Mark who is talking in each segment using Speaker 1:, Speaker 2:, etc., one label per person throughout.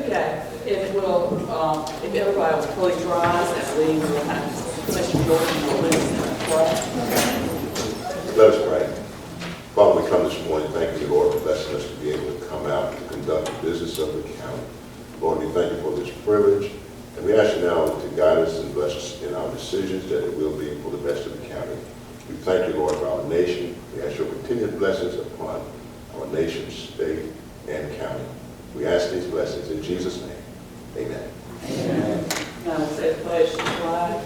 Speaker 1: Okay, it will, if everybody will close your eyes, that we will have Mr. Jordan will lead us in a prayer.
Speaker 2: Let us pray. Father, we come this morning, thank you, Lord, for blessing us to be able to come out and conduct the business of the county. Lord, we thank you for this privilege, and we ask you now to guide us and bless us in our decisions, that it will be for the best of the county. We thank you, Lord, for our nation. We ask your continued blessings upon our nation, state, and county. We ask these blessings in Jesus' name. Amen.
Speaker 1: Amen. Now we'll say the pledge to the flag.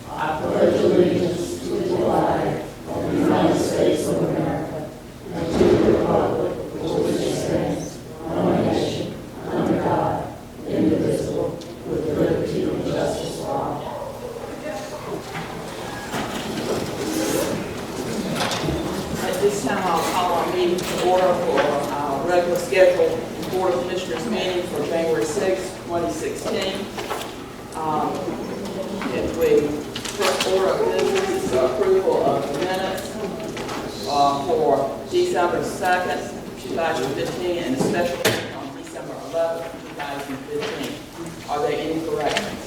Speaker 1: I
Speaker 3: pledge allegiance to the flag of the United States of America and to the republic for which it stands, one nation, under God, indivisible, with liberty and justice for all.
Speaker 1: At this time, I'll call our meeting to order for our regular scheduled Board of Commissioners meeting for January 6, 2016. If we first order of business is the approval of the minutes for December 2nd, 2015, and a special meeting on December 11th, 2015. Are there any corrections?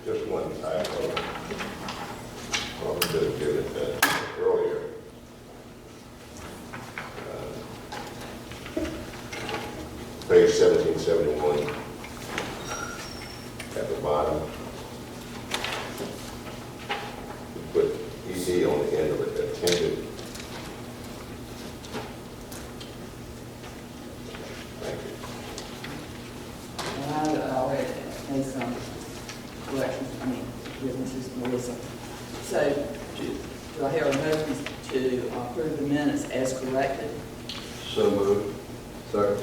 Speaker 2: Just one typo. I should have given it earlier. Page 1771 at the bottom. We put ED on the end of it, attended. Thank you.
Speaker 1: And I already made some corrections, with Mrs. Melissa. So, do I hear a motion to approve the minutes as corrected?
Speaker 4: So moved. Second.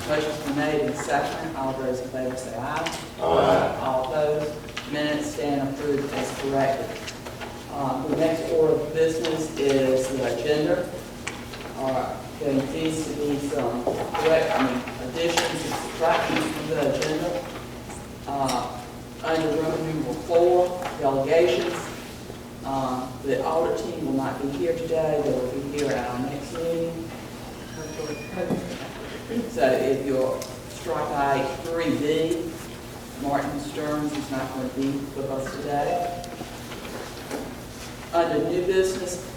Speaker 1: Motion's been made and seconded. All those in favor say aye.
Speaker 2: Aye.
Speaker 1: All opposed, minutes stand approved as corrected. The next order of business is the agenda. There needs to be some additions and subtractions from the agenda. Under room number 4, delegations. The audit team will not be here today. They will be here at our next meeting. So if you'll strike out 3B, Martin Stearns is not going to be with us today. Under new business,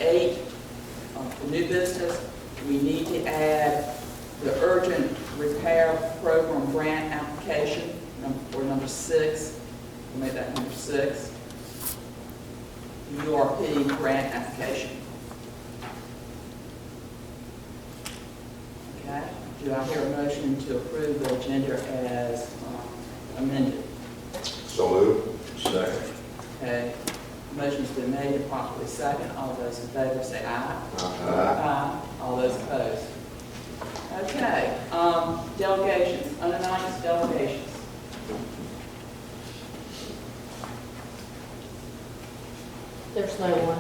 Speaker 1: 8, for new business, we need to add the urgent repair program grant application for number 6. We'll make that number 6. URP grant application. Okay. Do I hear a motion to approve the agenda as amended?
Speaker 2: So moved.
Speaker 4: Second.
Speaker 1: Okay. Motion's been made and properly second. All those in favor say aye.
Speaker 2: Aye.
Speaker 1: All those opposed. Okay. Delegations, unannounced delegations.
Speaker 3: There's no one.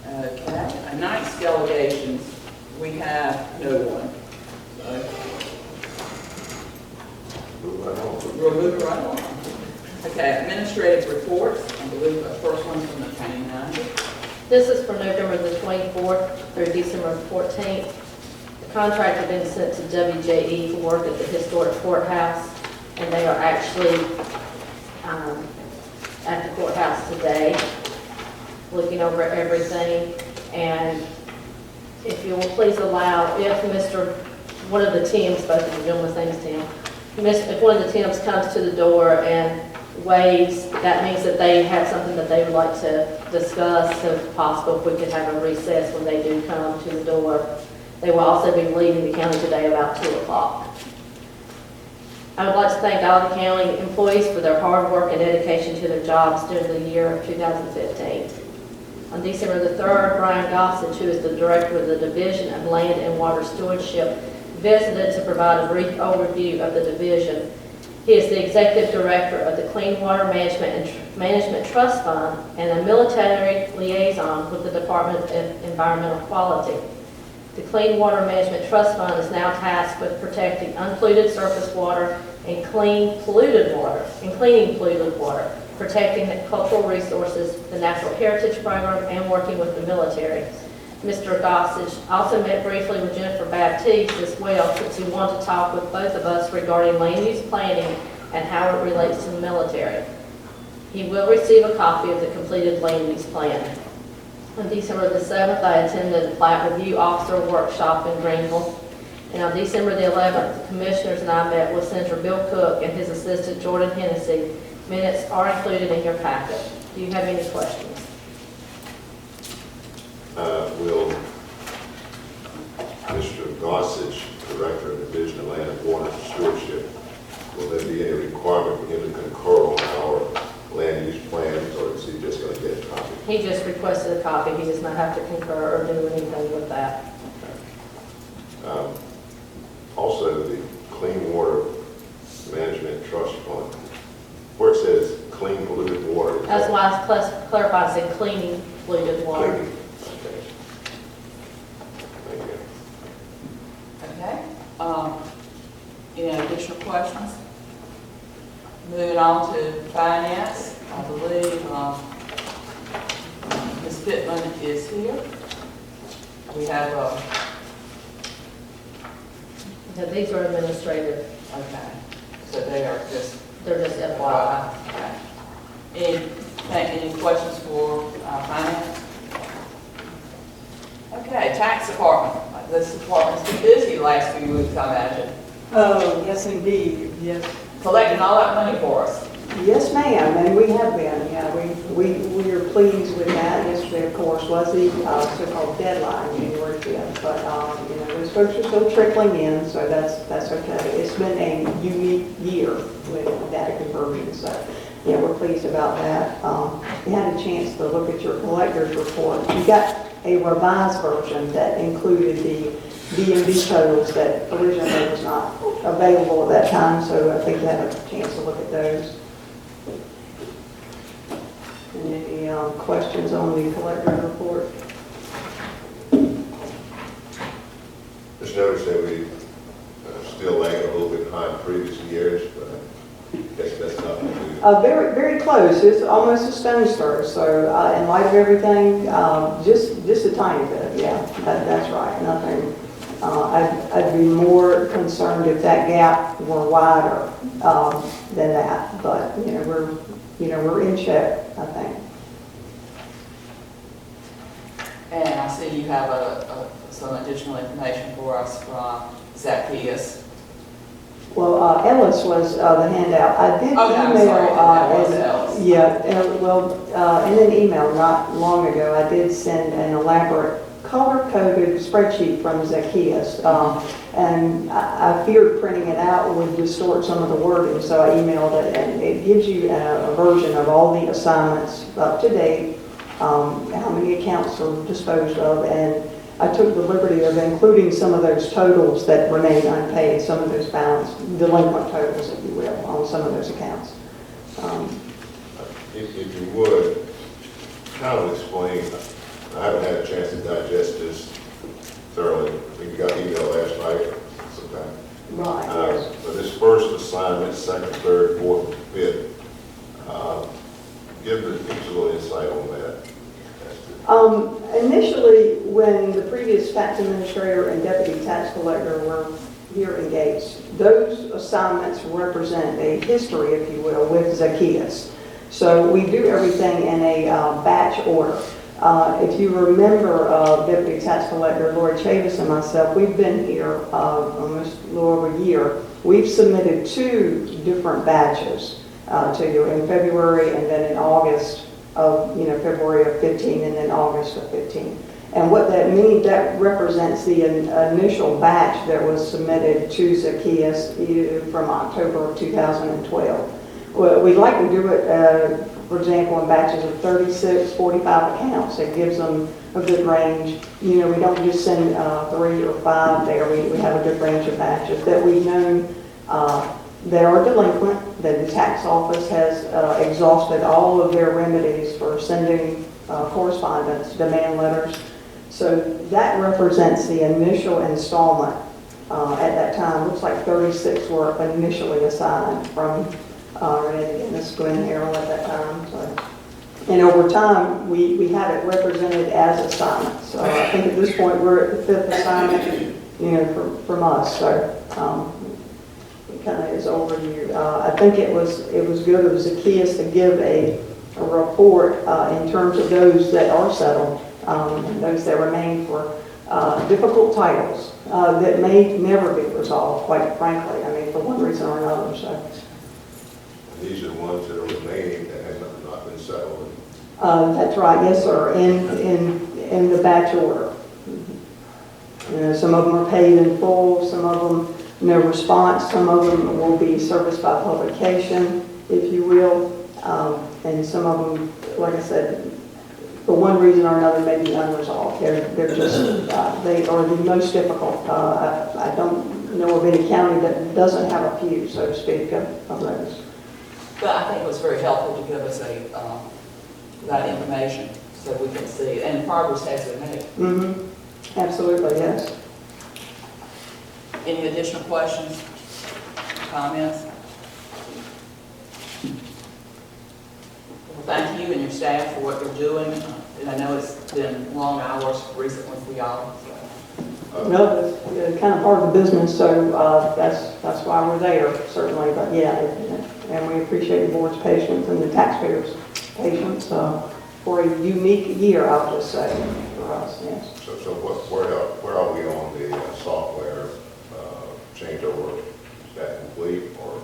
Speaker 1: Okay. Announced delegations, we have no one.
Speaker 2: Move right on.
Speaker 1: We'll move right on. Okay, administrative reports. I believe the first one's from the county manager.
Speaker 3: This is for November the 24th through December 14th. The contract has been sent to WJE for work at the historic courthouse, and they are actually at the courthouse today, looking over everything. And if you will please allow, if one of the Tims, both of the gentlemen's names Tim, if one of the Tims comes to the door and waves, that means that they have something that they would like to discuss. So if possible, if we could have a recess when they do come to the door. They will also be leaving the county today about 2 o'clock. I would like to thank all the county employees for their hard work and dedication to their jobs during the year of 2015. On December the 3rd, Brian Gossage, who is the director of the Division of Land and Water Stewardship, visited to provide a brief overview of the division. He is the executive director of the Clean Water Management Trust Fund and a military liaison with the Department of Environmental Quality. The Clean Water Management Trust Fund is now tasked with protecting unpolluted surface water and cleaning polluted water, protecting the cultural resources, the Natural Heritage Program, and working with the military. Mr. Gossage also met briefly with Jennifer Baptiste as well, since he wanted to talk with both of us regarding land use planning and how it relates to the military. He will receive a copy of the completed land use plan. On December the 7th, I attended the Plat Review Officer Workshop in Greenville. And on December the 11th, the Commissioners and I met with Senator Bill Cook and his assistant Jordan Hennessy. Minutes are included in your packet. Do you have any questions?
Speaker 2: Will Mr. Gossage, Director of Division of Land and Water Stewardship, will there be any requirement for him to concur on our land use plans, or is he just going to get a copy?
Speaker 3: He just requested a copy. He does not have to concur or do anything with that.
Speaker 2: Also, the Clean Water Management Trust Fund, where it says clean polluted water. is
Speaker 3: That's
Speaker 2: that
Speaker 3: why I clarified, I said cleaning polluted water.
Speaker 2: clean? Okay. Thank you.
Speaker 1: Okay. Any additional questions? Moving on to finance, I believe Ms. Pittman is here. We have
Speaker 3: Now, these are administrative,
Speaker 1: okay, so they are just
Speaker 3: they're just FYI.
Speaker 1: Okay. Any questions for finance? Okay, tax department. This department's been busy the last few weeks, I imagine,
Speaker 5: Oh, yes, indeed, yes.
Speaker 1: collecting all that money for us.
Speaker 5: Yes, ma'am, and we have been, yeah, we are pleased with that. Yesterday, of course, was the so-called deadline, January 5th, but, you know, those folks are still trickling in, so that's okay. It's been a unique year with data conversion, so, yeah, we're pleased about that. We had a chance to look at your collector's report. You got a revised version that included the DMV totals that originally was not available at that time, so I think you had a chance to look at those. And any questions on the collector's report?
Speaker 2: Just noticed that we still lagging a little bit behind previous years, but I guess that's nothing to.
Speaker 5: Very, very close. It's almost a stone's throw. So in light of everything, just a tiny bit. Yeah, that's right. Nothing. I'd be more concerned if that gap were wider than that. But we're in check, I think.
Speaker 1: And I see you have some additional information for us from Zacchaeus.
Speaker 5: Well, Ellis was the handout. I did
Speaker 1: Oh, no, I'm
Speaker 5: email.
Speaker 1: sorry. That was Ellis.
Speaker 5: Yeah, in an email not long ago, I did send an elaborate color-coded spreadsheet from Zacchaeus, and I feared printing it out would distort some of the wording, so I emailed it, and it gives you a version of all the assignments up to date, how many accounts are disposed of, and I took the liberty of including some of those totals that remain unpaid, some of those balance, delinquent totals, if you will, on some of those accounts.
Speaker 2: If you would, kind of explain, I haven't had a chance to digest this thoroughly. I think you got the email last night sometime.
Speaker 5: Right, yes.
Speaker 2: But this first assignment, second, third, fourth, and fifth, give the people a little insight on that.
Speaker 5: Initially, when the previous tax administrator and deputy tax collector were here engaged, those assignments represent a history, if you will, with Zacchaeus. So we do everything in a batch order. If you remember, Deputy Tax Collector Lori Chavis and myself, we've been here almost a little over a year. We've submitted 2 different batches to you in February and then in August of, February of 15 and then August of 15. And what that means, that represents the initial batch that was submitted to Zacchaeus from October of 2012. Well, we'd like to do it, for example, in batches of 36, 45 accounts. It gives them a good range. We don't just send 3 or 5 there. We have a good range of batches that we've known that are delinquent, that the tax office has exhausted all of their remedies for sending correspondence, demand letters. So that represents the initial installment At that time, looks like 36 were initially assigned from Randy and Miss Gwen Harrell at that time. So. And over time, we have it represented as assignments. So I think at this point, we're at the 5th assignment, from us. So it kind of is overdue. I think it was good of Zacchaeus to give a report in terms of those that are settled, and those that remain for difficult titles that may never be resolved, quite frankly. I mean, for one reason or another. So.
Speaker 2: These are the ones that are remaining that have not been settled.
Speaker 5: That's right, yes, sir, in the batch order. Some of them are paid in full, some of them no response, some of them will be serviced by publication, if you will, and some of them, like I said, for one reason or another may be unresolved. They're just, they are the most difficult. I don't know of any county that doesn't have a few, so to speak, of those.
Speaker 1: But I think it was very helpful to give us that information so we can see, and progress has been made.
Speaker 5: Mm-hmm. Absolutely, yes.
Speaker 1: Any additional questions, comments? Well, thank you and your staff for what you're doing. And I know it's been long hours recently for y'all. So.
Speaker 5: No, it's kind of part of the business, so that's why we're there, certainly. But yeah, and we appreciate the board's patience and the taxpayers' patience for a unique year, I'll just say, for us, yes.
Speaker 2: So where are we on the software changeover? Is that complete or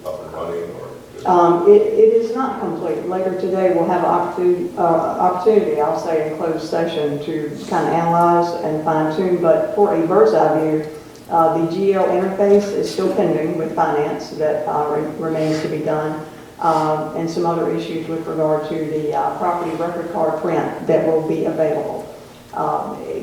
Speaker 2: up and running or?
Speaker 5: It is not complete. Later today, we'll have opportunity, I'll say, in closed session to kind of analyze and fine tune. But for a bird's eye view, the GL interface is still pending with finance that remains to be done. And some other issues with regard to the property record card print that will be available.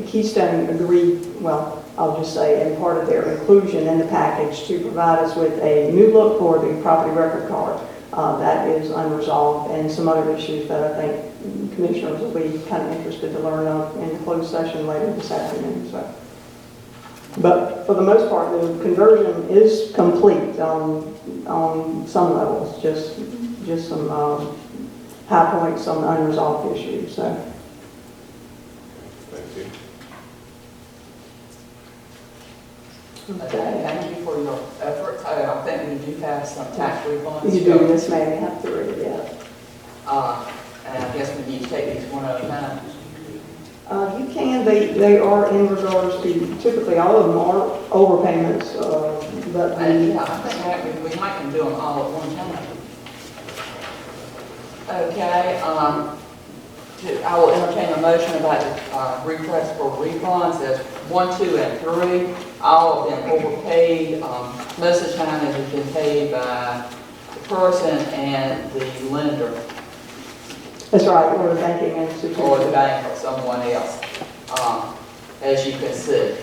Speaker 5: Keystone agreed, well, I'll just say, in part of their inclusion in the package to provide us with a new look for the property record card. That is unresolved, and some other issues that I think commissioners will be kind of interested to learn of in the closed session later this afternoon. So. But for the most part, the conversion is complete on some levels, just some high points, some unresolved issues. So.
Speaker 2: Thank you.
Speaker 1: Okay, thank you for your efforts. I think we do have some tax refunds.
Speaker 5: You do, yes, ma'am. You have to read it, yeah.
Speaker 1: And I guess we need to take these one at a time.
Speaker 5: You can. They are in regards to, typically all of them are overpayments, but
Speaker 1: And yeah, I think we might can do them all at one time. Okay, I will entertain a motion about the request for refunds as 1, 2, and 3. All of them overpaid. Most of the time it has been paid by the person and the lender,
Speaker 5: that's right, or the banking institution.
Speaker 1: or the bank, or someone else, as you can see.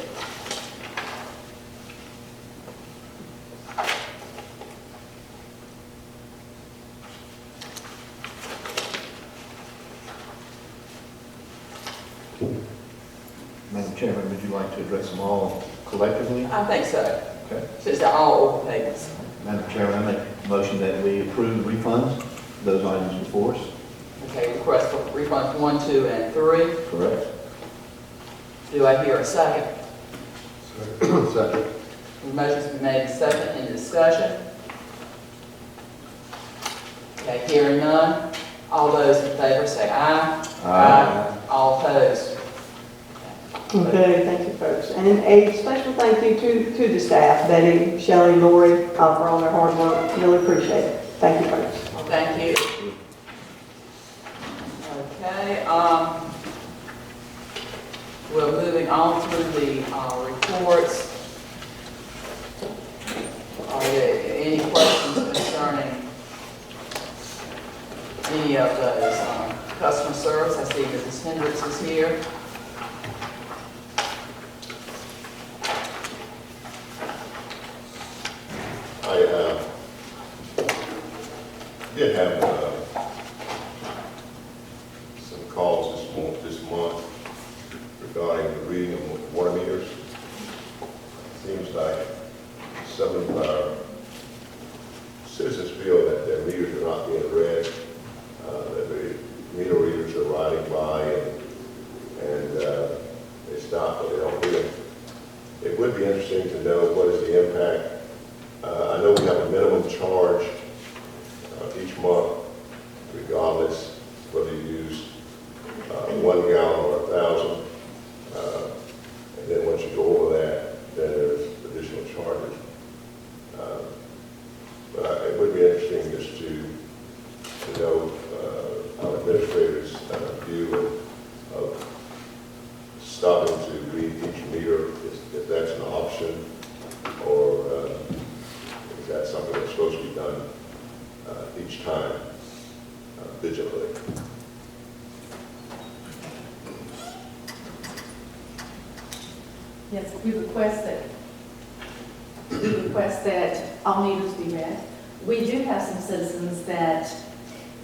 Speaker 4: Madam Chairman, would you like to address them all collectively?
Speaker 1: I think so,
Speaker 4: Okay.
Speaker 1: since they're all overpayments.
Speaker 4: Madam Chairman, I make a motion that we approve the refunds, those items before us.
Speaker 1: Okay, request for refunds 1, 2, and 3.
Speaker 4: Correct.
Speaker 1: Do I hear a second?
Speaker 4: Second.
Speaker 1: The motion's been made and second in discussion. Okay, hearing none. All those in favor say aye.
Speaker 4: Aye.
Speaker 1: All opposed.
Speaker 5: Okay, thank you, folks. And a special thank you to the staff, Betty, Shelley, Lori, for all their hard work. Really appreciate it. Thank you, folks.
Speaker 1: Well, thank you. Okay, we're moving on through the reports. Are there any questions concerning any of those? Customer service, I see Mrs. Hendricks is here.
Speaker 2: I did have some calls this month regarding the reading of water meters. Seems like citizens feel that their meters are not being read, that the meter readers are riding by and they stop, but they don't do it. It would be interesting to know what is the impact. I know we have a minimum charge each month, regardless whether you use 1 gallon or 1,000. And then once you go over that, then there's additional charges. But it would be interesting just to know our administrators' view of stopping to read each meter, if that's an option, or is that something that's supposed to be done each time vigilantly?
Speaker 3: Yes, we request that all meters be read. We do have some citizens that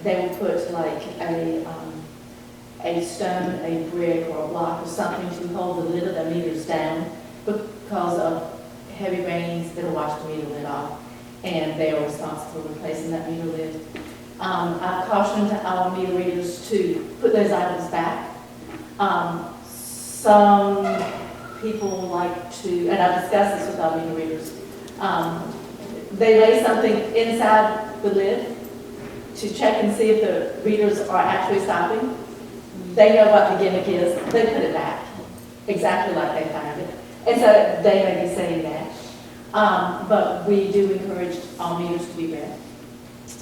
Speaker 3: they will put like a stone, a brick, or a block or something to hold the lid of the meters down because of heavy rains that'll wash the meter lid off, and they are responsible for replacing that meter lid. I've cautioned our meter readers to put those items back. Some people like to, and I've discussed this with our meter readers, they lay something inside the lid to check and see if the readers are actually stopping. They know what the gimmick is. They put it back exactly like they found it. And so they may be saying that. But we do encourage all meters to be read.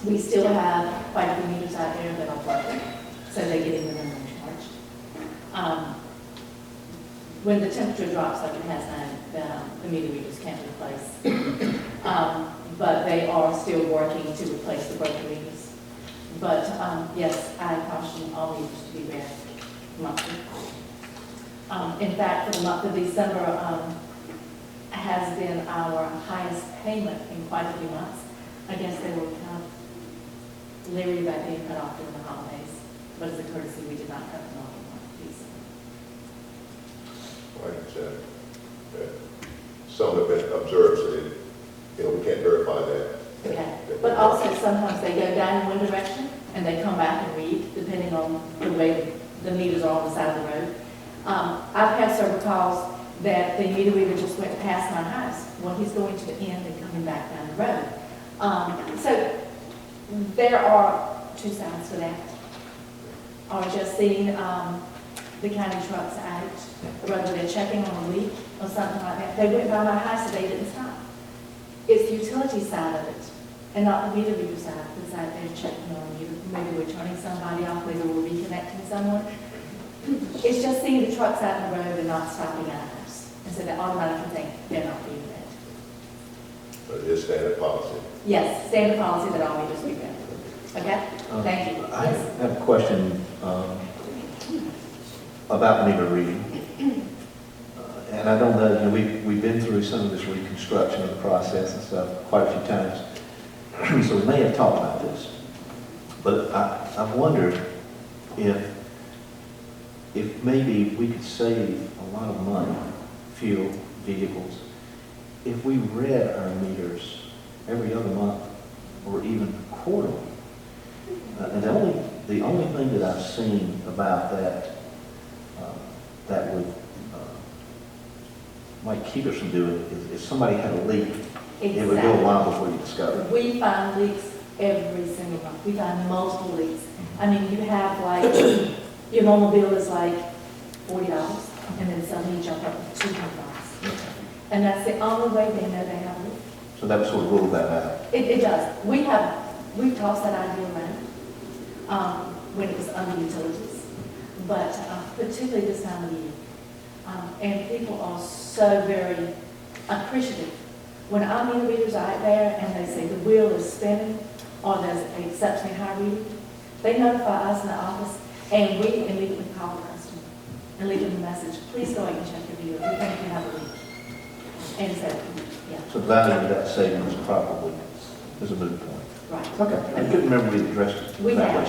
Speaker 3: We still have quite a few meters out there that are broken, so they get in the minimum charge. When the temperature drops like it has now, the meter readers can't replace. But they are still working to replace the broken meters. But yes, I caution all meters to be read monthly. In fact, for the month of December has been our highest payment in quite a few months. I guess they were kind of leery about being cut off during the holidays, but as a courtesy, we did not cut them off in the month of December.
Speaker 2: Right, some have been observed, so that, we can't verify that.
Speaker 3: Okay, but also sometimes they go down in one direction and they come back and read, depending on the way the meters are on the side of the road. I've had several calls that the meter reader just went past my house. Well, he's going to the end and coming back down the road. So there are two sides to that. Or just seeing the county trucks out, whether they're checking on a leak or something like that. They went by my house and they didn't stop. It's the utility side of it, and not the meter reader side, because out there checking on you. Maybe we're turning somebody off, maybe we're reconnecting someone. It's just seeing the trucks out in the road and not stopping at us. And so they automatically think they're not being read.
Speaker 2: But it is standard policy.
Speaker 3: Yes, standard policy that all meters be read. Okay? Thank you.
Speaker 4: I have a question about meter reading. And I don't know, we've been through some of this reconstruction of the process and stuff quite a few times. So we may have talked about this. But I wondered if maybe we could save a lot of money, fuel, vehicles, if we read our meters every other month or even quarterly. And the only thing that I've seen about that that would might keep us from doing it is if somebody had a leak, it would go a while before you discover it.
Speaker 3: We find leaks every single month. We find multiple leaks. I mean, you have like, your normal bill is like $40, and then suddenly you jump up to $200. And that's the only way they know they have a leak.
Speaker 4: So that would sort of rule that out.
Speaker 3: It does. We've tossed that idea around when it was under utilities, but particularly this time of year. And people are so very appreciative. When our meter readers are out there and they say the wheel is spinning or there's an exceptionally high reading, they notify us in the office and we immediately call the customer and leave them a message. Please go and check your meter. We think you have a leak. And so, yeah.
Speaker 4: So the value of that savings probably is a moot point.
Speaker 3: Right.
Speaker 4: Okay. I couldn't remember we addressed it.
Speaker 3: We have.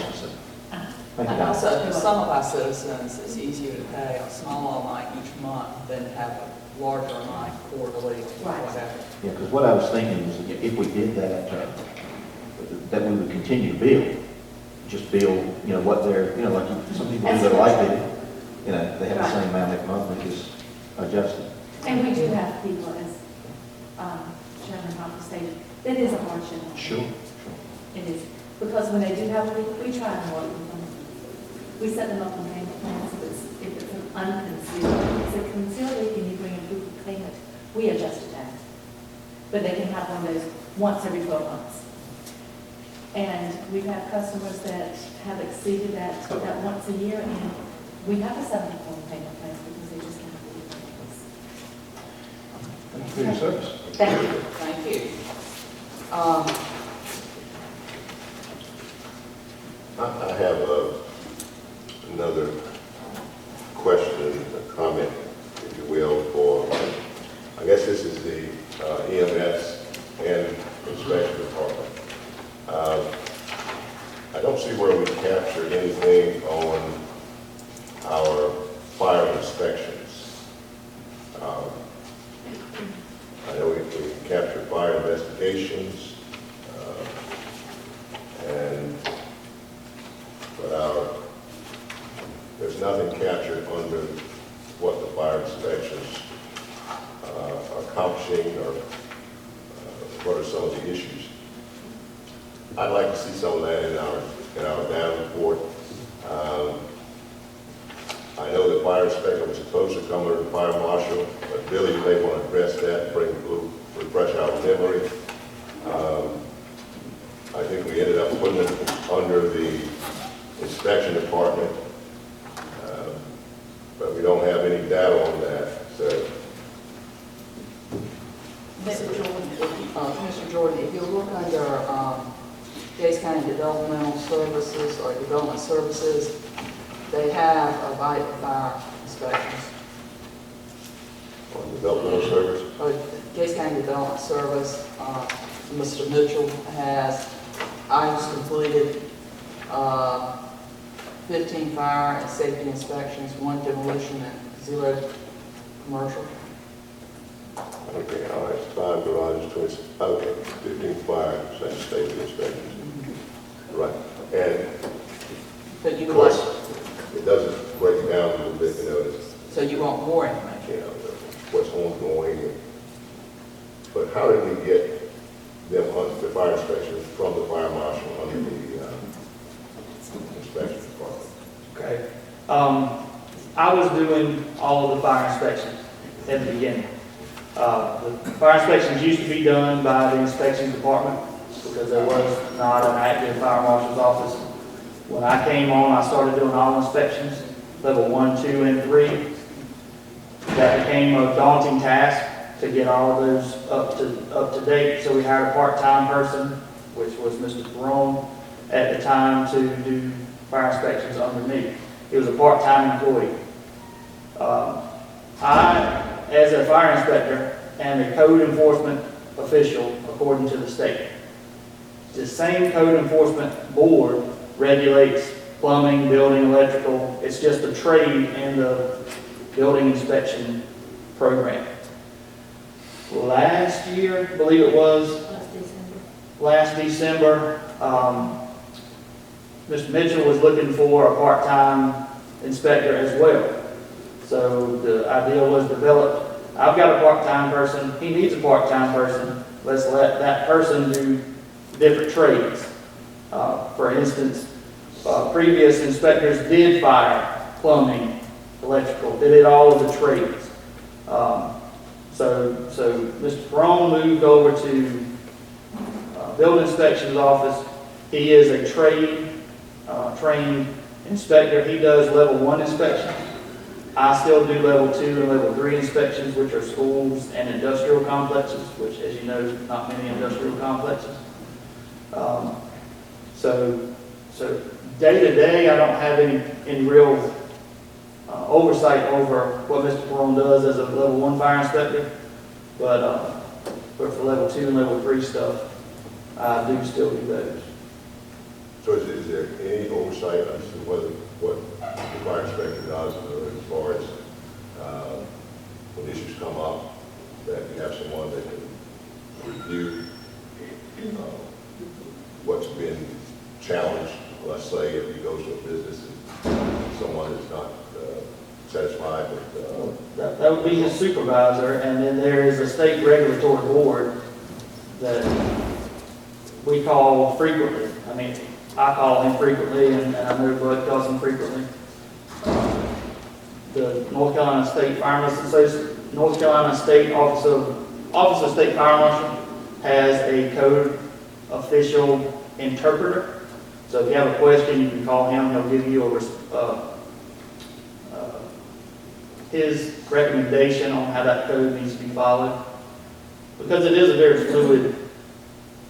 Speaker 4: Thank you.
Speaker 1: And also, for some of our citizens, it's easier to pay a small amount each month than have a larger amount quarterly or
Speaker 3: Right.
Speaker 1: whatever.
Speaker 4: Yeah, because what I was thinking was that if we did that, that we would continue to bill. Just bill, what they're, like some people do that like it, they have the same amount every month, we just adjust it.
Speaker 6: And we do have people, as Chairman Hoppe stated, it is a hardship.
Speaker 4: Sure.
Speaker 6: It is, because when they do have a leak, we try and work with them. We set them up on payment plans if it's an unconcealed, if it's a concealed leak and you bring in proof of payment, we adjust it down. But they can have one of those once every 12 months. And we've had customers that have exceeded that once a year, and we have to set them up on payment plans because they just can't afford to pay us.
Speaker 4: Thank you for your service.
Speaker 6: Thank you.
Speaker 1: Thank you.
Speaker 2: I have another question, a comment, if you will, for, I guess this is the EMS and inspection department. I don't see where we captured anything on our fire inspections. I know we captured fire investigations, but there's nothing captured under what the fire inspections are accomplishing, or what are some of the issues. I'd like to see some of that in our down report. I know the fire inspector was supposed to come under the fire marshal, but Billy may want to address that, refresh our memory. I think we ended up putting it under the inspection department, but we don't have any data on that. So,
Speaker 1: Mr. Jordan, if you look under Gates County Developmental Services or Development Services, they have a fire inspections.
Speaker 2: on developmental service,
Speaker 1: Gates County Development Service, Mr. Mitchell has items completed, 15 fire and safety inspections, 1 demolition, and 0 commercial.
Speaker 2: okay, all right, 5 garages, 20, okay, 15 fire, such safety inspections. Right, and
Speaker 1: But
Speaker 2: of
Speaker 1: you would
Speaker 2: course,
Speaker 1: like,
Speaker 2: it doesn't break it down a little bit,
Speaker 1: so you want more information.
Speaker 2: What's ongoing. But how did we get them on the fire inspections from the fire marshal under the inspection department?
Speaker 7: Okay. I was doing all of the fire inspections at the beginning. The fire inspections used to be done by the inspection department because there was not an active fire marshal's office. When I came on, I started doing all inspections, level 1, 2, and 3. That became a daunting task to get all of those up to date. So we hired a part-time person, which was Mr. Perone, at the time to do fire inspections under me. He was a part-time employee. I, as a fire inspector, am a code enforcement official according to the state. The same code enforcement board regulates plumbing, building, electrical. It's just a trade in the building inspection program. Last year, I believe it was, last December, Mr. Mitchell was looking for a part-time inspector as well. So the idea was developed. I've got a part-time person, he needs a part-time person. Let's let that person do different trades. For instance, previous inspectors did fire, plumbing, electrical, did it all of the trades. So Mr. Perone moved over to building inspection's office. He is a trained inspector. He does level 1 inspections. I still do level 2 and level 3 inspections, which are schools and industrial complexes, which, as you know, not many industrial complexes. So day to day, I don't have any real oversight over what Mr. Perone does as a level 1 fire inspector, but for level 2 and level 3 stuff, I do still do those.
Speaker 2: So is there any oversight as to what the fire inspector does as far as when issues come up, that you have someone that can review what's being challenge, let's say, if he goes to a business and someone is not satisfied with,
Speaker 7: That would be his supervisor, and then there is a state regulatory board that we call frequently. I mean, I call him frequently, and I know Bud calls him frequently. The North Carolina State Firemen's Association, North Carolina State Office of State Fire Marshal has a code official interpreter. So if you have a question, you can call him. He'll give you his recommendation on how that code needs to be followed. Because it is a very fluid,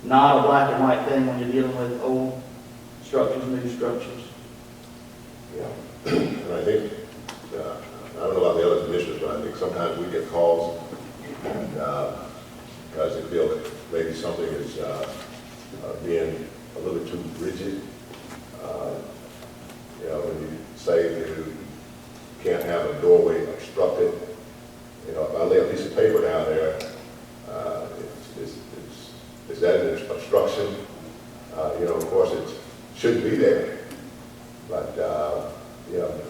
Speaker 7: not a black and white thing when you're dealing with old structures, new structures.
Speaker 2: yeah. And I think, I don't know about the other commissioners, but I think sometimes we get calls and, because they feel that maybe something is being a little bit too rigid. You know, when you say you can't have a doorway obstructed, you know, if I lay a piece of paper down there, is that an obstruction? You know, of course, it shouldn't be there, but, you know,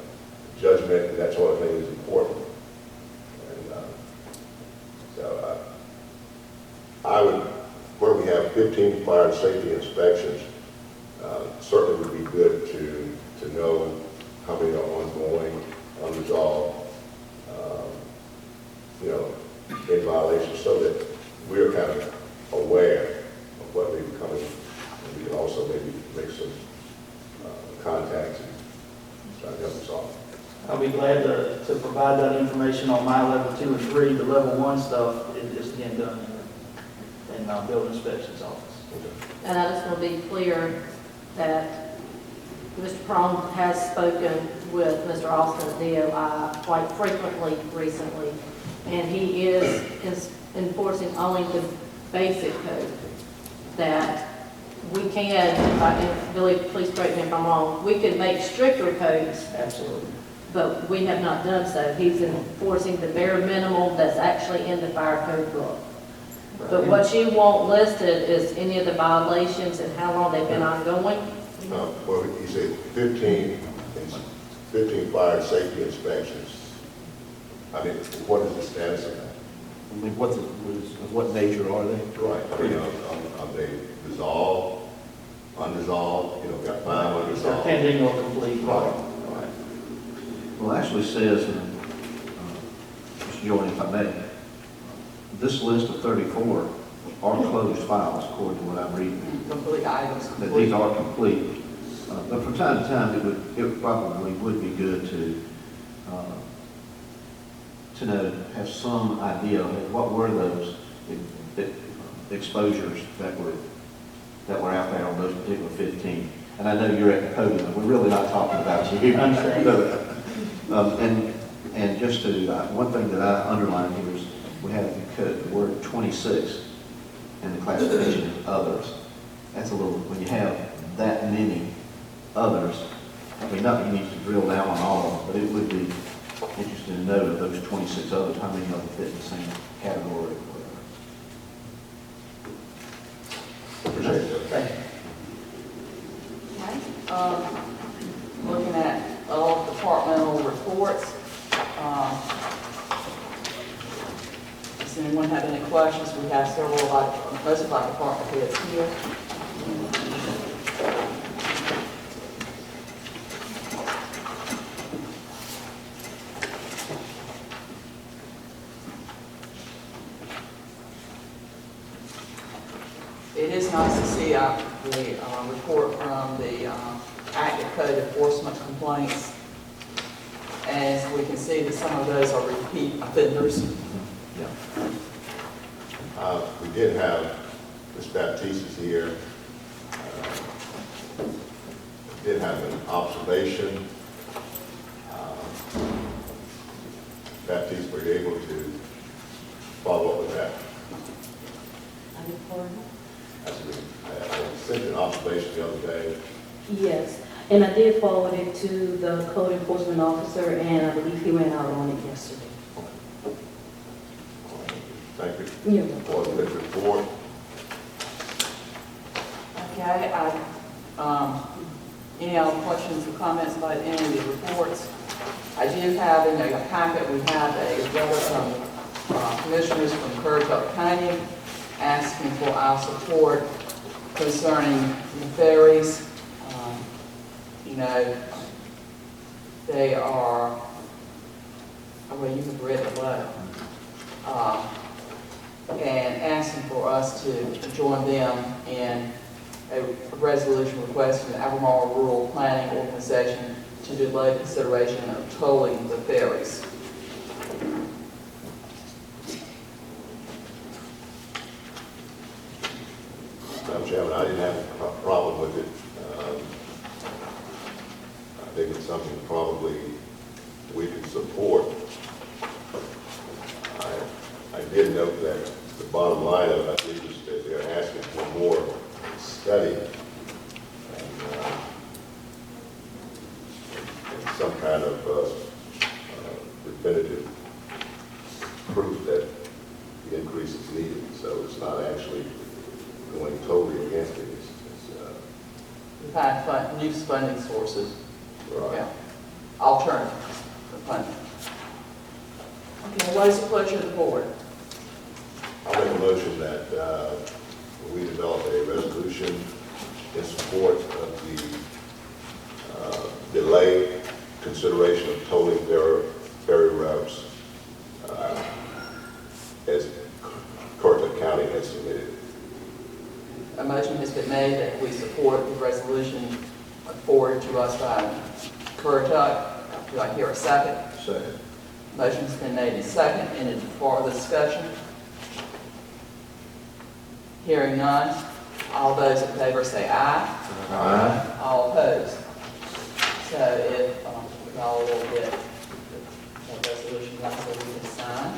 Speaker 2: judgment and that sort of thing is important. And so I would, where we have 15 fire and safety inspections, certainly would be good to know how many are ongoing, unresolved, you know, in violation, so that we're kind of aware of what may be coming, and we can also maybe make some contacts and try to help us solve.
Speaker 7: I'll be glad to provide that information on my level 2 and 3. The level 1 stuff is being done in our building inspections office.
Speaker 3: And I just want to be clear that Mr. Prong has spoken with Mr. Austin at DOI quite frequently recently, and he is enforcing only the basic code that we can, and Billy, please correct me if I'm wrong, we can make stricter codes,
Speaker 7: Absolutely.
Speaker 3: but we have not done so. He's enforcing the bare minimum that's actually in the fire code book. But what you want listed is any of the violations and how long they've been ongoing.
Speaker 2: Well, he said 15 fire safety inspections. I mean, what is the status of that?
Speaker 4: I mean, of what nature are they?
Speaker 2: Right. I mean, are they resolved, unresolved, you know, got found unresolved?
Speaker 7: Pending or complete.
Speaker 2: Right.
Speaker 4: Well, it actually says, Mr. Jordan, if I may, this list of 34 are closed files, according to what I'm reading.
Speaker 1: Complete items.
Speaker 4: That these are complete. But from time to time, it probably would be good to know, have some idea of what were those exposures that were out there on those particular 15. And I know you're at the podium, we're really not talking about you. And just to, one thing that I underlined here is we have the word 26 in the classification of others. That's a little, when you have that many others, I mean, not that you need to drill down on all of them, but it would be interesting to know of those 26 others, how many of them fit in the same category or whatever.
Speaker 2: Appreciate it.
Speaker 7: Thank you.
Speaker 1: Looking at all departmental reports, does anyone have any questions? We have several, most of our department heads here. It is nice to see the report from the active code enforcement complaints. As we can see that some of those are repeat offenders.
Speaker 2: We did have Ms. Baptiste is here. Did have an observation. Baptiste, were you able to follow up with that? I sent an observation the other day.
Speaker 8: Yes, and I did forward it to the code enforcement officer, and I believe he went out on it yesterday.
Speaker 2: Thank you
Speaker 8: Yeah.
Speaker 2: for the report.
Speaker 1: Okay, Any other questions or comments about any of the reports? I do have in a packet, we have a letter from commissioners from Currituck County asking for our support concerning the ferries. You know, they are, well, you have read the letter. And asking for us to join them in a resolution requesting the Albemarle Rural Planning Organization to delay consideration of tolling the ferries.
Speaker 2: Madam Chairman, I didn't have a problem with it. I think it's something probably we can support. I did note that the bottom line of it, I think, is that they're asking for more study and some kind of definitive proof that the increase is needed. So it's not actually going totally against it. It's
Speaker 1: We've had new funding sources,
Speaker 2: right.
Speaker 1: yeah, alternatives for funding. Okay, what is the pleasure of the board?
Speaker 2: I'll make a motion that we develop a resolution in support of the delay consideration of tolling ferry routes as Currituck County has submitted.
Speaker 1: A motion has been made that we support the resolution forwarded to us by Currituck. Do I hear a second?
Speaker 2: Second.
Speaker 1: Motion's been made and second. Any further discussion? Hearing none. All those in favor say aye.
Speaker 4: Aye.
Speaker 1: All opposed. So if we all will get the resolution, that's what we can sign.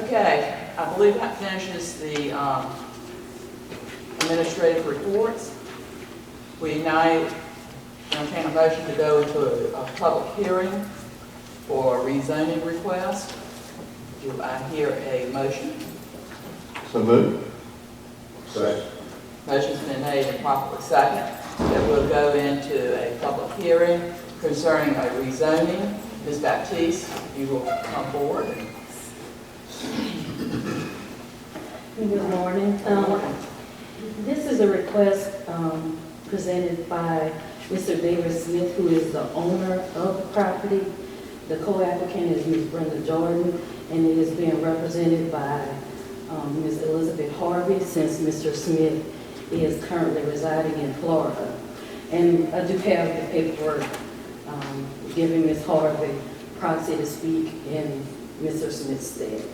Speaker 1: Okay, I believe that finishes the administrative reports. We now entertain a motion to go into a public hearing for a rezoning request. Do I hear a motion?
Speaker 4: So moved.
Speaker 2: Second.
Speaker 1: Motion's been made and properly second that we'll go into a public hearing concerning a rezoning. Ms. Baptiste, you will come forward.
Speaker 8: Good morning. This is a request presented by Mr. David Smith, who is the owner of the property. The co-applicant is Ms. Brenda Jordan, and it is being represented by Ms. Elizabeth Harvey, since Mr. Smith is currently residing in Florida. And I do have the paperwork giving Ms. Harvey proxy to speak in Mr. Smith's stead.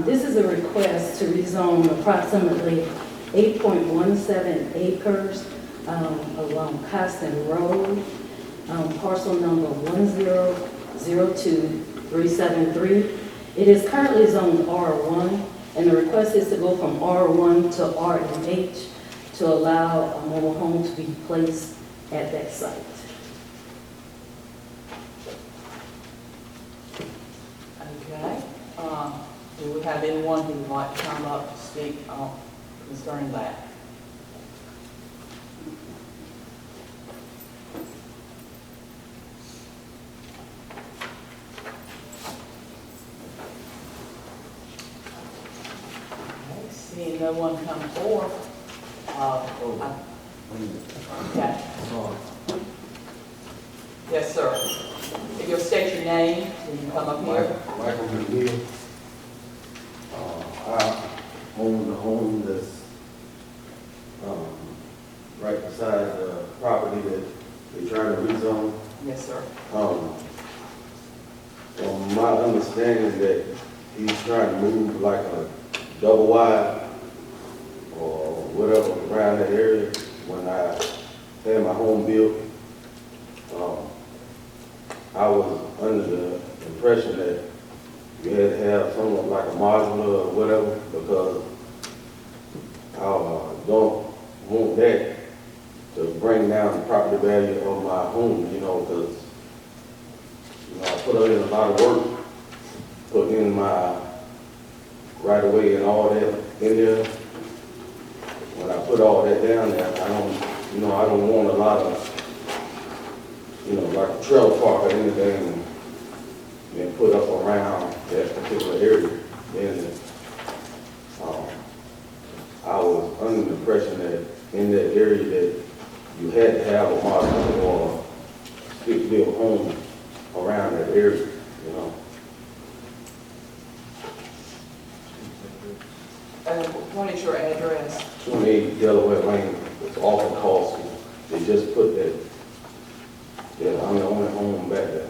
Speaker 8: This is a request to rezone approximately 8.17 acres along Costin Road, parcel number 1002373. It is currently zoned R1, and the request is to go from R1 to RMH to allow a mobile home to be placed at that site.
Speaker 1: Okay. Do we have anyone who would like to come up to speak concerning that? Okay, seeing no one come forward. Okay. Yes, sir. If you'll state your name, when you come up here.
Speaker 9: Michael McNeil. I own the home that's right beside the property that they're trying to rezone.
Speaker 1: Yes, sir.
Speaker 9: From my understanding that he's trying to move like a double wide or whatever around that area. When I had my home built, I was under the impression that you had to have somewhat like a modular or whatever, because I don't want that to bring down the property value of my home, because I put in a lot of work, put in my right of way and all that in there. When I put all that down there. I don't want a lot of, like a trailer park or anything being put up around that particular area. Then, I was under the impression that in that area that you had to have a modular or stick-built home around that area,
Speaker 1: What is your address?
Speaker 9: 28 Delaware Lane, it's awful costly. They just put that, I'm the only home back there.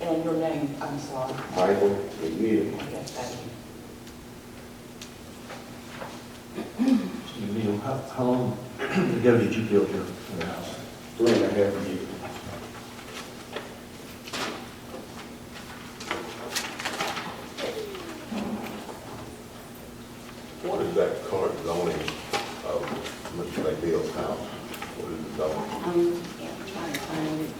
Speaker 1: And your name, I'm sorry.
Speaker 9: Michael McNeil.
Speaker 1: Okay, thank you.
Speaker 4: Neil, how long ago did you build your house?
Speaker 9: 3.5 years.
Speaker 2: What is that current zoning of Mr. McNeil's house? What is the zoning?
Speaker 8: I'm trying to find it.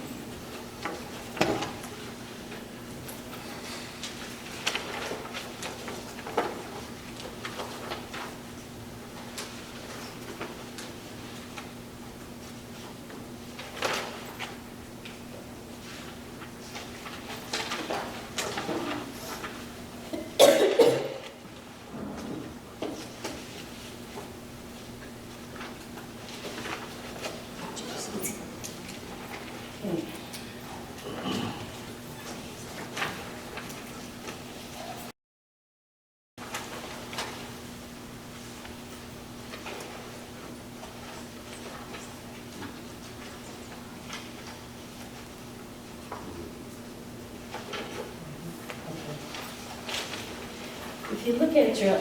Speaker 8: If you look at your,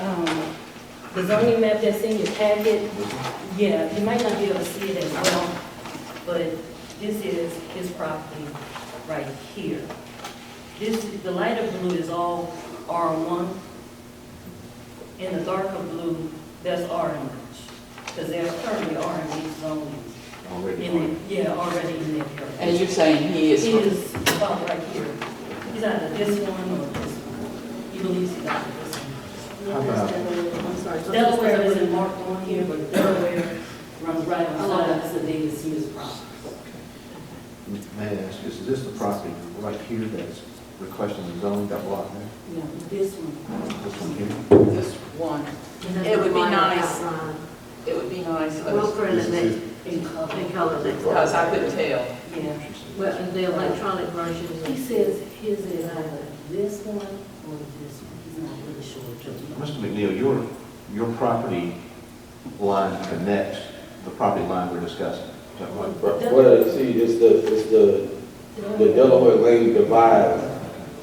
Speaker 8: the zoning map that's in your packet, yeah, you might not be able to see it as well, but this is his property right here. The lighter blue is all R1, and the darker blue, that's orange, because there's currently R&D zoning.
Speaker 4: Already.
Speaker 8: Already in that area.
Speaker 1: And you're saying he is?
Speaker 8: He is about right here. He's either this one or this one. He believes he's either this one.
Speaker 4: How about,
Speaker 3: I'm sorry. so
Speaker 8: Delaware
Speaker 3: just-
Speaker 8: isn't marked on here, but Delaware runs right alongside of David Smith's property.
Speaker 4: may I ask, is this the property right here that's requesting the zoning, that block there?
Speaker 8: No, this one.
Speaker 4: This one here?
Speaker 1: This one.
Speaker 3: And that's
Speaker 1: It would be
Speaker 3: the line
Speaker 1: nice.
Speaker 3: outline.
Speaker 1: It would be nice,
Speaker 3: We'll print it next,
Speaker 8: In color.
Speaker 3: in color next.
Speaker 1: because I couldn't tell.
Speaker 8: Yeah.
Speaker 3: Well, and the electronic version
Speaker 8: He
Speaker 3: is.
Speaker 8: says his is either this one or this one. He's not really sure.
Speaker 4: Mr. McNeil, your property line connects the property line we're discussing. Is that right?
Speaker 9: Well, see, it's the Delaware Lane divides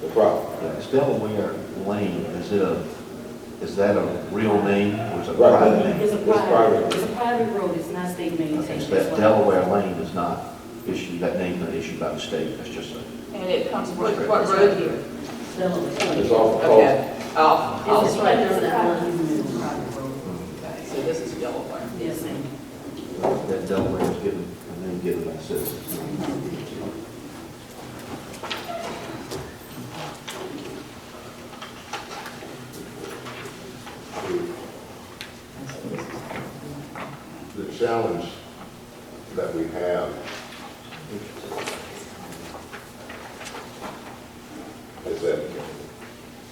Speaker 9: the property.
Speaker 4: It's Delaware Lane, is that a real name or is it a
Speaker 9: Right.
Speaker 4: private name?
Speaker 8: It's a
Speaker 9: It's private.
Speaker 8: it's a private road. It's not state maintained.
Speaker 4: Okay, so that Delaware Lane is not issued, that name's not issued by the state, that's just a,
Speaker 1: And it comes, what
Speaker 8: It's
Speaker 1: road
Speaker 8: right
Speaker 1: here?
Speaker 8: here. Delaware.
Speaker 9: It's off the coast.
Speaker 1: Okay. Off,
Speaker 8: It's
Speaker 3: It's
Speaker 8: a
Speaker 3: right
Speaker 8: private,
Speaker 3: there,
Speaker 8: it's a
Speaker 3: that
Speaker 8: private,
Speaker 3: one.
Speaker 8: it's a private road.
Speaker 1: okay, so this is Delaware.
Speaker 8: Yes, ma'am.
Speaker 4: that Delaware is given, a name given by citizens.
Speaker 2: The challenge that we have is that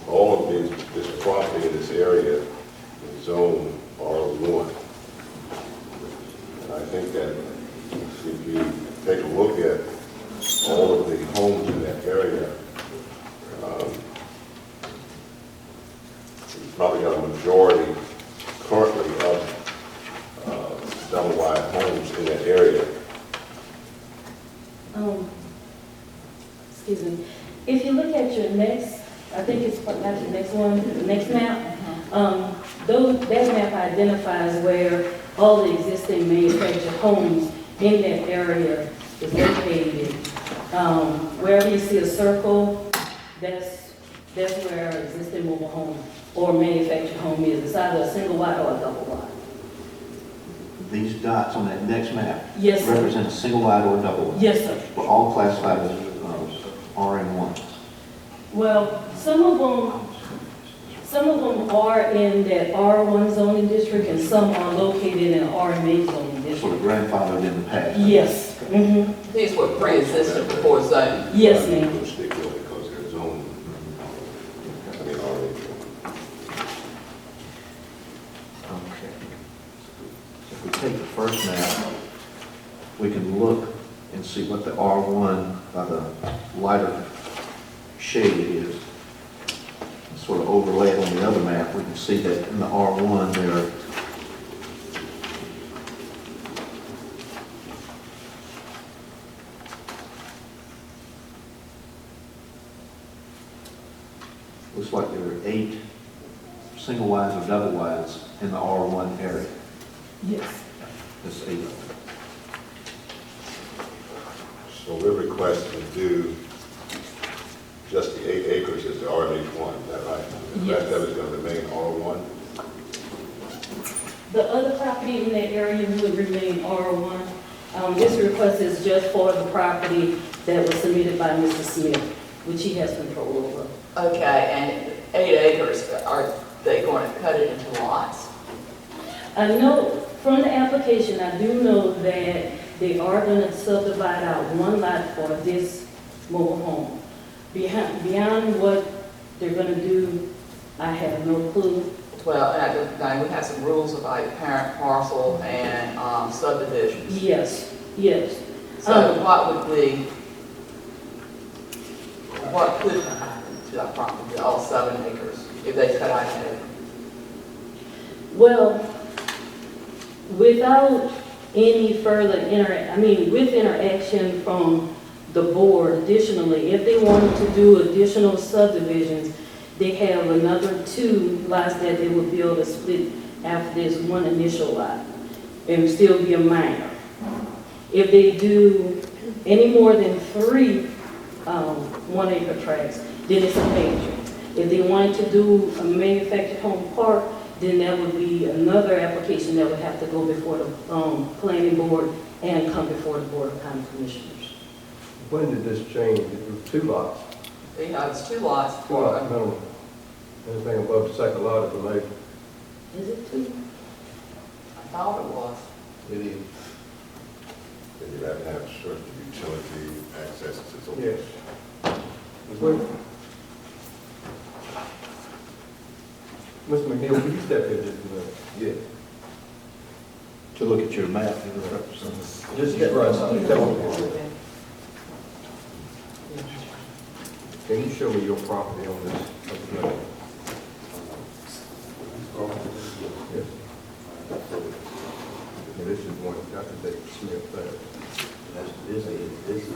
Speaker 2: all of this property in this area is zone R1. And I think that if you take a look at all of the homes in that area, you've probably got a majority currently of double-wide homes in that area.
Speaker 8: Excuse me. If you look at your next, I think it's not the next one, the next map, that map identifies where all the existing manufactured homes in that area is located. Wherever you see a circle, that's where existing mobile home or manufactured home is. It's either a single wide or a double wide.
Speaker 4: These dots on that next map
Speaker 8: Yes, sir.
Speaker 4: represent a single wide or a double wide.
Speaker 8: Yes, sir.
Speaker 4: We're all classified as RN1.
Speaker 8: Well, some of Some of them are in that R1 zoning district and some are located in RMA zoning
Speaker 4: Sort
Speaker 8: district.
Speaker 4: of grandfathered in the past.
Speaker 8: Yes,
Speaker 1: These were pre-existing before zoning.
Speaker 8: yes, ma'am.
Speaker 2: We'll stick with it because they're zoned. I mean, already.
Speaker 4: Okay. So if we take the first map, we can look and see what the R1 by the lighter shade is. Sort of overlay it on the other map, we can see that in the R1 there, looks like there are 8 single wides or double wides in the R1 area.
Speaker 8: Yes.
Speaker 4: There's 8 of them.
Speaker 2: So we're requesting to do just the 8 acres as the RMH1, is that right? The rest of it's going to remain R1?
Speaker 8: The other property in that area would remain R1. This request is just for the property that was submitted by Mr. Smith, which he has control over.
Speaker 1: Okay, and 8 acres, are they going to cut it into lots?
Speaker 8: I know from the application, I do know that they are going to subdivide out one lot for this mobile home. Beyond what they're going to do, I have no clue.
Speaker 1: Well, and we have some rules about parent parcel and subdivisions.
Speaker 8: Yes, yes.
Speaker 1: So what could happen to that property, all 7 acres, if they cut out an acre?
Speaker 8: Well, without any further with interaction from the board additionally, if they wanted to do additional subdivisions, they have another 2 lots that they would be able to split after this one initial lot and still be a minor. If they do any more than 3 1-acre tracts, then it's a major. If they wanted to do a manufactured home park, then that would be another application that would have to go before the planning board and come before the Board of County Commissioners.
Speaker 10: When did this change? It was 2 lots.
Speaker 1: It's 2 lots
Speaker 10: 2 lots minimum. Anything above the second lot is a major.
Speaker 8: Is it 2?
Speaker 1: I thought it was.
Speaker 10: It is.
Speaker 2: And you have to have certain utility access to the.
Speaker 10: Yes. Mr. McNeil, could you step in just a minute? Yes.
Speaker 4: To look at your map, you look up some.
Speaker 10: Just step right side. Step on. Can you show me your property on this? Yes. Yeah, this is one, that's the date, Smith there.
Speaker 9: This is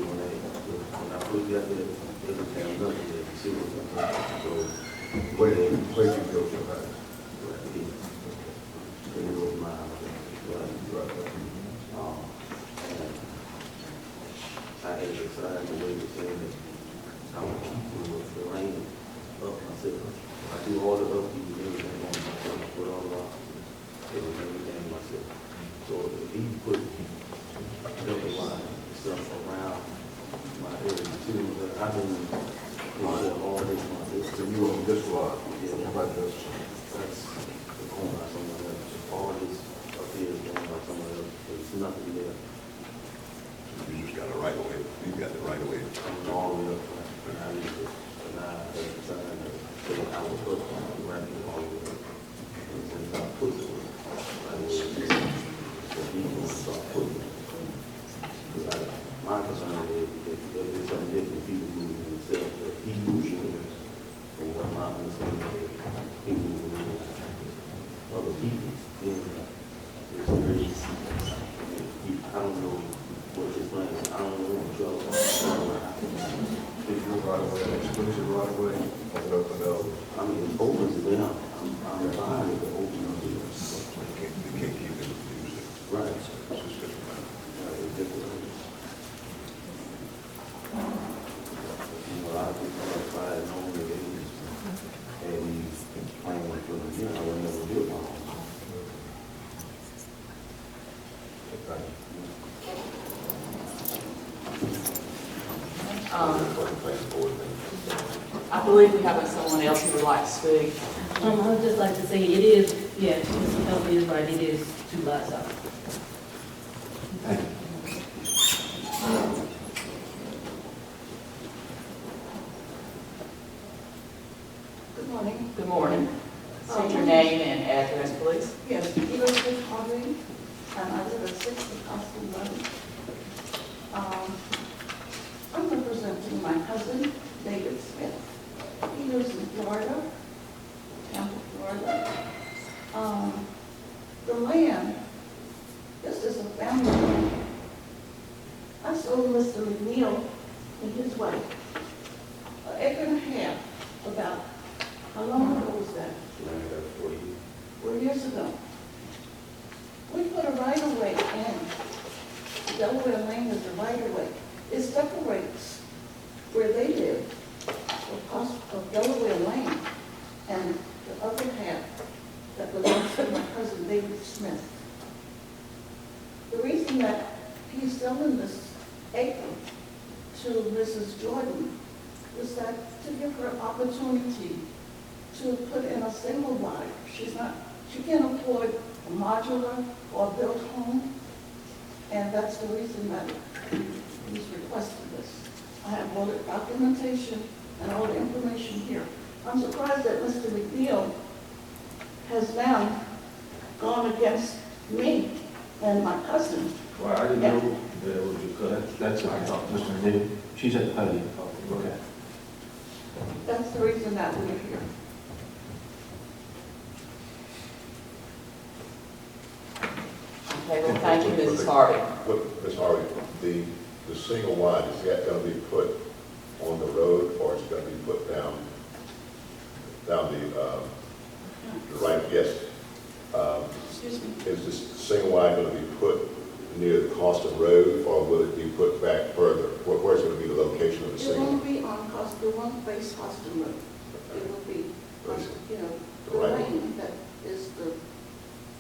Speaker 9: when I put that there, doesn't have nothing there, you see what I'm saying? So,
Speaker 10: Where did you build your house?
Speaker 9: right here. Then it was my house, right? And I had decided the way to say that I would keep the rain up myself. I do all the upkeep and everything on myself, put all the rocks, everything myself. So if he put double line stuff around my area too, but I've been all this myself.
Speaker 10: So you own this lot?
Speaker 9: Yeah.
Speaker 10: How about this?
Speaker 9: That's owned by someone else. All this up here is owned by someone else. There's nothing there.
Speaker 2: You just got a right of way, you got the right of way.
Speaker 9: Coming all the way up, and I need to, and I decided to take it out of the right here all the way up. And since I put it, I will, so he can start putting it. Because my concern is if there's something different, people moving themselves, but he moving it. From what my understanding is, he moving it. Other people, then it's very, I don't know what his plan is. I don't know what y'all want.
Speaker 10: Is your right of way an exclusive right of way? Or an open elbow?
Speaker 9: I mean, it's open to them. I'm fine with the open to them.
Speaker 2: You can't keep it music.
Speaker 9: Right.
Speaker 2: It's just different.
Speaker 9: It's different. You know, a lot of people have tried and known that they just had these plans for them. I would never do it.
Speaker 10: Okay.
Speaker 2: Planning board thing.
Speaker 1: believe we have someone else who would like to speak.
Speaker 8: I would just like to say, it is, yeah, Mr. Pelkey is right, it is 2 lots out.
Speaker 4: Thank you.
Speaker 11: Good morning.
Speaker 1: Good morning. State your name and address, please.
Speaker 11: Yes, Elizabeth Harvey, and I live at 60 Austin Road. I'm representing my cousin, David Smith. He lives in Florida, Tampa, Florida. The land, this is a family land. I sold Mr. McNeil and his wife an acre and a half, about, how long ago was that? 4 years ago. We put a right-of-way in. Delaware Lane is a right-of-way. It separates where they live, of Delaware Lane, and the other half that belongs to my cousin David Smith. The reason that he's selling this acre to Mrs. Jordan is that to give her an opportunity to put in a single wide. She can't afford a modular or built home, and that's the reason that he's requesting this. I have all the documentation and all the information here. I'm surprised that Mr. McNeil has now gone against me and my cousin.
Speaker 9: Well, I didn't know that it was because
Speaker 4: That's what I thought, Mr. New. She's at the podium. Okay.
Speaker 11: That's the reason that we're here.
Speaker 1: Okay, well, thank you, Mrs. Harvey.
Speaker 2: Ms. Harvey, the single wide, is that going to be put on the road, or is it going to be put down the right, yes.
Speaker 11: Excuse me.
Speaker 2: Is this single wide going to be put near the Costin Road, or will it be put back further? Where's going to be the location of the
Speaker 11: It
Speaker 2: single?
Speaker 11: won't be on Costa, it won't face Costa Road. It will be, the
Speaker 2: Right.
Speaker 11: lane that is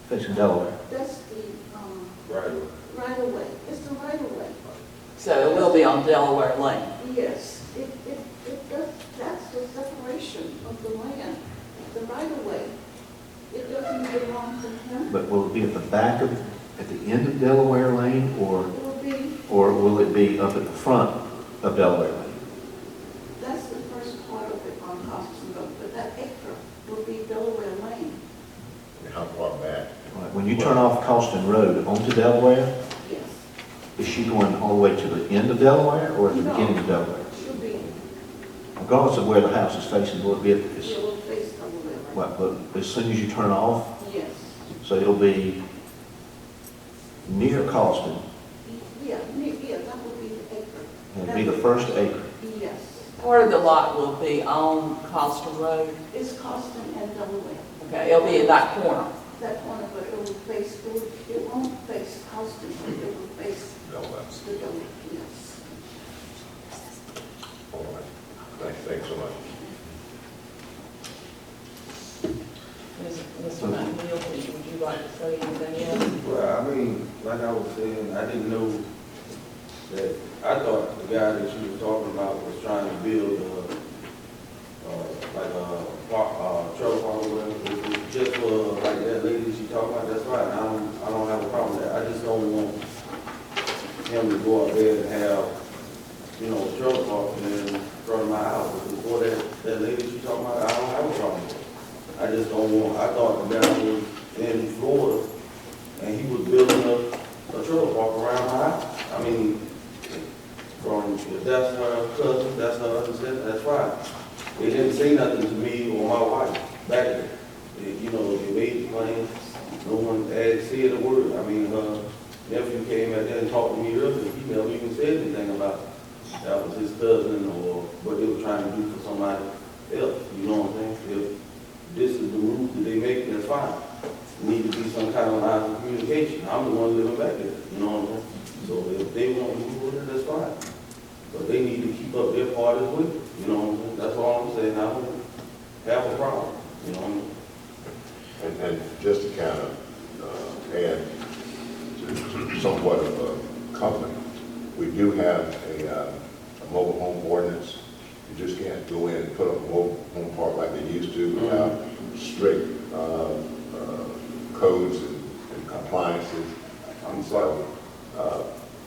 Speaker 4: Facing Delaware.
Speaker 11: that's the,
Speaker 9: right.
Speaker 11: right of way. It's the right of way.
Speaker 1: So it will be on Delaware Lane.
Speaker 11: Yes, it does, that's the separation of the land, the right of way. It doesn't belong to him.
Speaker 4: But will it be at the back of, at the end of Delaware Lane,
Speaker 11: It will be,
Speaker 4: or will it be up at the front of Delaware Lane?
Speaker 11: that's the first part of it on Costa Road, but that acre will be Delaware Lane.
Speaker 2: And how far back?
Speaker 4: Right, when you turn off Costin Road onto Delaware,
Speaker 11: Yes.
Speaker 4: is she going all the way to the end of Delaware or at the
Speaker 11: No.
Speaker 4: beginning of Delaware?
Speaker 11: Should be,
Speaker 4: Regardless of where the house is facing, will it be at,
Speaker 11: it will face Delaware Lane.
Speaker 4: but as soon as you turn off,
Speaker 11: Yes.
Speaker 4: so it'll be near Costin,
Speaker 11: Yeah, that will be the acre.
Speaker 4: and it'll be the first acre.
Speaker 11: Yes.
Speaker 1: Part of the lot will be on Costa Road.
Speaker 11: It's Costin and Delaware.
Speaker 1: Okay, it'll be in that corner.
Speaker 11: That corner, but it will face, it won't face Costin, it will face
Speaker 2: No, that's,
Speaker 11: the Delaware, yes.
Speaker 2: all right. Thanks so much.
Speaker 1: Mr. McNeil, would you like to say anything else?
Speaker 9: Well, I mean, like I was saying, I didn't know that, I thought the guy that she was talking about was trying to build like a trailer park or whatever. If it's just for like that lady she talking about, that's fine. I don't have a problem with that. I just don't want him to go up there and have, a trailer park in front of my house. Before that lady she talking about, I don't have a problem with it. I just don't want, I thought the guy was in Florida and he was building a trailer park around my house. I mean, if that's her cousin, that's her understanding, that's fine. They didn't say nothing to me or my wife back then. They made the plans, no one had said a word. I mean, her nephew came out there and talked to me earlier, he never even said anything about that was his cousin or what they were trying to do for somebody else, you know what I'm saying? If this is the move that they make, that's fine. Need to be some kind of line of communication. I'm the one living back there, you know what I'm saying? So if they want to move with it, that's fine. But they need to keep up their part as well, you know what I'm saying? That's all I'm saying. I don't have a problem, you know what I mean?
Speaker 2: And just to kind of add to somewhat of a complement, we do have a mobile home ordinance You just can't go in and put up a mobile home park like they used to without strict codes and compliances. And so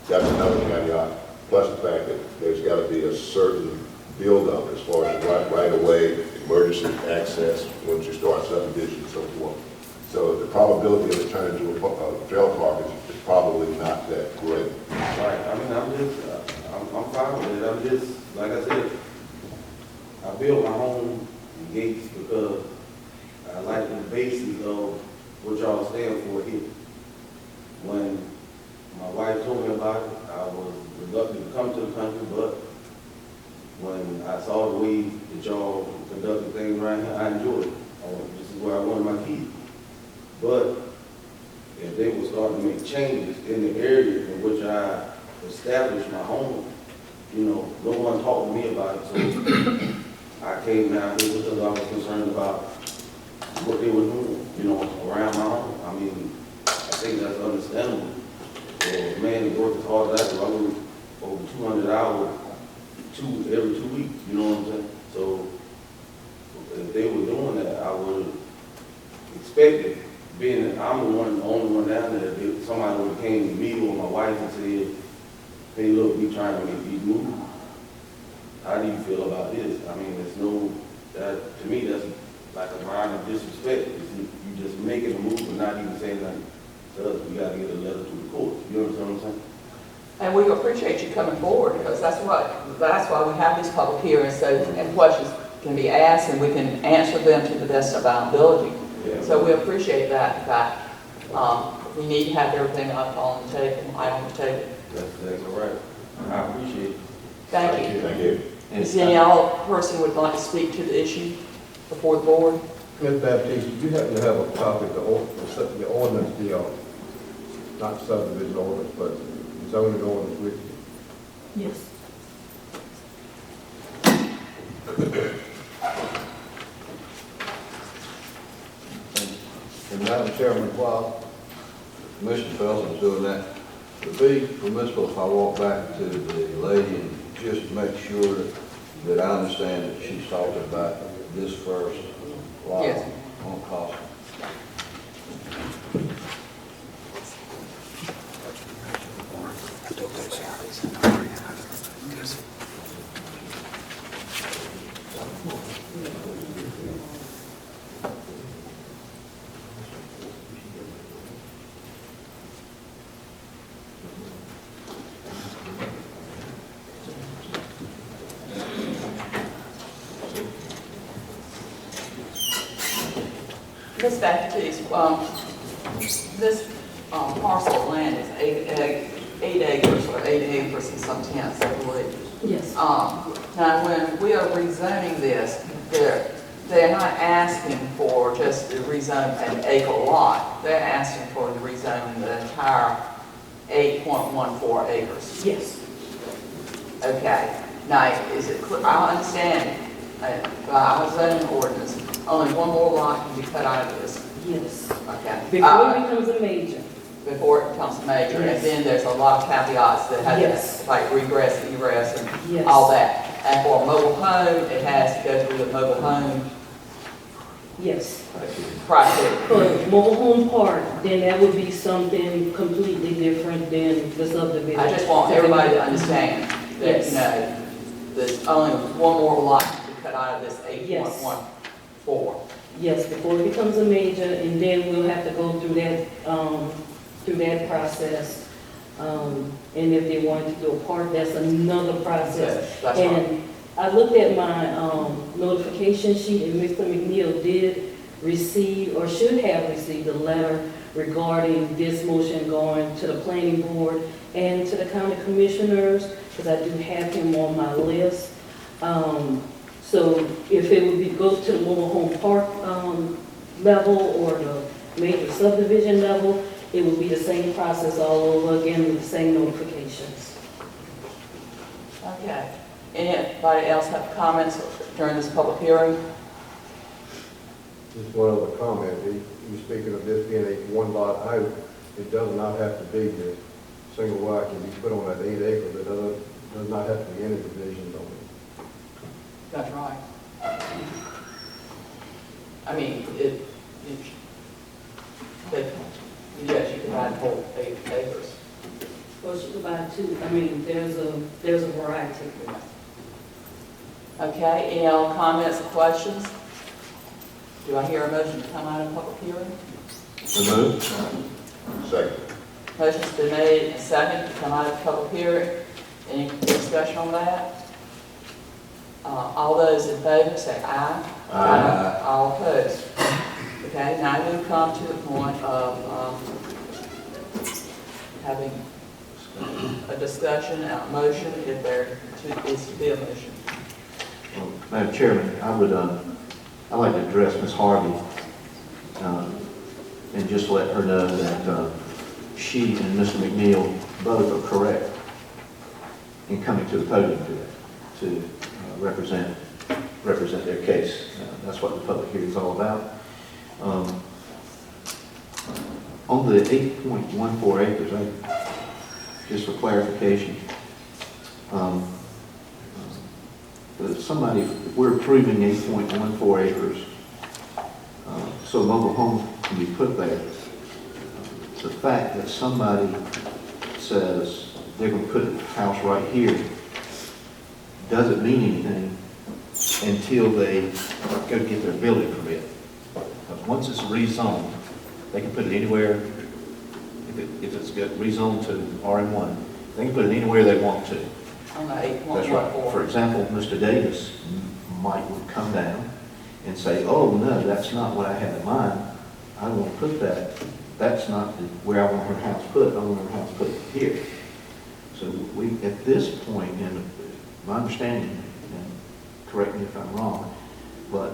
Speaker 2: that's another caveat. Plus the fact that there's got to be a certain build-up as far as right away, emergency access, once you start subdivision and so forth. So the probability of it turning into a trail park is probably not that great.
Speaker 9: Right, I mean, I'm fine with it, I'm just, like I said, I built my home in Gates because I like the basis of what y'all stand for here. When my wife told me about it, I was reluctant to come to the country, but when I saw the way that y'all conducted things right here, I enjoyed it. This is where I wanted my kids. But if they were starting to make changes in the area in which I established my home, you know, no one talked to me about it. So I came down here because I was concerned about what they were doing, you know, around my home. I mean, I think that's understandable. A man that worked as hard as I do, I work over 200 hours every 2 weeks, you know what I'm saying? So if they were doing that, I would expect it, being that I'm the only one down there, if somebody would have came to me or my wife and said, hey, look, we trying to make these moves. How do you feel about this? I mean, there's no, that, to me, that's like a minor disrespect. You just making a move and not even saying nothing to us. We gotta get a letter to the court. You understand what I'm saying?
Speaker 1: And we appreciate you coming forward, because that's why we have these public hearings, so, and questions can be asked, and we can answer them to the best of our ability.
Speaker 9: Yeah.
Speaker 1: So we appreciate that, in fact. We need to have everything up on the table, on the table.
Speaker 9: That's exactly right. I appreciate it.
Speaker 1: Thank you.
Speaker 2: Thank you.
Speaker 1: Is there any other person who would like to speak to the issue before the board?
Speaker 10: Ms. Baptiste, do you happen to have a copy of the ordinance, not subdivision ordinance, but zoning ordinance with you?
Speaker 8: Yes.
Speaker 12: And Madam Chairman, while Commissioner Felton is doing that, would be permissible if I walk back to the lady and just make sure that I understand that she's talking about this first lot
Speaker 1: Yes.
Speaker 12: on cost.
Speaker 1: Ms. Baptiste, this parcel of land is 8 acres or 8 acres and some tenths, I believe.
Speaker 8: Yes.
Speaker 1: Now, when we are rezoning this, they're not asking for just to rezone an acre lot. They're asking for to rezone the entire 8.14 acres.
Speaker 8: Yes.
Speaker 1: Okay. Now, is it clear? I understand by our zoning ordinance, only one more lot can be cut out of this.
Speaker 8: Yes.
Speaker 1: Okay.
Speaker 8: Before it becomes a major.
Speaker 1: Before it becomes major, and
Speaker 8: Yes.
Speaker 1: then there's a lot of caveats that have
Speaker 8: Yes.
Speaker 1: to, like regress, egress, and
Speaker 8: Yes.
Speaker 1: all that. And for a mobile home, it has to go through the mobile home
Speaker 8: Yes.
Speaker 1: criteria.
Speaker 8: For mobile home park, then that would be something completely different than the subdivision.
Speaker 1: I just want everybody to understand that,
Speaker 8: Yes.
Speaker 1: you know, there's only one more lot to be cut out of this 8.14.
Speaker 8: Yes, before it becomes a major, and then we'll have to go through that process. And if they wanted to do a park, that's another process.
Speaker 1: Yes, that's right.
Speaker 8: And I looked at my notification sheet, and Mr. McNeil did receive, or should have received, a letter regarding this motion going to the planning board and to the county commissioners, because I do have him on my list. So if it would be go to the mobile home park level or the major subdivision level, it would be the same process all over again with the same notifications.
Speaker 1: Okay. Anybody else have comments during this public hearing?
Speaker 10: Just one other comment. You speaking of this being a one lot out, it does not have to be the single lot can be put on that 8 acres. It does not have to be any divisions on it.
Speaker 1: That's right. I mean, but, yes, you can buy the whole 8 acres.
Speaker 8: Well, she could buy two, I mean, there's a variety.
Speaker 1: Okay, any other comments or questions? Do I hear a motion to come out of public hearing?
Speaker 12: So moved.
Speaker 2: Second.
Speaker 1: Motion's been made and second to come out of public hearing. Any discussion on that? All those in favor say aye.
Speaker 12: Aye.
Speaker 1: All opposed. Okay, now we come to the point of having a discussion, a motion, if there is to be a motion.
Speaker 4: Well, Madam Chairman, I'd like to address Ms. Harvey and just let her know that she and Mr. McNeil both are correct in coming to the podium to represent their case. That's what the public hearing is all about. On the 8.14 acres, just for clarification, if we're approving 8.14 acres, so a mobile home can be put there, the fact that somebody says they're going to put a house right here doesn't mean anything until they go get their building permit. Because once it's rezoned, they can put it anywhere. If it's got rezoned to RM1, they can put it anywhere they want to.
Speaker 1: On the
Speaker 4: That's right.
Speaker 1: 8.14.
Speaker 4: For example, Mr. Davis would come down and say, oh, no, that's not what I had in mind. I want to put that. That's not where I want her house put. I want her house put here. So at this point, in my understanding, and correct me if I'm wrong, but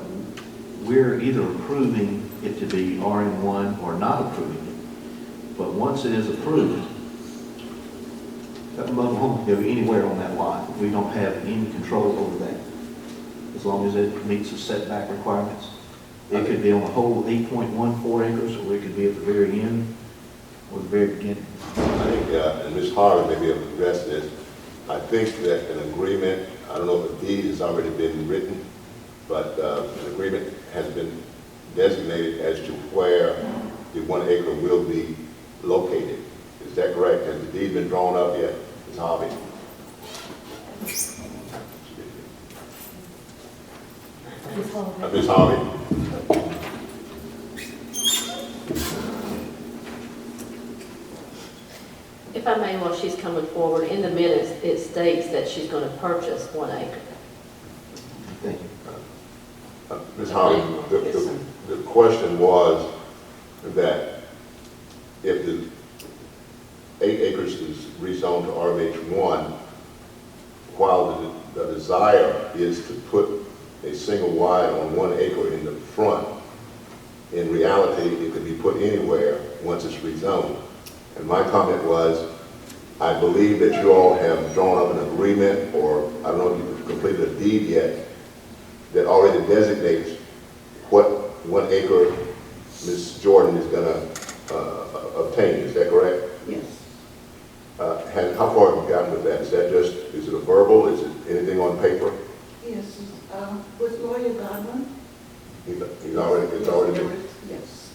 Speaker 4: we're either approving it to be RM1 or not approving it. But once it is approved, that mobile home can go anywhere on that lot. We don't have any control over that, as long as it meets the setback requirements. It could be on the whole 8.14 acres, or it could be at the very end or the very beginning.
Speaker 2: I think, and Ms. Harvey may be able to address this, I think that an agreement, I don't know if a deed has already been written, but an agreement has been designated as to where the 1 acre will be located. Is that correct? Has the deed been drawn up yet, Ms. Harvey? Ms. Harvey?
Speaker 3: If I may, while she's coming forward, in the minutes, it states that she's going to purchase 1 acre.
Speaker 4: Thank you.
Speaker 2: Ms. Harvey, the question was that if the 8 acres is rezoned to RH1, while the desire is to put a single wide on 1 acre in the front, in reality, it could be put anywhere once it's rezoned. And my comment was, I believe that you all have drawn up an agreement, or I don't know if you've completed a deed yet, that already designates what 1 acre Ms. Jordan is going to obtain. Is that correct?
Speaker 11: Yes.
Speaker 2: How far have you gotten with that? Is it a verbal? Is it anything on paper?
Speaker 11: Yes, with lawyer Godwin.
Speaker 2: It's already been.
Speaker 11: Yes.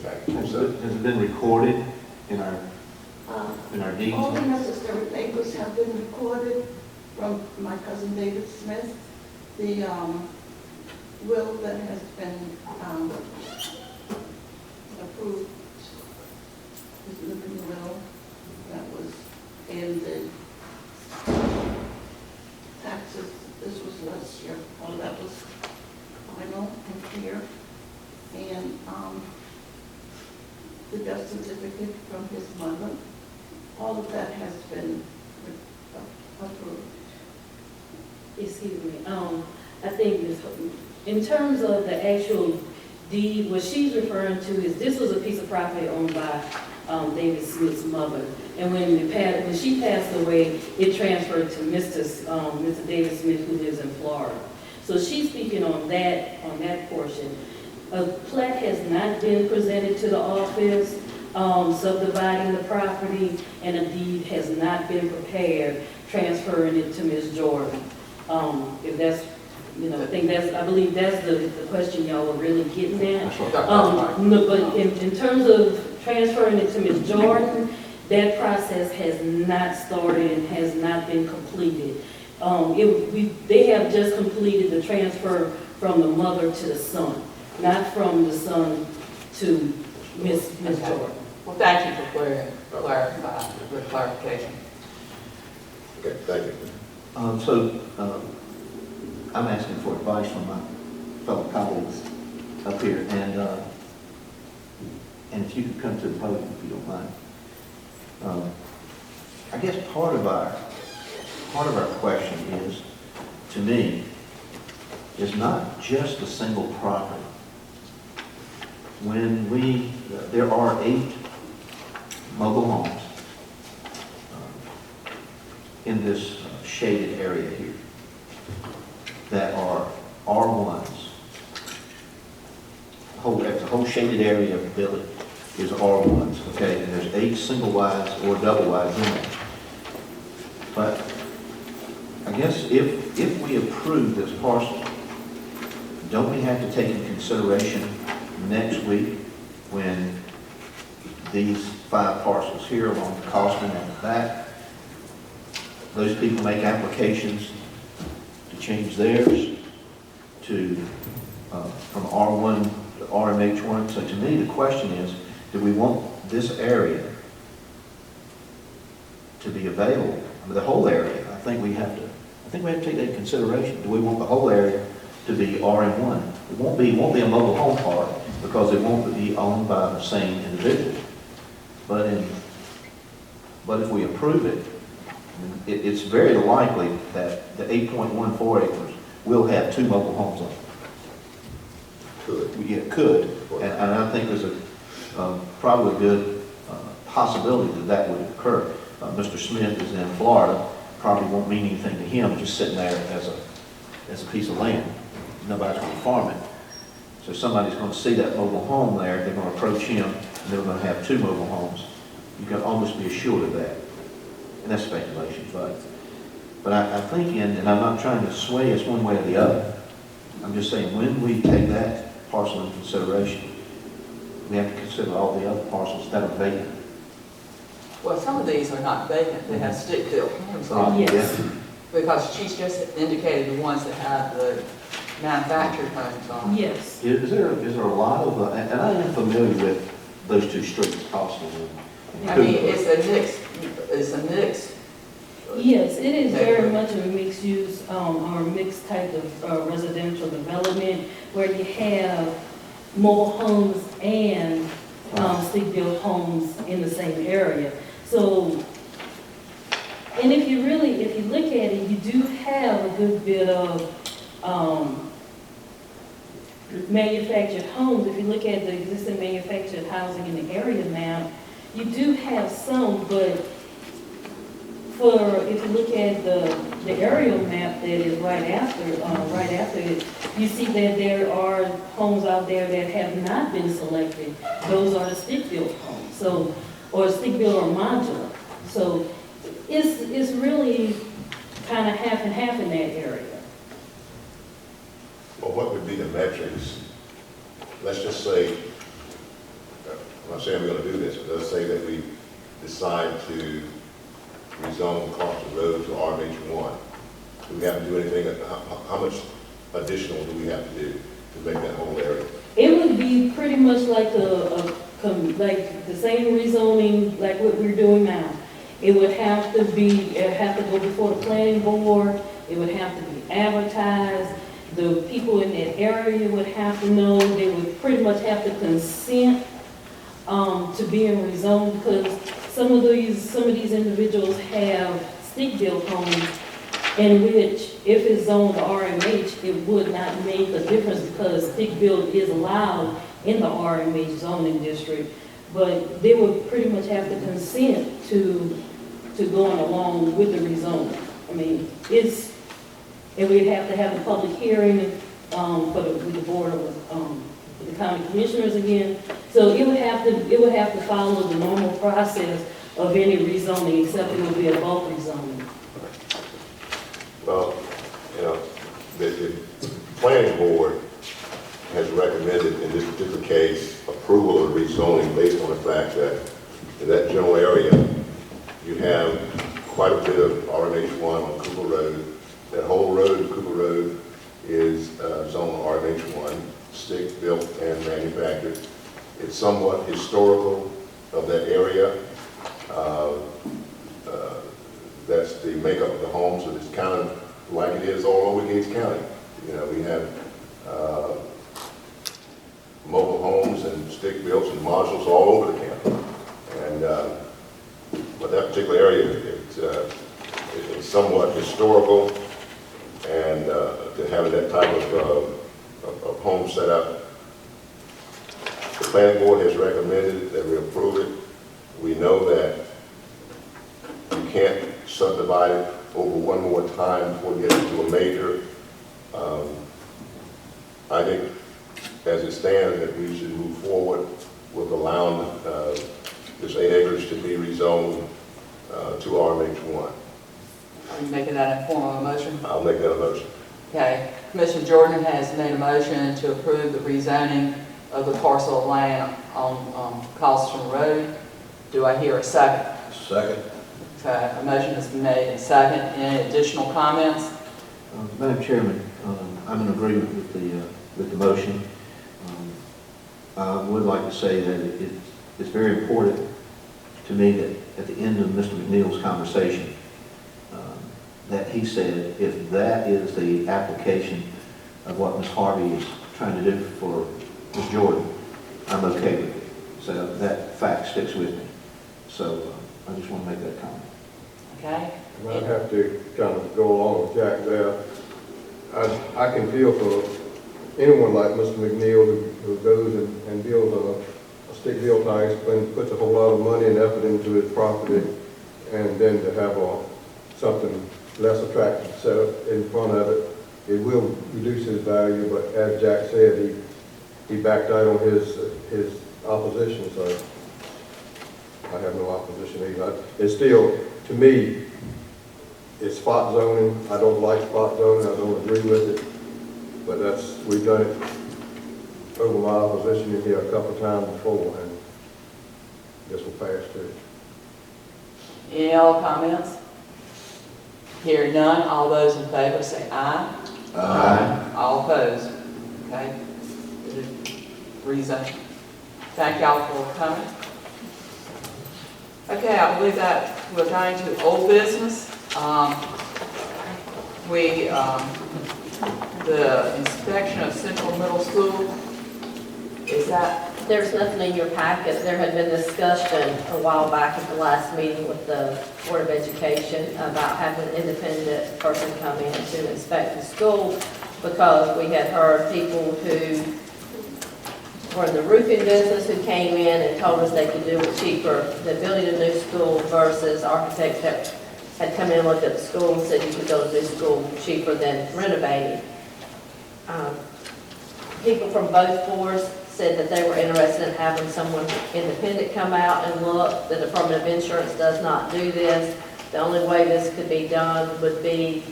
Speaker 2: Okay.
Speaker 4: Has it been recorded in our deeds?
Speaker 11: All the necessary papers have been recorded from my cousin David Smith. The will that has been approved is living will that was in the taxes. This was last year. All that was final and clear. And the death certificate from his mother. All of that has been approved.
Speaker 8: Excuse me, I think in terms of the actual deed, what she's referring to is this was a piece of property owned by David Smith's mother. And when she passed away, it transferred to Mr. David Smith, who lives in Florida. So she's speaking on that portion. A plat has not been presented to the office subdividing the property, and a deed has not been prepared transferring it to Ms. Jordan. If that's You know, I believe that's the question y'all were really getting at.
Speaker 4: That's what-
Speaker 8: No, but in terms of transferring it to Ms. Jordan, that process has not started and has not been completed. They have just completed the transfer from the mother to the son, not from the son to Ms.
Speaker 1: Okay.
Speaker 8: Jordan.
Speaker 1: Well, thank you for clarification.
Speaker 2: Okay, thank you.
Speaker 4: I'm asking for advice from my fellow colleagues up here, and if you could come to the podium, if you don't mind. I guess part of our question is, to me, is not just a single property. There are 8 mobile homes in this shaded area here that are R1s. The whole shaded area of the village is R1s, okay? And there's 8 single wides or double wides in there. But I guess if we approve this parcel, don't we have to take into consideration next week when these 5 parcels here along the Costin and the back, those people make applications to change theirs to from R1 to RMH1? So to me, the question is, do we want this area to be available? I mean, the whole area. I think we have to take that into consideration. Do we want the whole area to be RM1? It won't be a mobile home park because it won't be owned by the same individual. But if we approve it, it's very likely that the 8.14 acres will have 2 mobile homes on it.
Speaker 2: Could.
Speaker 4: Yeah, it could, and I think there's probably a good possibility that would occur. Mr. Smith is in Florida, probably won't mean anything to him just sitting there as a piece of land. Nobody's going to farm it. So somebody's going to see that mobile home there, they're going to approach him, and they're going to have 2 mobile homes. You can almost be assured of that. And that's speculation, but I think, and I'm not trying to sway us one way or the other, I'm just saying when we take that parcel into consideration, we have to consider all the other parcels that are vacant.
Speaker 1: Well, some of these are not vacant, they have stick-built homes on them.
Speaker 8: Yes.
Speaker 1: Because she's just indicated the ones that have the manufactured homes on them.
Speaker 8: Yes.
Speaker 4: Is there a lot of, and I am familiar with those 2 streets, Costin and
Speaker 1: I mean, it's a mix.
Speaker 8: Yes, it is very much a mixed use, or mixed type of residential development where you have mobile homes and stick-built homes in the same area. So, and if you look at it, you do have a good bit of manufactured homes. If you look at the existing manufactured housing in the area now, you do have some, but if you look at the aerial map that is right after it, you see that there are homes out there that have not been selected. Those are the stick-built homes, or stick-built or modular. So it's really kind of half and half in that area.
Speaker 2: Well, what would be the metrics? Let's just say, I'm not saying we're going to do this, but let's say that we decide to rezone Carson Road to RH1. Do we have to do anything? How much additional do we have to do to make that whole area?
Speaker 8: It would be pretty much like the same rezoning like what we're doing now. It would have to go before the planning board. It would have to be advertised. The people in that area would have to know. They would pretty much have to consent to being rezoned, because some of these individuals have stick-built homes in which, if it's zoned RMH, it would not make a difference because stick-built is allowed in the RMH zoning district. But they would pretty much have to consent to going along with the rezoning. I mean, and we'd have to have a public hearing with the board of the county commissioners again. So it would have to follow the normal process of any rezoning, except it would be a bulk rezoning.
Speaker 2: Well, planning board has recommended, in this particular case, approval of rezoning based on the fact that in that general area, you have quite a bit of RMH1 on Cooper Road. That whole road, Cooper Road, is zoned RMH1, stick built and manufactured. It's somewhat historical of that area. That's the makeup of the homes, and it's kind of like it is all over Gates County. You know, we have mobile homes and stick builts and modules all over the county. And but that particular area, it's somewhat historical, and to have that type of home set up. The planning board has recommended that we approve it. We know that you can't subdivide it over one more time before we get into a major. I think, as it stands, that we should move forward with allowing this 8 acres to be rezoned to RMH1.
Speaker 1: Are you making that in form of a motion?
Speaker 2: I'll make that a motion.
Speaker 1: Okay, Commissioner Jordan has made a motion to approve the rezoning of the parcel of land on Colston Road. Do I hear a second?
Speaker 12: Second.
Speaker 1: Okay, a motion has been made and second. Any additional comments?
Speaker 4: Madam Chairman, I'm in agreement with the motion. I would like to say that it's very important to me that at the end of Mr. McNeil's conversation, that he said if that is the application of what Ms. Harvey is trying to do for Ms. Jordan, I'm okay with it. So that fact sticks with me. So I just want to make that comment.
Speaker 1: Okay.
Speaker 10: And I'd have to kind of go along with Jack there. I can feel for anyone like Mr. McNeil who goes and builds a stick built house, and puts a whole lot of money and effort into his property, and then to have something less attractive set up in front of it, it will reduce his value. But as Jack said, he backed out on his opposition, so I have no opposition either. It's still, to me, it's spot zoning. I don't like spot zoning. I don't agree with it. But we've done it over my opposition in here a couple of times before, and this will pass too.
Speaker 1: Any other comments? Hearing none, all those in favor say aye.
Speaker 12: Aye.
Speaker 1: All opposed? Okay. Reason. Thank y'all for coming. Okay, I believe that we're going to old business. The inspection of Central Middle School, is that?
Speaker 3: There's nothing in your packet. There had been discussion a while back at the last meeting with the Board of Education about having an independent person come in to inspect the school, because we had heard people who were in the roofing business who came in and told us they could do it cheaper than building a new school versus architects that had come in and looked at the school and said you could build a new school cheaper than renovating. People from both boards said that they were interested in having someone independent come out and look. The Department of Insurance does not do this. The only way this could be done would be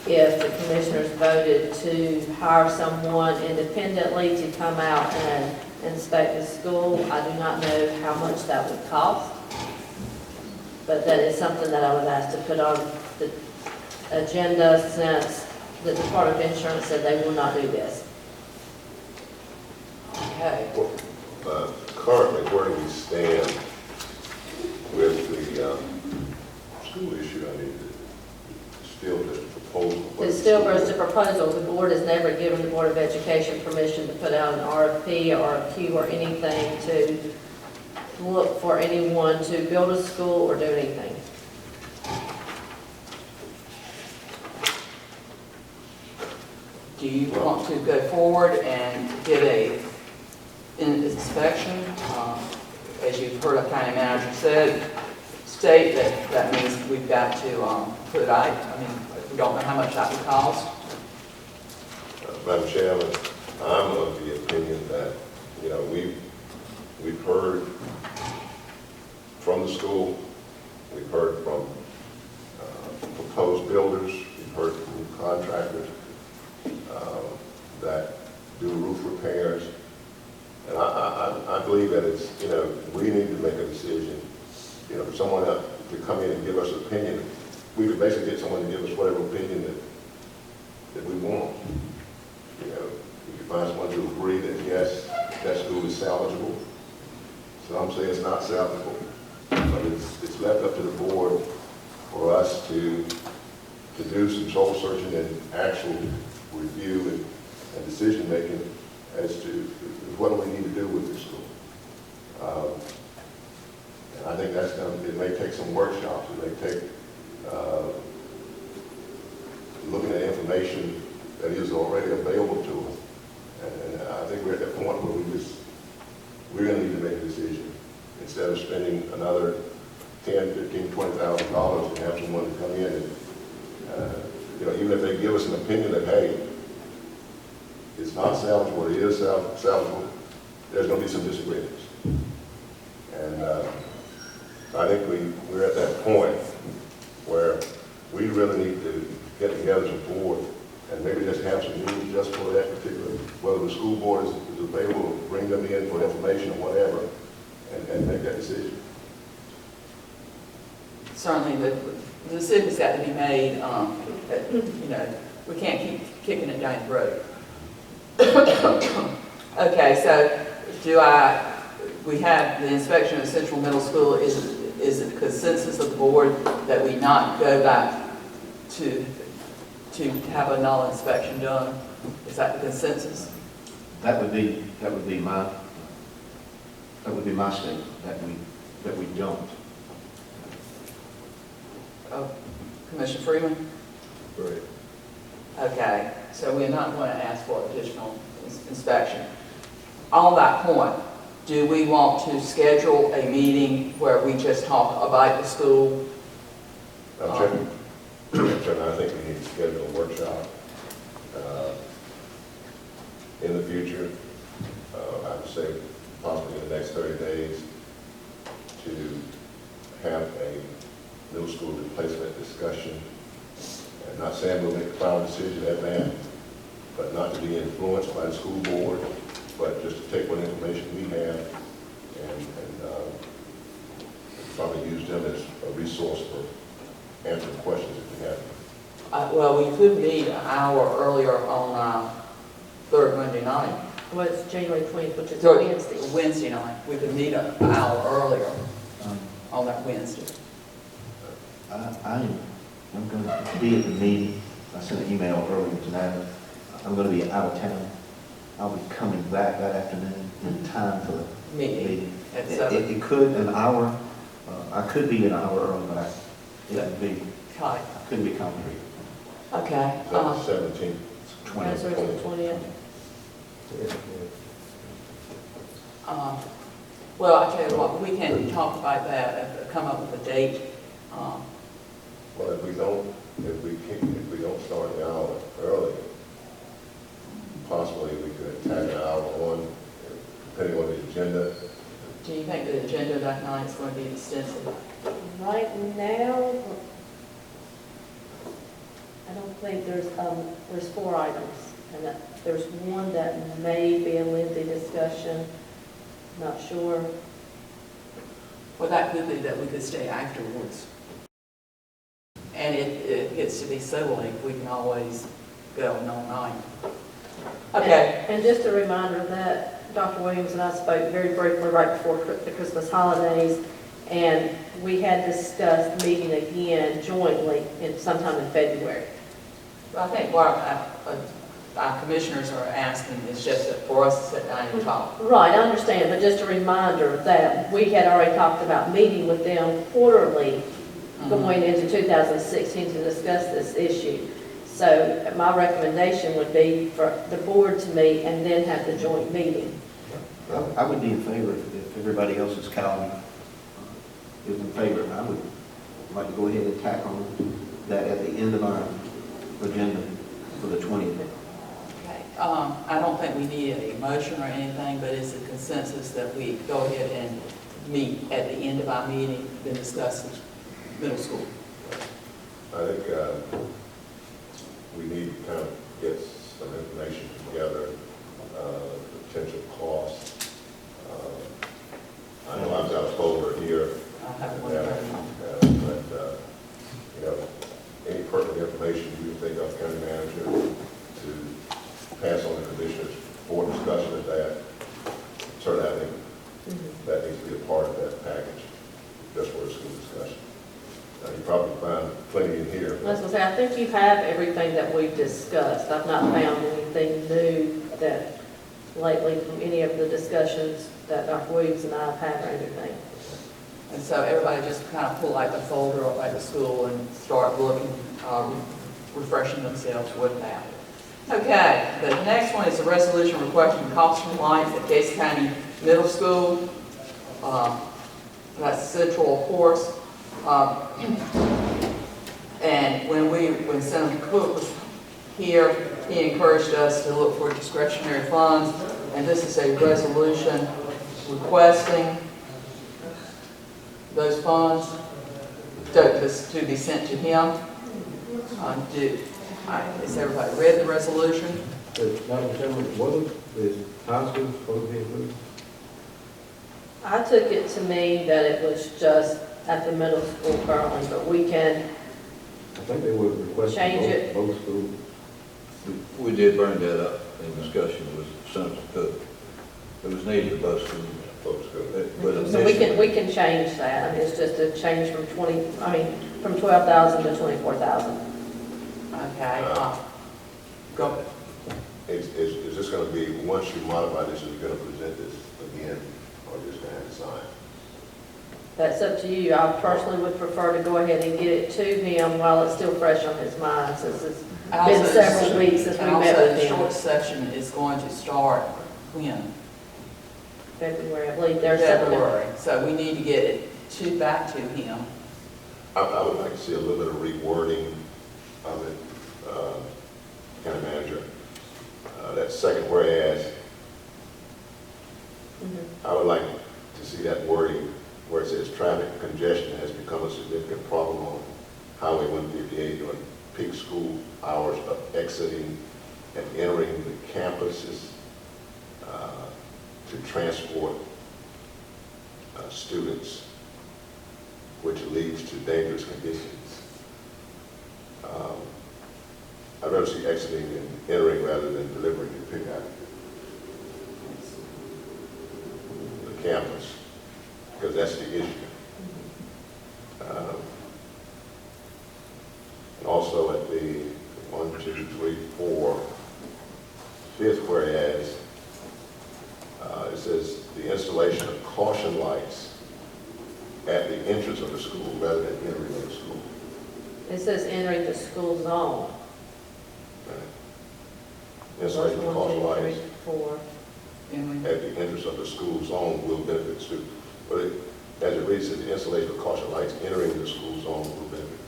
Speaker 3: if the commissioners voted to hire someone independently to come out and inspect the school. I do not know how much that would cost, but that is something that I would ask to put on the agenda, since the Department of Insurance said they will not do this.
Speaker 1: Okay.
Speaker 2: Currently, where do we stand with the school issue? I mean, still the proposal.
Speaker 3: It's still just a proposal. The board has never given the Board of Education permission to put out an RFP or a Q or anything to look for anyone to build a school or do anything.
Speaker 1: Do you want to go forward and get an inspection? As you've heard a county manager state that means we've got to put out, we don't know how much that would cost.
Speaker 2: Madam Chairman, I'm of the opinion that, we've heard from the school, we've heard from proposed builders, we've heard from contractors. believe that it's, we need to make a decision, for someone else to come in and give us an opinion. We could basically get someone to give us whatever opinion that we want. We could find someone to agree that, yes, that school is salvageable. Some say it's not salvageable, but it's left up to the board for us to do some soul searching and actual review and decision making as to what do we need to do with this school. And I think it may take some workshops, it may take looking at information that is already available to us. And I think we're at that point where we're going to need to make a decision instead of spending another $10,000, $15,000, $20,000 to have someone to come in and, even if they give us an opinion that, hey, it's not salvageable, it is salvageable, there's going to be some disagreements. And I think we're at that point where we really need to get together as a board and maybe just have some meetings just for that particular, whether the school board is available to bring them in for information or whatever, and make that decision.
Speaker 1: Certainly, the decision's got to be made, we can't keep kicking it down the road. Okay, so we have the inspection of Central Middle School. Is it consensus of the board that we not go back to have a null inspection done? Is that the consensus?
Speaker 4: That would be my statement, that we don't.
Speaker 1: Oh, Commissioner Freeman?
Speaker 10: Right.
Speaker 1: Okay, so we're not going to ask for additional inspection. On that point, do we want to schedule a meeting where we just talk about the school?
Speaker 2: Chairman, I think we need to schedule a workshop in the future, I would say possibly in the next 30 days, to have a middle school replacement discussion. And not saying we'll make the final decision at that, but not to be influenced by the school board, but just to take what information we have and probably use them as a resource for answering questions if you have.
Speaker 1: Well, we could meet an hour earlier on third Monday night.
Speaker 3: Well, it's January 20th, which is
Speaker 1: So,
Speaker 3: Wednesday.
Speaker 1: Wednesday night. We could meet an hour earlier on that Wednesday.
Speaker 4: I'm going to be at the meeting. I sent an email earlier tonight. I'm going to be out of town. I'll be coming back that afternoon in time for the meeting.
Speaker 1: At 7.
Speaker 4: It could, an hour, I could be an hour early, but it would be,
Speaker 1: Okay.
Speaker 4: I couldn't be concrete.
Speaker 1: Okay.
Speaker 2: 17th.
Speaker 3: Wednesday, the 20th.
Speaker 1: Well, I tell you what, we can talk about that and come up with a date.
Speaker 2: Well, if we don't start an hour early, possibly we could attack an hour on, depending on the agenda.
Speaker 1: Do you think the agenda that night is going to be extensive?
Speaker 3: Right now, I don't think there's 4 items. And there's one that may be a lengthy discussion, not sure.
Speaker 1: Well, that could be that we could stay afterwards. And it gets to be so late, we can always go all night. Okay.
Speaker 3: And just a reminder that Dr. Williams and I spoke very briefly right before the Christmas holidays, and we had discussed meeting again jointly sometime in February.
Speaker 1: I think what our commissioners are asking is just for us to sit down and talk.
Speaker 3: Right, I understand, but just a reminder that we had already talked about meeting with them quarterly going into 2016 to discuss this issue. So my recommendation would be for the board to meet and then have the joint meeting.
Speaker 4: I would be in favor if everybody else's calendar is in favor. I would like to go ahead and tack on that at the end of our agenda for the 20th.
Speaker 1: Okay. I don't think we need a motion or anything, but it's a consensus that we go ahead and meet at the end of our meeting, then discuss middle school.
Speaker 2: I think we need to kind of get some information together, potential costs, certainly I think that needs to be a part of that package, just for a school discussion. You probably find plenty in here.
Speaker 3: I was gonna say, I think you have everything that we've discussed. I've not found anything new that lately from any of the discussions that Dr. Williams and I have had or anything.
Speaker 1: And so everybody just kind of pull like a folder up at the school and start looking, refreshing themselves with that. Okay, the next one is a resolution requesting caution lights at Gates County Middle School. That's Central, of course. And when Senator Cook was here, he encouraged us to look for discretionary funds, and this is a resolution requesting those funds to be sent to him. Has everybody read the resolution?
Speaker 9: Madam Chairman, wasn't the high school supposed to be included?
Speaker 3: I took it to mean that it was just at the middle school currently, but we can,
Speaker 9: I think they would request
Speaker 3: Change it.
Speaker 9: both schools.
Speaker 12: We did bring that up in discussion with Senator Cook. It was needed at both schools. But
Speaker 3: so we can change that. It's just a change from from 12,000 to 24,000.
Speaker 1: Okay, go.
Speaker 2: Is this going to be, once you modify this, are you going to present this again, or just going to have to sign?
Speaker 3: That's up to you. I personally would prefer to go ahead and get it to him while it's still fresh on his mind, since it's been several weeks since we met with
Speaker 1: Also, the
Speaker 3: him.
Speaker 1: short session is going to start when?
Speaker 3: February, I believe there's something.
Speaker 1: February. So we need to get it back to him.
Speaker 2: I would like to see a little bit of rewording of it, county manager. That second whereas, I would like to see that wording where it says traffic congestion has become a significant problem on Highway 158 during peak school hours of exiting and entering the campuses to transport students, which leads to dangerous conditions. I'd rather see exiting and entering rather than delivering and pick up the campus, because that's the issue. And also at the 1, 2, 3, 4, fifth whereas, it says the installation of caution lights at the entrance of the school rather than entering the school.
Speaker 3: It says entering the school zone.
Speaker 2: Installation of caution
Speaker 3: 1, 2,
Speaker 2: lights
Speaker 3: 3, 4.
Speaker 2: at the entrance of the school zone will benefit students. But as it reads, the installation of caution lights entering the school zone will benefit.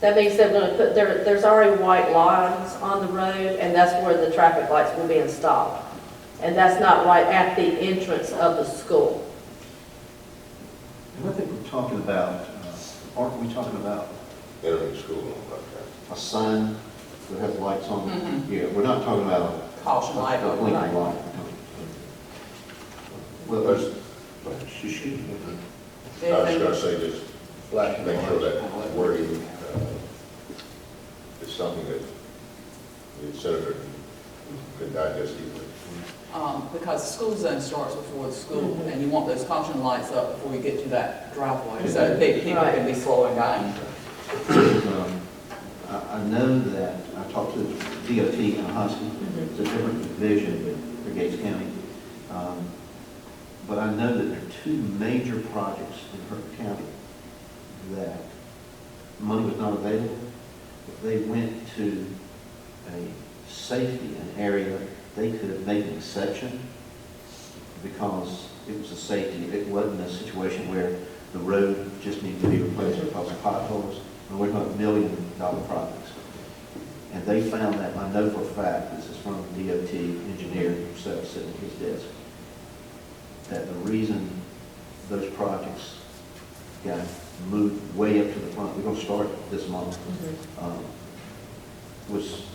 Speaker 3: That means they're going to put, there's already white lines on the road, and that's where the traffic lights will be installed. And that's not right at the entrance of the school.
Speaker 4: And I think we're talking about, aren't we talking about
Speaker 2: Entering the school zone, okay.
Speaker 4: a sign that has lights on it? Yeah, we're not talking about
Speaker 1: Caution light.
Speaker 4: a blinking light. Well,
Speaker 2: There's-
Speaker 4: she should.
Speaker 2: I was going to say just make sure that wording is something that the senator can digest easily.
Speaker 1: Because the school zone starts before the school, and you want those caution lights up before you get to that driveway, so people can be slowing down.
Speaker 4: I know that, I talked to DOT in Husky, it's a different division for Gates County. But I know that there are two major projects in Herb County that money was not available. If they went to a safety, an area, they could have made an exception because it was a safety. It wasn't a situation where the road just needed to be replaced because of potholes. And we're talking $1 million projects. And they found that, I know for a fact, this is from the DOT engineer himself sitting at his desk, that the reason those projects got moved way up to the front, we're going to start this month, was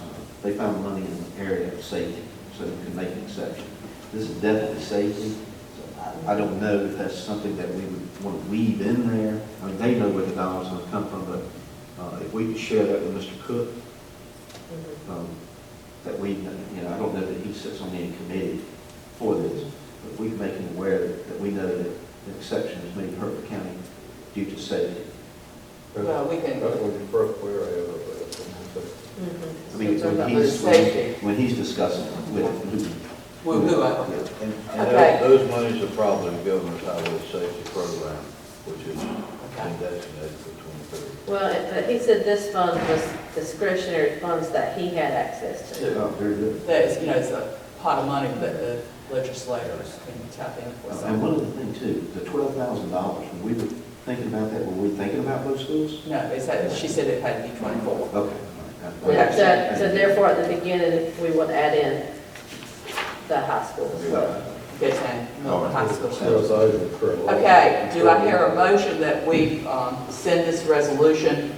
Speaker 4: they found money in the area of safety, so they could make an exception. This is definitely safety. So I don't know if that's something that we would want to weave in there. I mean, they know where the dollars are going to come from, but if we could share that with Mr. Cook, that we, I don't know that he sits on any committee for this, if we can make him aware that we know that an exception is made to Hertford County due to safety.
Speaker 1: Well, we can,
Speaker 10: That's when you first clear out of that.
Speaker 4: I mean,
Speaker 1: Talking about
Speaker 4: when
Speaker 1: safety.
Speaker 4: when he's discussing with
Speaker 1: whoever.
Speaker 12: And
Speaker 1: Okay.
Speaker 12: those monies are probably the governor's highway safety program, which is been designated for 2030.
Speaker 3: Well, but he said this fund was discretionary funds that he had access to.
Speaker 4: Oh, very good.
Speaker 1: That is, it's a pot of money that the legislators can tap in for.
Speaker 4: And one other thing too, the $12,000, when we were thinking about that, were we thinking about those schools?
Speaker 1: No, she said it had to be 24.
Speaker 4: Okay.
Speaker 1: We have to-
Speaker 3: So therefore, at the beginning, we would add in the high school as well.
Speaker 1: They're saying, no, the high school.
Speaker 10: Okay,
Speaker 1: Okay, do I hear a motion that we send this resolution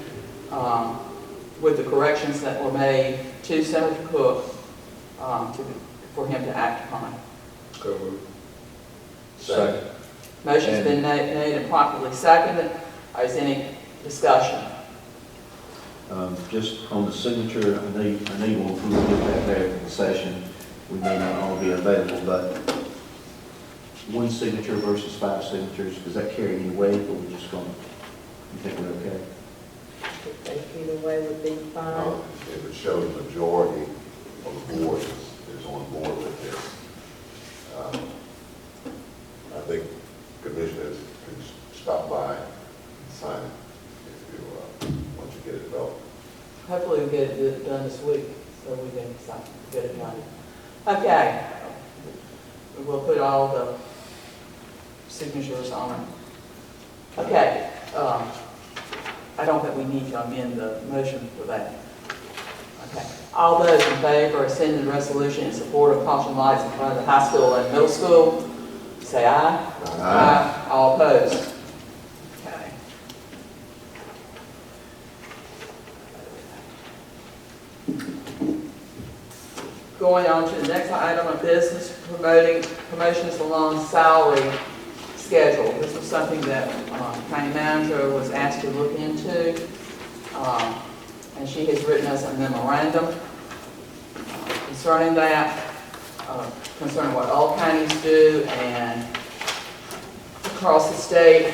Speaker 1: with the corrections that were made to Senator Cook for him to act upon?
Speaker 12: Second.
Speaker 1: Motion's been made and properly seconded. Is any discussion?
Speaker 4: Just on the signature, I know you want to get that there in the session. We may not all be available, but one signature versus 5 signatures, does that carry any weight, or we just going to, you think we're okay?
Speaker 3: I think either way would be fine.
Speaker 2: If it shows the majority of the board is on board with this, I think commissioners can stop by and sign it if you, once you get it developed.
Speaker 1: Hopefully we'll get it done this week, so we can get it done. Okay. We'll put all the signatures on it. Okay. I don't think we need to amend the motion for that. Okay. All those in favor of sending the resolution in support of caution lights in front of the high school and middle school, say aye. Aye. All opposed? Okay. Going on to the next item of business, promotions along salary schedule. This was something that county manager was asked to look into, and she has written us a memorandum concerning that, concerning what all counties do and across the state.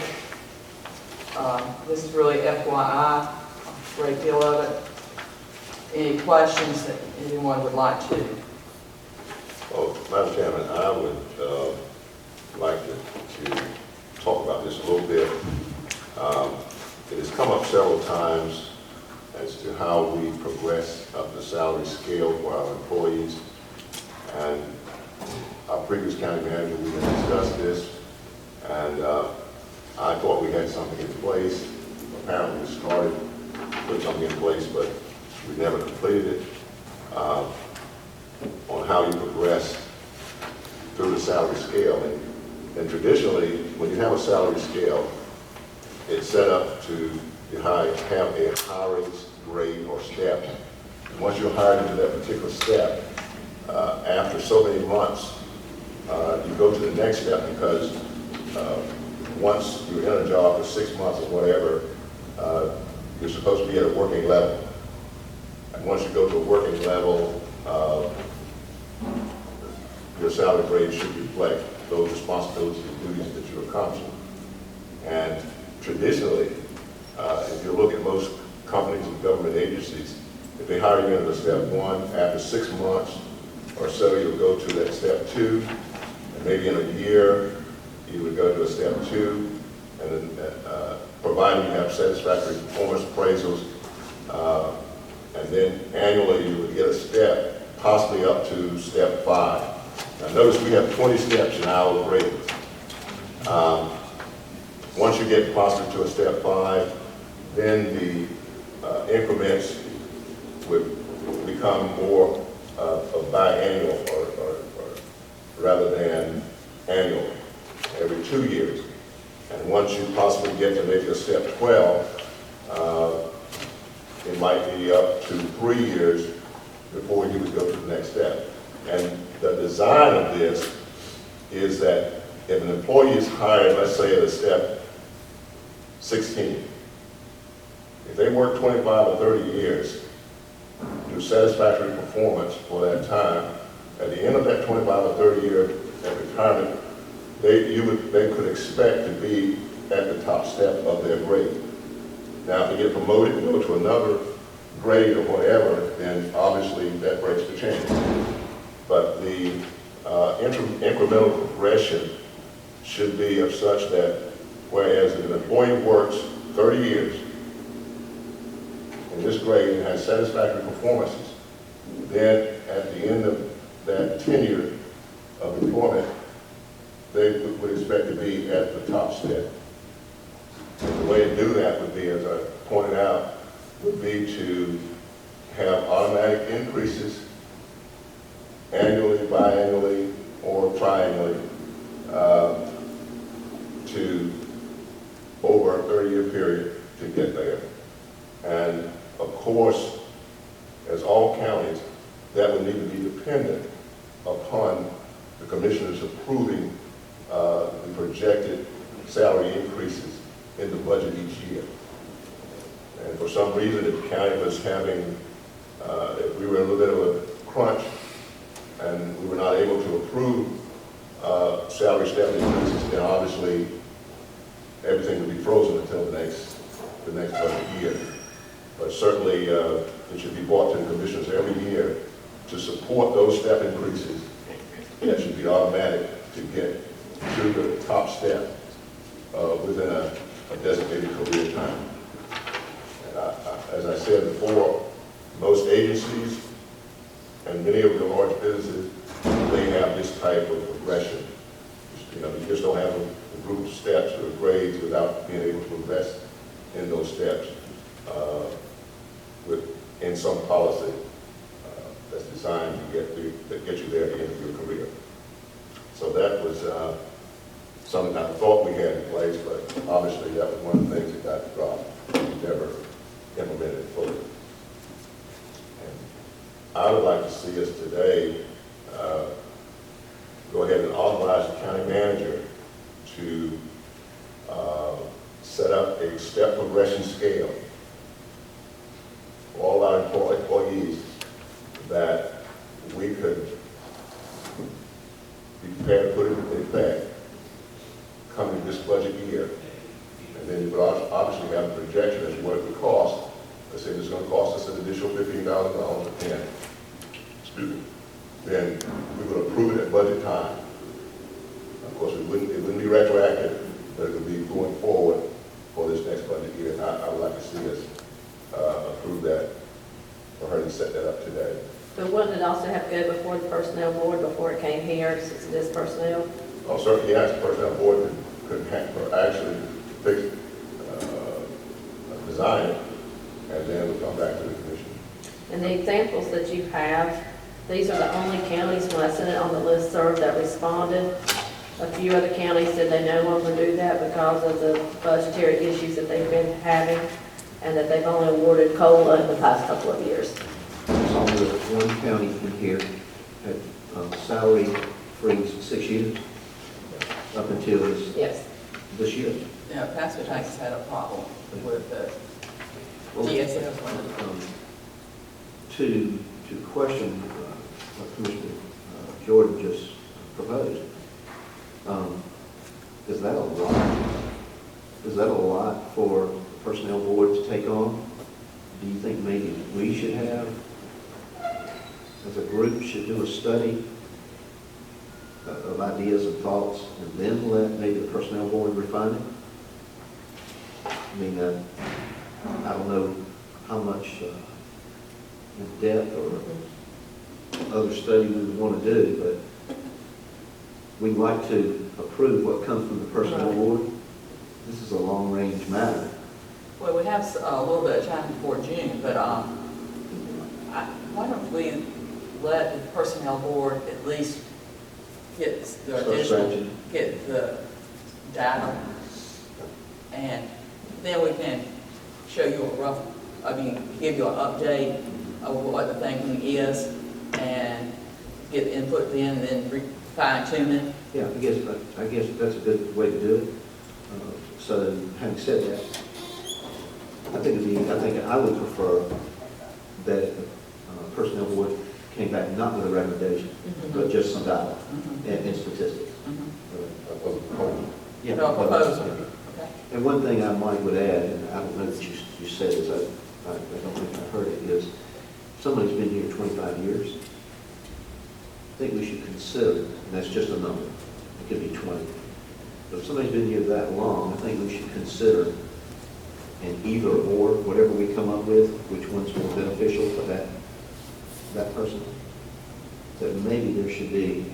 Speaker 1: This is really FYI, a great deal of it. Any questions that anyone would like to?
Speaker 2: Well, Madam Chairman, I would like to talk about this a little bit. It has come up several times as to how we progress up the salary scale for our employees. And our previous county manager, we had discussed this, and I thought we had something in place. Apparently we started to put something in place, but we never completed it, on how you progress through the salary scale. And traditionally, when you have a salary scale, it's set up to have a hiring grade or step. And once you're hired into that particular step, after so many months, you go to the next step, because once you're in a job for 6 months or whatever, you're supposed to be at a working level. And once you go to a working level, your salary grade should reflect those responsibilities and duties that you're accomplishing. And traditionally, if you look at most companies and government agencies, if they hire you into step 1, after 6 months or so, you'll go to that step 2, and maybe in a year, you would go to a step 2, and then, providing you have satisfactory performance appraisals, and then annually you would get a step, possibly up to step 5. Now notice we have 20 steps in our grades. Once you get possibly to a step 5, then the increments would become more of biannual or rather than annual, every 2 years. And once you possibly get to maybe a step 12, it might be up to 3 years before you would go to the next step. And the design of this is that if an employee is hired, let's say at a step 16, if they work 25 or 30 years, do satisfactory performance for that time, at the end of that 25 or 30 year, every retirement, they could expect to be at the top step of their grade. Now, if they get promoted and go to another grade or whatever, then obviously that breaks the chain. But the incremental progression should be of such that whereas if an employee works 30 years in this grade and has satisfactory performances, then at the end of that tenure of employment, they would expect to be at the top step. And the way to do that would be, as I pointed out, would be to have automatic increases annually, biannually, or triannually to over a 30-year period to get there. And of course, as all counties, that would need to be dependent upon the commissioners approving the projected salary increases in the budget each year. And for some reason, if the county was having, if we were in a little bit of a crunch and we were not able to approve salary step increases, then obviously everything would be frozen until the next budget year. But certainly it should be brought to the commissioners every year to support those step increases. That should be automatic to get to the top step within a designated career time. And as I said before, most agencies and many of the large businesses, they have this type of progression. You know, you just don't have a group of steps or grades without being able to invest in those steps in some policy that's designed to get you there at the end of your career. So that was something I thought we had in place, but obviously that was one of the things that got dropped. We never implemented it fully. And I would like to see us today go ahead and authorize the county manager to set up a step progression scale for all our employees that we could be prepared to put it in effect coming this budget year. And then you would obviously have a projection as to what it would cost. Let's say it's going to cost us an additional $15,000 a pen. Excuse me. Then we would approve it at budget time. Of course, it wouldn't be retroactive, but it would be going forward for this next budget year. And I would like to see us approve that, for her to set that up today.
Speaker 3: But wouldn't it also have to go before the personnel board before it came here, since it is personnel?
Speaker 2: Oh, certainly, yes, the personnel board could actually fix, design it, and then we'll come back to the commission.
Speaker 3: And the examples that you have, these are the only counties, when I sent it on the listserv, that responded. A few other counties said they no longer do that because of the budgetary issues that they've been having, and that they've only awarded COLA in the past couple of years.
Speaker 4: Saw that one county in here had salary freeze 6 years, up until this year.
Speaker 1: Yeah, Pastor Hanks had a problem with the
Speaker 4: Well,
Speaker 1: GSF.
Speaker 4: To question what Commissioner Jordan just proposed, is that a lot? Is that a lot for the personnel board to take on? Do you think maybe we should have, as a group, should do a study of ideas and thoughts, and then let maybe the personnel board refine it? I mean, I don't know how much in depth or other study we would want to do, but we'd like to approve what comes from the personnel board. This is a long-range matter.
Speaker 1: Well, we have a little bit of time before June, but why don't we let the personnel board at least get the data, and then we can show you give you an update of what the thinking is, and get input then, and then fine tune it.
Speaker 4: Yeah, I guess that's a good way to do it. So, having said that, I think I would prefer that the personnel board came back not with a recommendation, but just some data and statistics.
Speaker 2: Of the proposal.
Speaker 4: Yeah.
Speaker 1: No proposal. Okay.
Speaker 4: And one thing I might would add, and I don't know if you said this, I don't think I heard it, is someone who's been here 25 years, I think we should consider, and that's just a number, it could be 20. But if somebody's been here that long, I think we should consider an either or, whatever we come up with, which one's more beneficial for that person. That maybe there should be,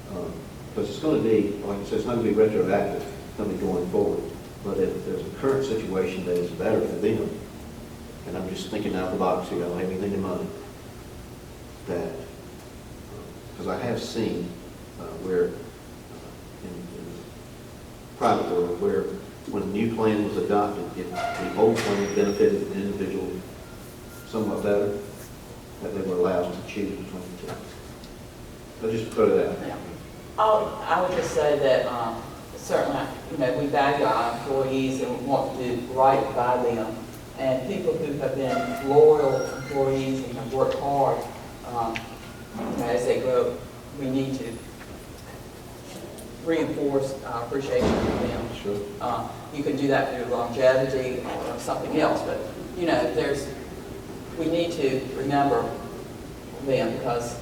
Speaker 4: because it's going to be, like I said, it's not going to be retroactive, it's going to be going forward. But if there's a current situation that is better for them, and I'm just thinking out of the box here, I don't have anything in mind, that, because I have seen where, in private world, where when a new plan was adopted, if the old plan benefited the individual somewhat better, that they were allowed to choose between the two. So just put it out.
Speaker 1: Yeah. I would just say that certainly, we value our employees and we want to do right by them. And people who have been loyal employees and have worked hard, as they grow, we need to reinforce our appreciation for them.
Speaker 12: Sure.
Speaker 1: You can do that through longevity or something else, but, we need to remember them because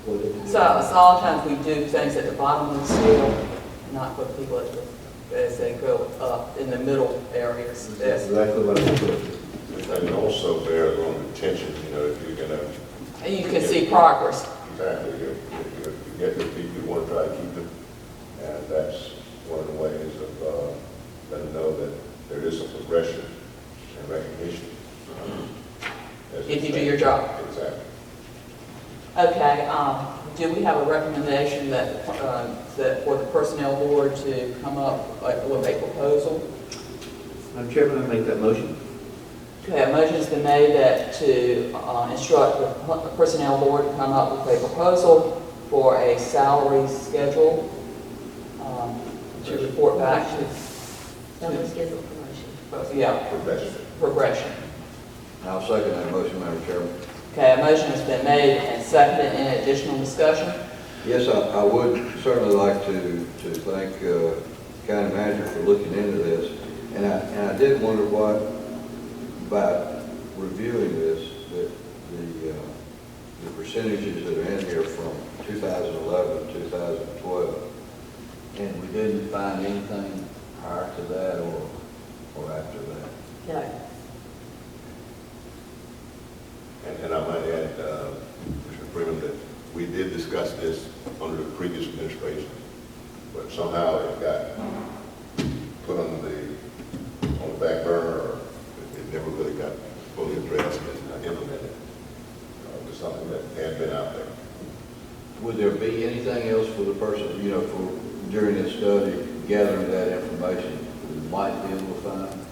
Speaker 1: so a lot of times we do things at the bottom of the scale, not put people as they go up in the middle areas.
Speaker 4: That's exactly what I'm doing.
Speaker 2: And also bears on retention, if you're gonna.
Speaker 1: And you can see progress.
Speaker 2: Exactly, you get the people, you want to try to keep them, and that's one of the ways of letting them know that there is a progression and recognition.
Speaker 1: If you do your job.
Speaker 2: Exactly.
Speaker 1: Okay, do we have a recommendation that for the personnel board to come up with a proposal?
Speaker 4: Madam Chairman, I make that motion.
Speaker 1: Okay, a motion has been made that to instruct the personnel board to come up with a proposal for a salary schedule to report back to,
Speaker 3: Salary schedule promotion.
Speaker 1: yeah, progression.
Speaker 12: I'll second that motion, Madam Chairman.
Speaker 1: Okay, a motion has been made and seconded. Any additional discussion?
Speaker 12: Yes, I would certainly like to thank county manager for looking into this. And I did wonder what, by reviewing this, that the percentages that are in here from 2011 to 2012, and we didn't find anything prior to that or after that.
Speaker 3: No.
Speaker 2: And I might add, Mr. Freeman, that we did discuss this under the previous administration, but somehow it got put on the back burner, or it never really got fully addressed and implemented. It was something that had been out there.
Speaker 12: Would there be anything else for the person, for during this study, gathering that information, we might be able to find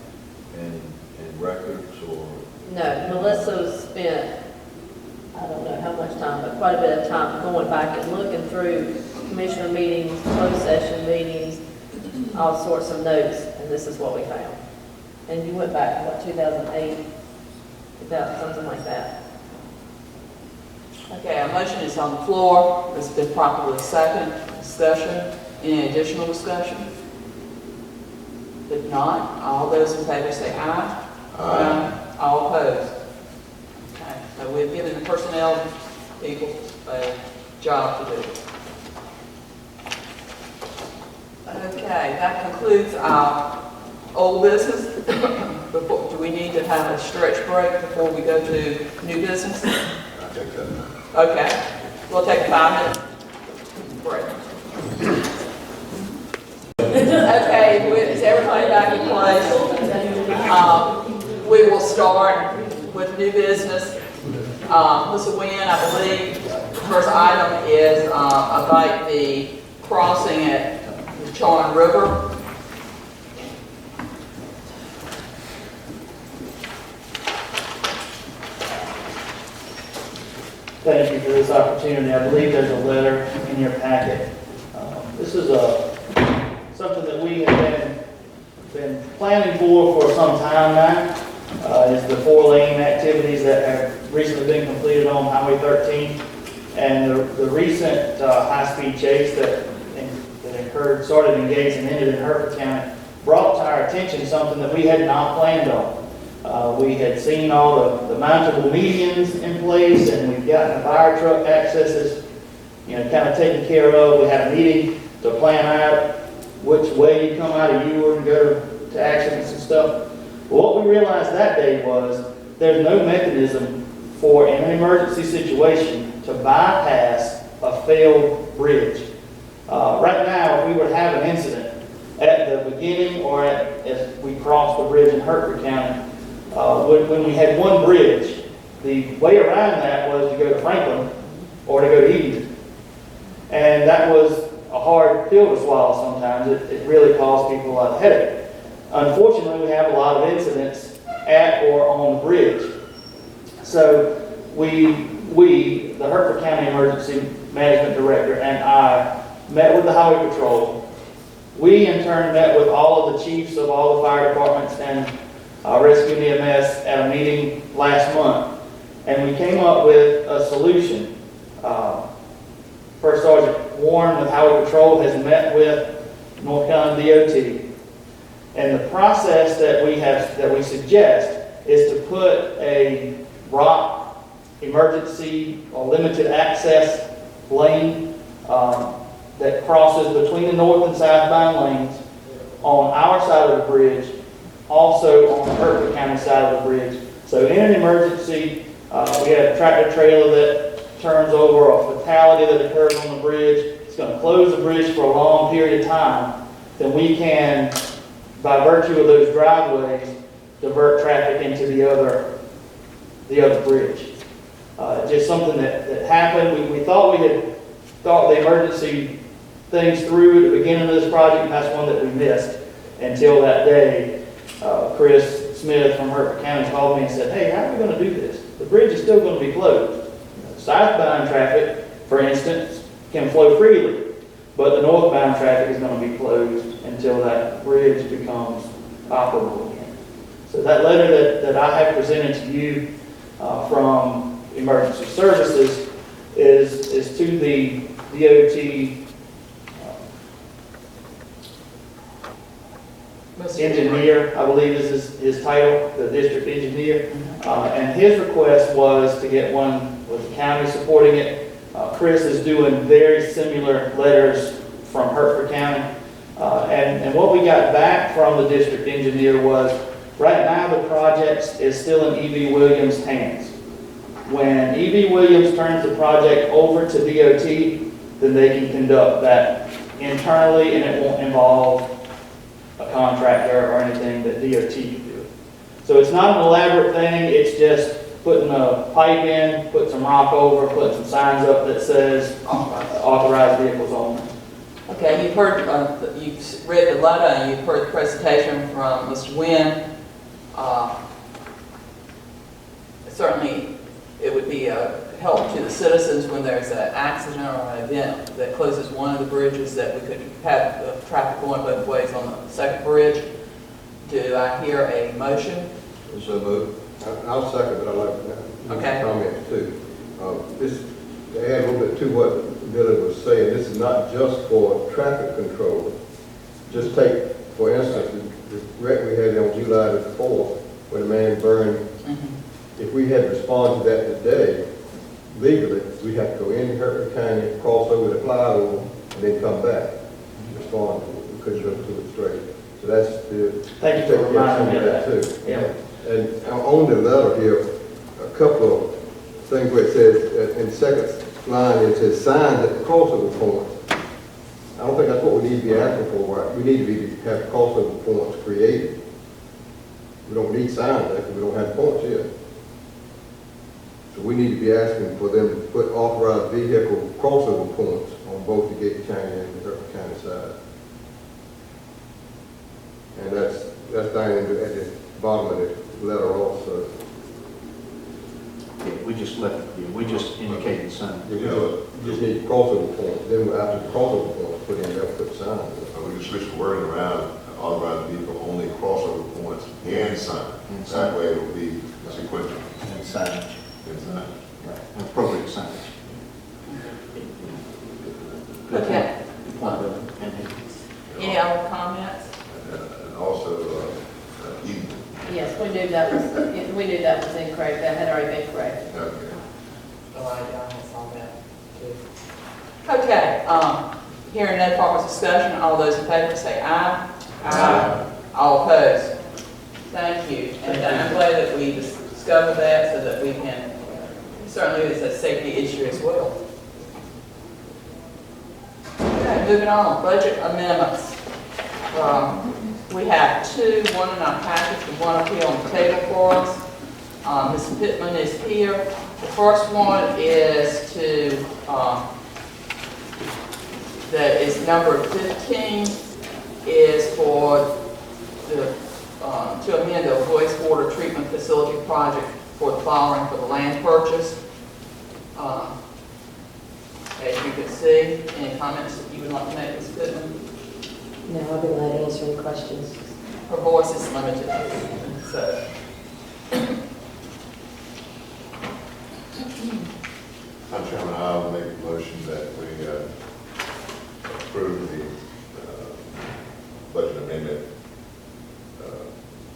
Speaker 12: in records or?
Speaker 3: No, Melissa spent, I don't know how much time, but quite a bit of time going back and looking through commissioner meetings, closed session meetings, all sorts of notes, and this is what we found. And you went back to what, 2008, something like that.
Speaker 1: Okay, a motion is on the floor. It's been properly seconded. Discussion. Any additional discussion? If not, all those in favor say aye.
Speaker 2: Aye.
Speaker 1: All opposed? Okay, so we've given the personnel people a job to do. Okay, that concludes our old business. Do we need to have a stretch break before we go to new business?
Speaker 2: I think that.
Speaker 1: Okay, we'll take a 5-minute break. Okay, is everybody back in place? We will start with new business. Mr. Wynn, I believe, the first item is about the crossing at the Charn River.
Speaker 7: Thank you for this opportunity. I believe there's a letter in your packet. This is something that we have been planning for some time now. Is the 4-lane activities that have recently been completed on Highway 13. And the recent high-speed chase that or started in Gates and ended in Hertford County, brought to our attention something that we had not planned on. We had seen all the mountable medians in place, and we've gotten the fire truck accesses, kind of taken care of. We had a meeting to plan out which way you come out of Ewart and go to accidents and stuff. Well, what we realized that day was there's no mechanism for, in an emergency situation, to bypass a failed bridge. Right now, if we were to have an incident at the beginning or as we crossed the bridge in Hertford County, when we had one bridge, the way around that was to go to Franklin or to go to Edenton. And that was a hard pill to swallow sometimes. It really caused people a lot of headache. Unfortunately, we have a lot of incidents at or on the bridge. So we, the Hertford County Emergency Management Director and I met with the Highway Patrol. We in turn met with all of the chiefs of all the fire departments and Rescue and EMS at a meeting last month. And we came up with a solution. First Sergeant Warren with Highway Patrol has met with North Carolina DOT. And the process that we suggest is to put a rock emergency or limited access lane that crosses between the north and southbound lanes on our side of the bridge, also on the Hertford County side of the bridge. So in an emergency, we have a tractor trailer that turns over, a fatality that occurs on the bridge, it's going to close the bridge for a long period of time, then we can, by virtue of those driveways, divert traffic into the other bridge. Just something that happened. We thought we had thought the emergency things through at the beginning of this project, and that's one that we missed until that day. Chris Smith from Hertford County called me and said, hey, how are we going to do this? The bridge is still going to be closed. Southbound traffic, for instance, can flow freely, but the northbound traffic is going to be closed until that bridge becomes operable again. So that letter that I have presented to you from Emergency Services is to the DOT engineer, I believe is his title, the district engineer. And his request was to get one with the county supporting it. Chris is doing very similar letters from Hertford County. And what we got back from the district engineer was, right now the project is still in E.B. Williams' hands. When E.B. Williams turns the project over to DOT, then they can conduct that internally, and it won't involve a contractor or anything that DOT can do. So it's not an elaborate thing, it's just putting a pipe in, putting some rock over, putting some signs up that says authorized vehicles only.
Speaker 1: Okay, you've heard, you've read the letter and you've heard the presentation from Mr. Nguyen. Certainly, it would be a help to the citizens when there's an accident or an event that closes one of the bridges, that we could have the traffic going both ways on the second bridge. Do I hear a motion?
Speaker 12: So moved.
Speaker 10: I'll second, but I'd like to
Speaker 1: Okay.
Speaker 10: comment too. This, to add a little bit to what Billy was saying, this is not just for traffic control. Just take, for instance, the wreck we had on July the 4th, when a man burned. If we had responded to that today, legally, we have to go in Hertford County, cross over the flyover, and then come back and respond. We couldn't go to it straight. So that's the...
Speaker 7: Thank you for reminding me of that.
Speaker 10: Too.
Speaker 7: Yeah.
Speaker 10: And on the letter here, a couple of things where it says, in the second line, it says signs at the crossover points. I don't think that's what we need to be asking for, right? We need to have crossover points created. We don't need signs there because we don't have points yet. So we need to be asking for them to put authorized vehicle crossover points on both the Gates County and the Hertford County side. And that's down at the bottom of the letter also.
Speaker 4: Yeah, we just indicated sign.
Speaker 10: We just need crossover points. Then after the crossover points, put in there, put signs.
Speaker 2: We can switch the wording around, authorized vehicle only crossover points and sign. That way it'll be sequential.
Speaker 4: And signage.
Speaker 2: And sign.
Speaker 4: Right. Appropriate signage.
Speaker 1: Okay.
Speaker 4: Good point, Billy. And
Speaker 1: Any other comments?
Speaker 2: And also, Eden.
Speaker 3: Yes, we knew that was incorrect, that had already been corrected.
Speaker 2: Okay.
Speaker 1: All right, y'all, that's all that. Okay, hearing no further discussion, all those in favor say aye. Aye. All opposed? Thank you. And I'm glad that we discovered that so that we can, certainly it's a safety issue as well. Okay, moving on, budget amendments. We have two, one in our package and one up here on the table for us. Ms. Pittman is here. The first one is to, that is number 15, is for the, to amend the wastewater treatment facility project for the following for the land purchase. As you can see, any comments that you would like to make, Ms. Pittman?
Speaker 3: No, I'll be glad to answer any questions.
Speaker 1: Her voice is limited, so.
Speaker 2: Madam Chairman, I'll make a motion that we approve the budget amendment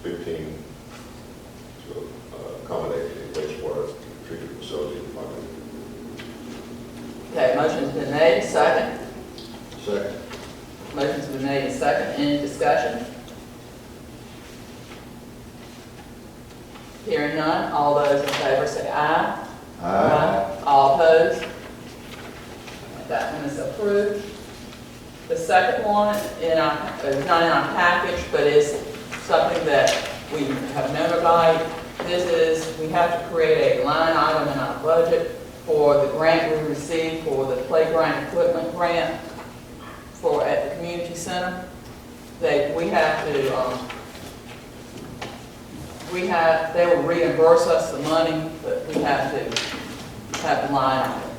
Speaker 2: 15 to accommodate the wastewater treatment facility project.
Speaker 1: Okay, motion's been made, second.
Speaker 12: Second.
Speaker 1: Motion's been made, second. Any discussion? Hearing none, all those in favor say aye. Aye. All opposed? That one is approved. The second one is not in our package, but is something that we have known about. This is, we have to create a line item in our budget for the grant we received for the playground equipment grant for at the community center. We have to, they will reimburse us the money, but we have to have the line item.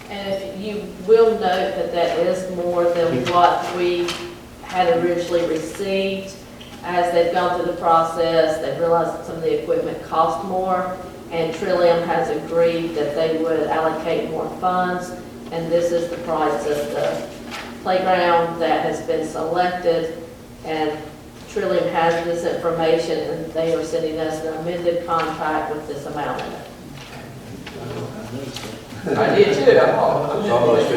Speaker 3: And if you will note that that is more than what we had originally received. As they've gone through the process, they've realized that some of the equipment cost more, and Trillium has agreed that they would allocate more funds, and this is the price of the playground that has been selected, and Trillium has this information, and they are sending us an amended contract with this amount in it.
Speaker 1: I did too, I thought.
Speaker 12: It's almost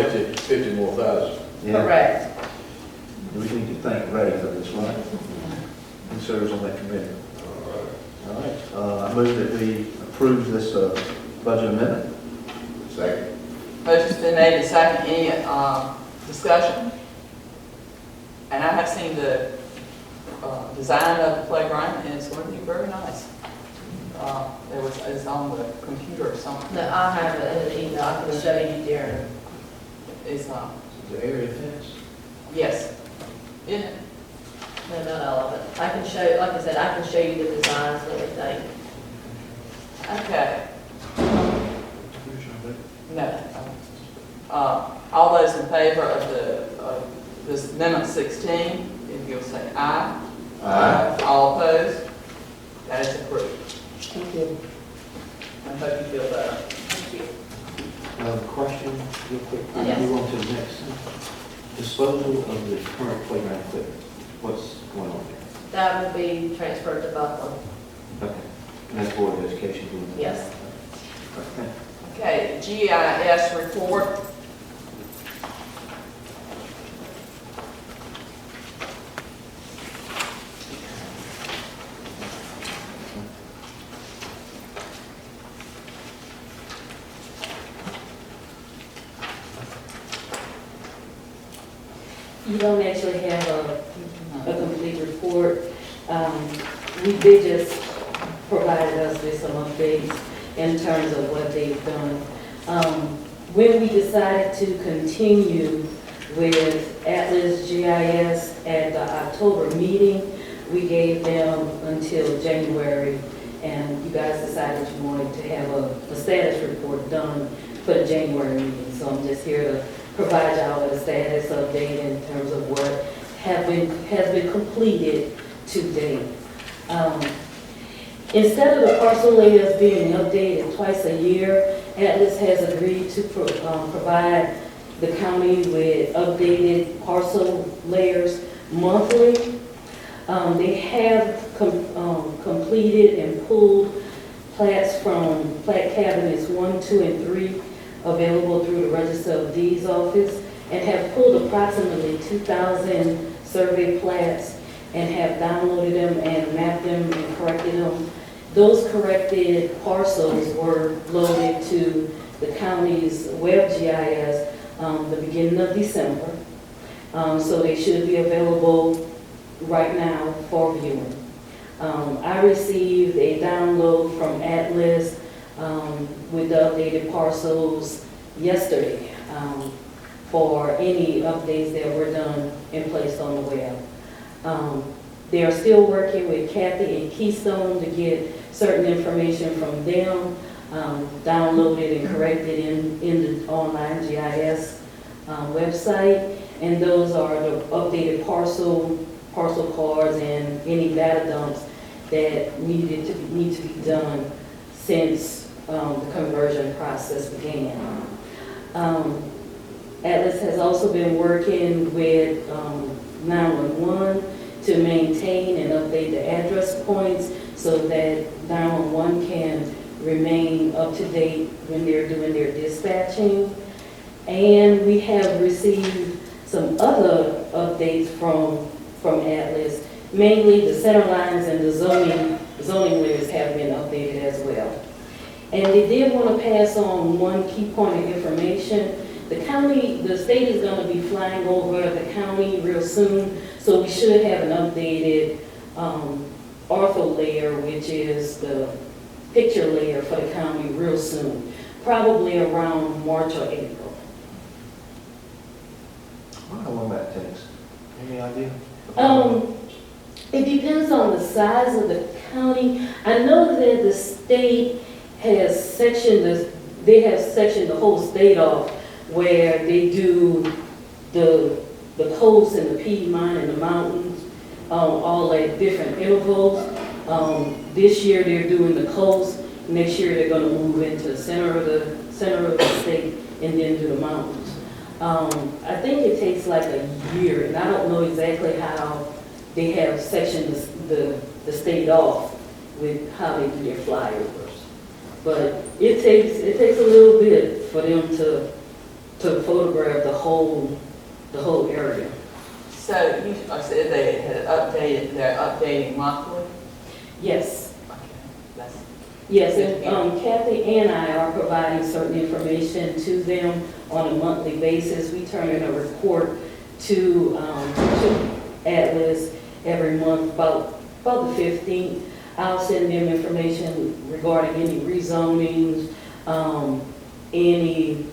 Speaker 12: 50 more thousand.
Speaker 4: Yeah.
Speaker 3: Correct.
Speaker 4: We need to thank Ray for this, right? He serves on that committee. All right. I move that we approve this budget amendment.
Speaker 2: Second.
Speaker 1: Motion's been made and second. Any discussion? And I have seen the design of the playground, and it's going to be very nice. It's on the computer or something.
Speaker 3: No, I'll have it in an email, I can show you, Darren.
Speaker 1: It's
Speaker 4: The area fence?
Speaker 1: yes. Yeah.
Speaker 3: No, not all of it. I can show, like I said, I can show you the designs and everything.
Speaker 1: Okay. No. All those in favor of this amendment 16, if you'll say aye.
Speaker 2: Aye.
Speaker 1: All opposed? That is approved.
Speaker 3: Thank you.
Speaker 1: I hope you feel better.
Speaker 4: Question, real quick.
Speaker 3: Yes.
Speaker 4: Move on to the next. Disposal of the current playground equipment. What's going on there?
Speaker 3: That will be transferred to Buckland.
Speaker 4: Okay. And that's Board of Education doing that?
Speaker 3: Yes.
Speaker 4: Okay.
Speaker 1: Okay, GIS report.
Speaker 8: You don't actually have a complete report. We did just provide us with some updates in terms of what they've done. When we decided to continue with Atlas GIS at the October meeting, we gave them until January, and you guys decided you wanted to have a status report done for the January meeting. So I'm just here to provide y'all with a status update in terms of what has been completed to date. Instead of the parcel layers being updated twice a year, Atlas has agreed to provide the county with updated parcel layers monthly. They have completed and pulled plats from plat cabinets 1, 2, and 3 available through the Register of Deeds office, and have pulled approximately 2,000 survey plats and have downloaded them and mapped them and corrected them. Those corrected parcels were loaded to the county's web GIS the beginning of December. So they should be available right now for viewing. I received a download from Atlas with the updated parcels yesterday for any updates that were done and placed on the web. They are still working with Kathy and Keystone to get certain information from them, downloaded and corrected in the online GIS website. And those are the updated parcel cards and any data dumps that need to be done since the conversion process began. Atlas has also been working with 911 to maintain and update the address points so that 911 can remain up to date when they're doing their dispatching. And we have received some other updates from Atlas. Mainly the center lines and the zoning layers have been updated as well. And they did want to pass on one key point of information. The state is going to be flying over the county real soon, so we should have an updated ortho layer, which is the picture layer for the county real soon, probably around March or April.
Speaker 4: How long that takes? Any idea?
Speaker 8: It depends on the size of the county. I know that the state has sectioned the whole state off where they do the coast and the Piedmont and the mountains, all at different intervals. This year they're doing the coast. Next year they're going to move into the center of the state and then do the mountains. I think it takes like a year, and I don't know exactly how they have sectioned the state off with how they do their flyovers. But it takes a little bit for them to photograph the whole area.
Speaker 1: So you said they had they're updating monthly?
Speaker 8: Yes.
Speaker 1: Okay, that's
Speaker 8: Yes, and Kathy and I are providing certain information to them on a monthly basis. We turn in a report to Atlas every month, about the 15th. I'll send them information regarding any rezonings, any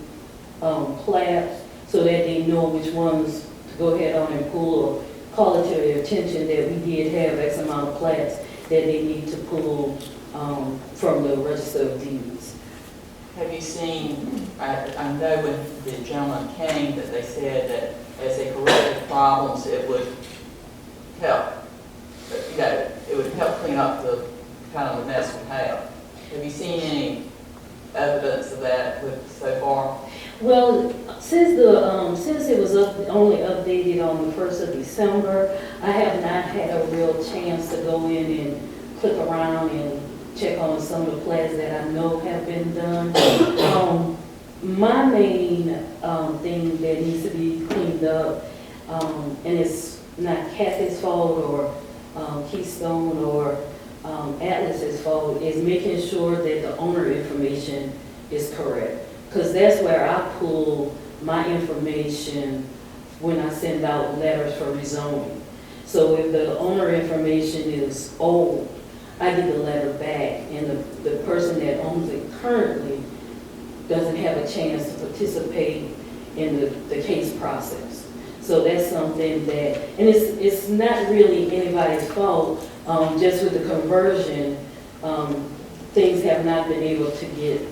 Speaker 8: plats, so that they know which ones to go ahead on and pull, or call it to their attention that we did have X amount of plats that they need to pull from the Register of Deeds.
Speaker 1: Have you seen, I know when the gentleman came that they said that as they corrected problems, it would help, it would help clean up the kind of the mess we have. Have you seen any evidence of that so far?
Speaker 8: Well, since it was only updated on the 1st of December, I have not had a real chance to go in and click around and check on some of the plats that I know have been done. My main thing that needs to be cleaned up, and it's not Kathy's fault or Keystone or Atlas's fault, is making sure that the owner information is correct. Because that's where I pull my information when I send out letters for rezoning. So if the owner information is old, I get the letter back, and the person that owns it currently doesn't have a chance to participate in the case process. So that's something that, and it's not really anybody's fault, just with the conversion, things have not been able to get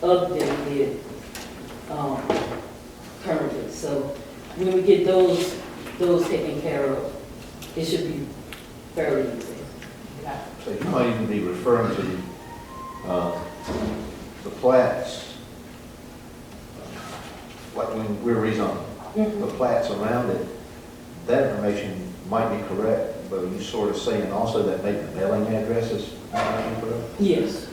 Speaker 8: updated currently. So when we get those taken care of, it should be fairly easy.
Speaker 4: So you might even be referring to the plats, like when we're rezoning, the plats around it, that information might be correct, but are you sort of saying also that maybe the mailing addresses might be incorrect?
Speaker 8: Yes.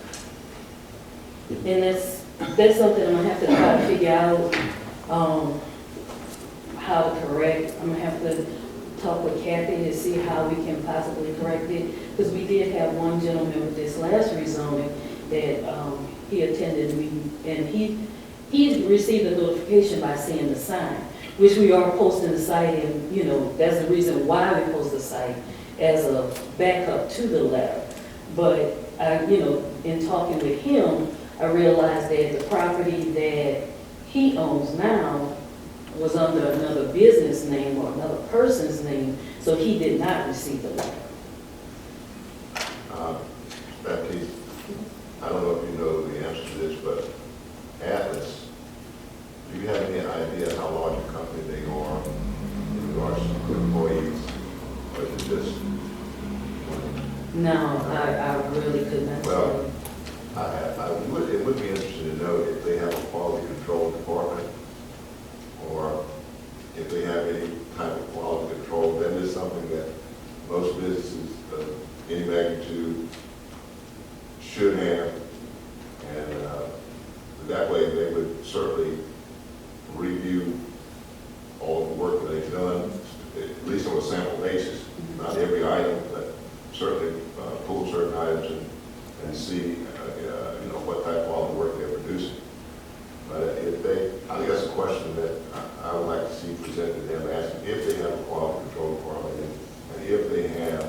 Speaker 8: And that's something I'm gonna have to try to figure out, how to correct. I'm gonna have to talk with Kathy to see how we can possibly correct it. Because we did have one gentleman with this last rezoning that, he attended the meeting, and he received a notification by seeing the sign, which we are posting the site, and, you know, that's the reason why we post the site as a backup to the letter. But I, you know, in talking with him, I realized that the property that he owns now was under another business name or another person's name, so he did not receive the letter.
Speaker 2: Becky, I don't know if you know the answer to this, but Atlas, do you have any idea how large a company they are in regards to employees? Or is it just?
Speaker 8: No, I really could not
Speaker 2: Well,
Speaker 8: say.
Speaker 2: it would be interesting to know if they have a quality control department, or if they have any type of quality control. That is something that most businesses of any magnitude should have, and that way they would certainly review all of the work that they've done, at least on a sample basis, not every item, but certainly pull certain items and see, you know, what type of quality work they're producing. But if they, I think that's a question that I would like to see presented to them, asking if they have a quality control department, and if they have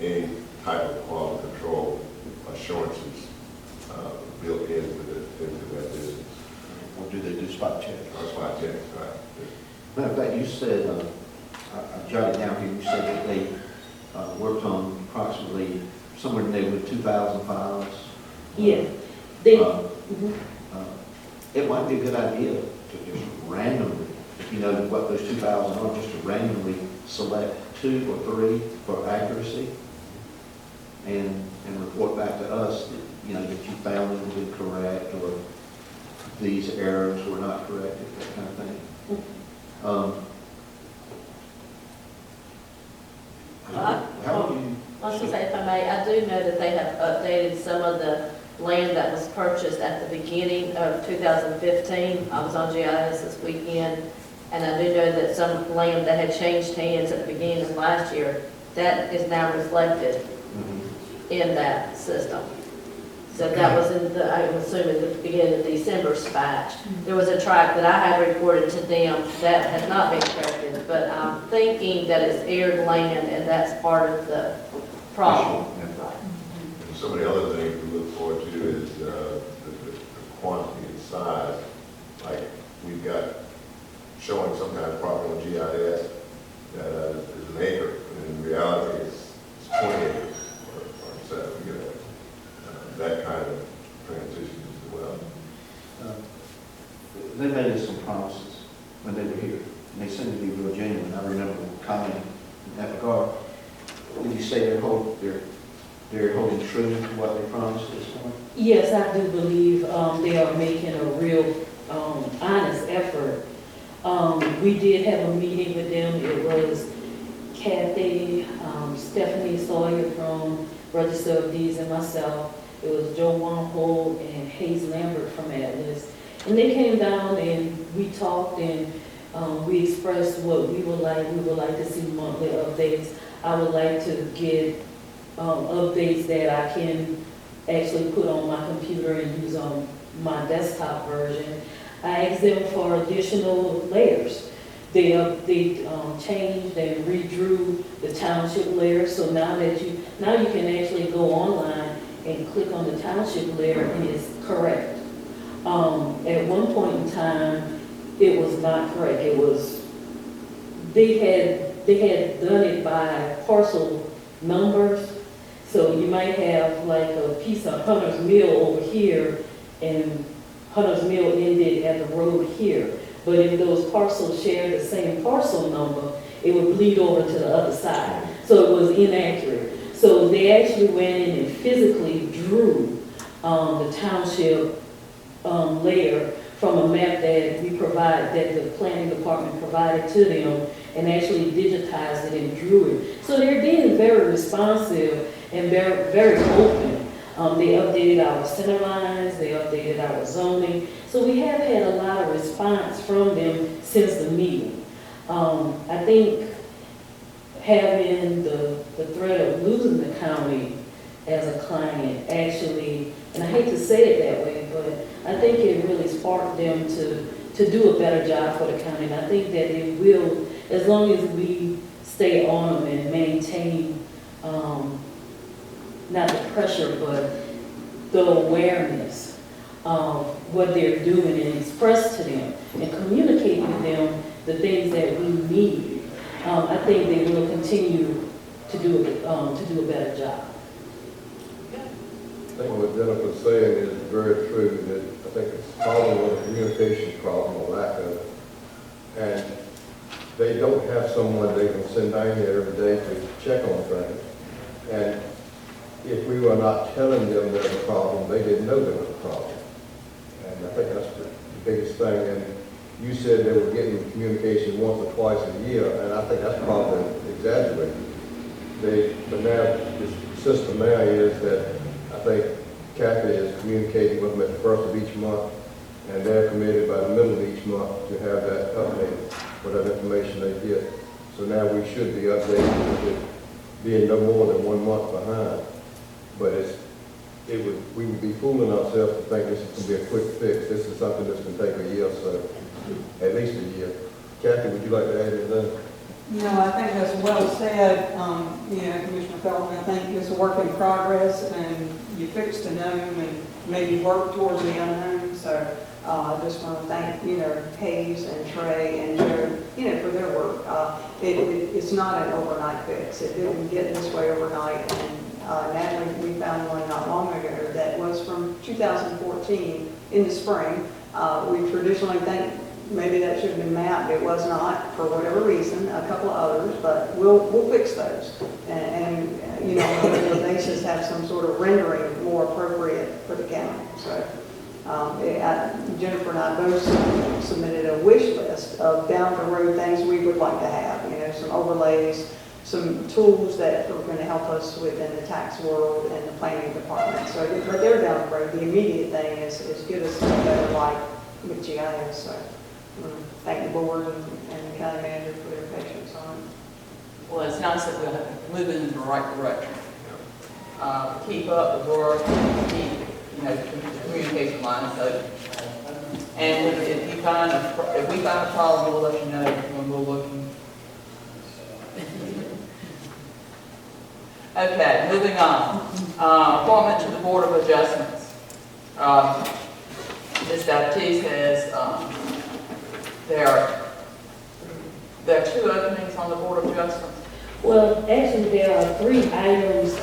Speaker 2: any type of quality control assurances built into that business.
Speaker 4: Or do they do spot checks?
Speaker 2: That's why I checked, right?
Speaker 4: Matter of fact, you said, I jotted down here, you said that they worked on approximately somewhere in the neighborhood of 2,000 files.
Speaker 8: Yeah, they,
Speaker 4: It might be a good idea to just randomly, if you know what those 2,000 are, just to randomly select 2 or 3 for accuracy and report back to us that, you know, that you found them to be correct, or these errors were not corrected, that kind of thing. How do you?
Speaker 3: I was going to say, if I may, I do know that they have updated some of the land that was purchased at the beginning of 2015. I was on GIS this weekend, and I do know that some land that had changed hands at the beginning of last year, that is now reflected in that system. So that was in the, I'm assuming, the beginning of December's batch. There was a tract that I had reported to them that had not been corrected, but I'm thinking that it's aired land, and that's part of the problem.
Speaker 2: And some of the other things we look forward to is the quantity and size. Like, we've got showing some kind of property on GIS that is an acre, and in reality it's 20 acres or so, you know, that kind of transition as well.
Speaker 4: They made us some promises when they were here, and they seemed to be real genuine. I remember commenting in that regard. Would you say they're holding true to what they promised this point?
Speaker 8: yes, I do believe, they are making a real, honest effort. We did have a meeting with them. It was Kathy, Stephanie Sawyer from Register of Deeds, and myself. It was Joe Wample and Hayes Lambert from Atlas. And they came down and we talked, and we expressed what we would like. We would like to see monthly updates. I would like to get updates that I can actually put on my computer and use on my desktop version. I asked them for additional layers. They changed and redrew the township layer, so now you can actually go online and click on the township layer and it's correct. At one point in time, it was not correct. It was, they had done it by parcel numbers. So you might have like a piece of Hunter's Mill over here, and Hunter's Mill ended at the road here. But if those parcels shared the same parcel number, it would bleed over to the other side. So it was inaccurate. So they actually went in and physically drew the township layer from a map that we provide, that the planning department provided to them. and actually digitized it and drew it. So they're being very responsive and very, very open. They updated our center lines, they updated our zoning. So we have had a lot of response from them since the meeting. I think having the threat of losing the county as a client actually, and I hate to say it that way, but I think it really sparked them to do a better job for the county. And I think that it will, as long as we stay on them and maintain, not the pressure, but the awareness of what they're doing and express to them and communicate with them the things that we need. I think they will continue to do a better job.
Speaker 10: I think what Jennifer's saying is very true, that I think it's probably a communication problem, or lack of it. And they don't have someone they can send down here every day to check on things. And if we were not telling them there's a problem, they didn't know there was a problem. And I think that's the biggest thing. And you said they were getting communication once or twice a year, and I think that's probably exaggerated. But now, the system now is that I think Kathy is communicating with them at the first of each month, and they're committed by the middle of each month to have that updated, whatever information they get. So now we should be updated with it being no more than 1 month behind. But we would be fooling ourselves to think this is going to be a quick fix. This is something that's going to take a year or so, at least a year. Kathy, would you like to add anything?
Speaker 5: No, I think that's well said, Commissioner Feldman. I think it's a work in progress, and you fix the known and maybe work towards the unknown. So I just want to thank, Hayes and Trey and Joe, for their work. It's not an overnight fix. It didn't get this way overnight. And Natalie, we found one not long ago that was from 2014 in the spring. We traditionally think maybe that should have been mapped. It was not, for whatever reason, a couple of others, but we'll fix those. And on a regular basis, have some sort of rendering more appropriate for the county. So Jennifer and I both submitted a wish list of down the road things we would like to have, some overlays, some tools that are going to help us within the tax world and the planning department. So, but they're down the road. The immediate thing is get us a better light with GIS. So, thank the board and the county manager for their patience on it.
Speaker 1: Well, it's nice that we're moving in the right direction. Keep up the work, keep, the communication lines open. And if we find a problem, we'll let you know when we're looking. Okay, moving on. Appointment to the Board of Adjustments. Ms. Baptiste has, there are 2 openings on the Board of Adjustments.
Speaker 8: Well, actually, there are 3 items.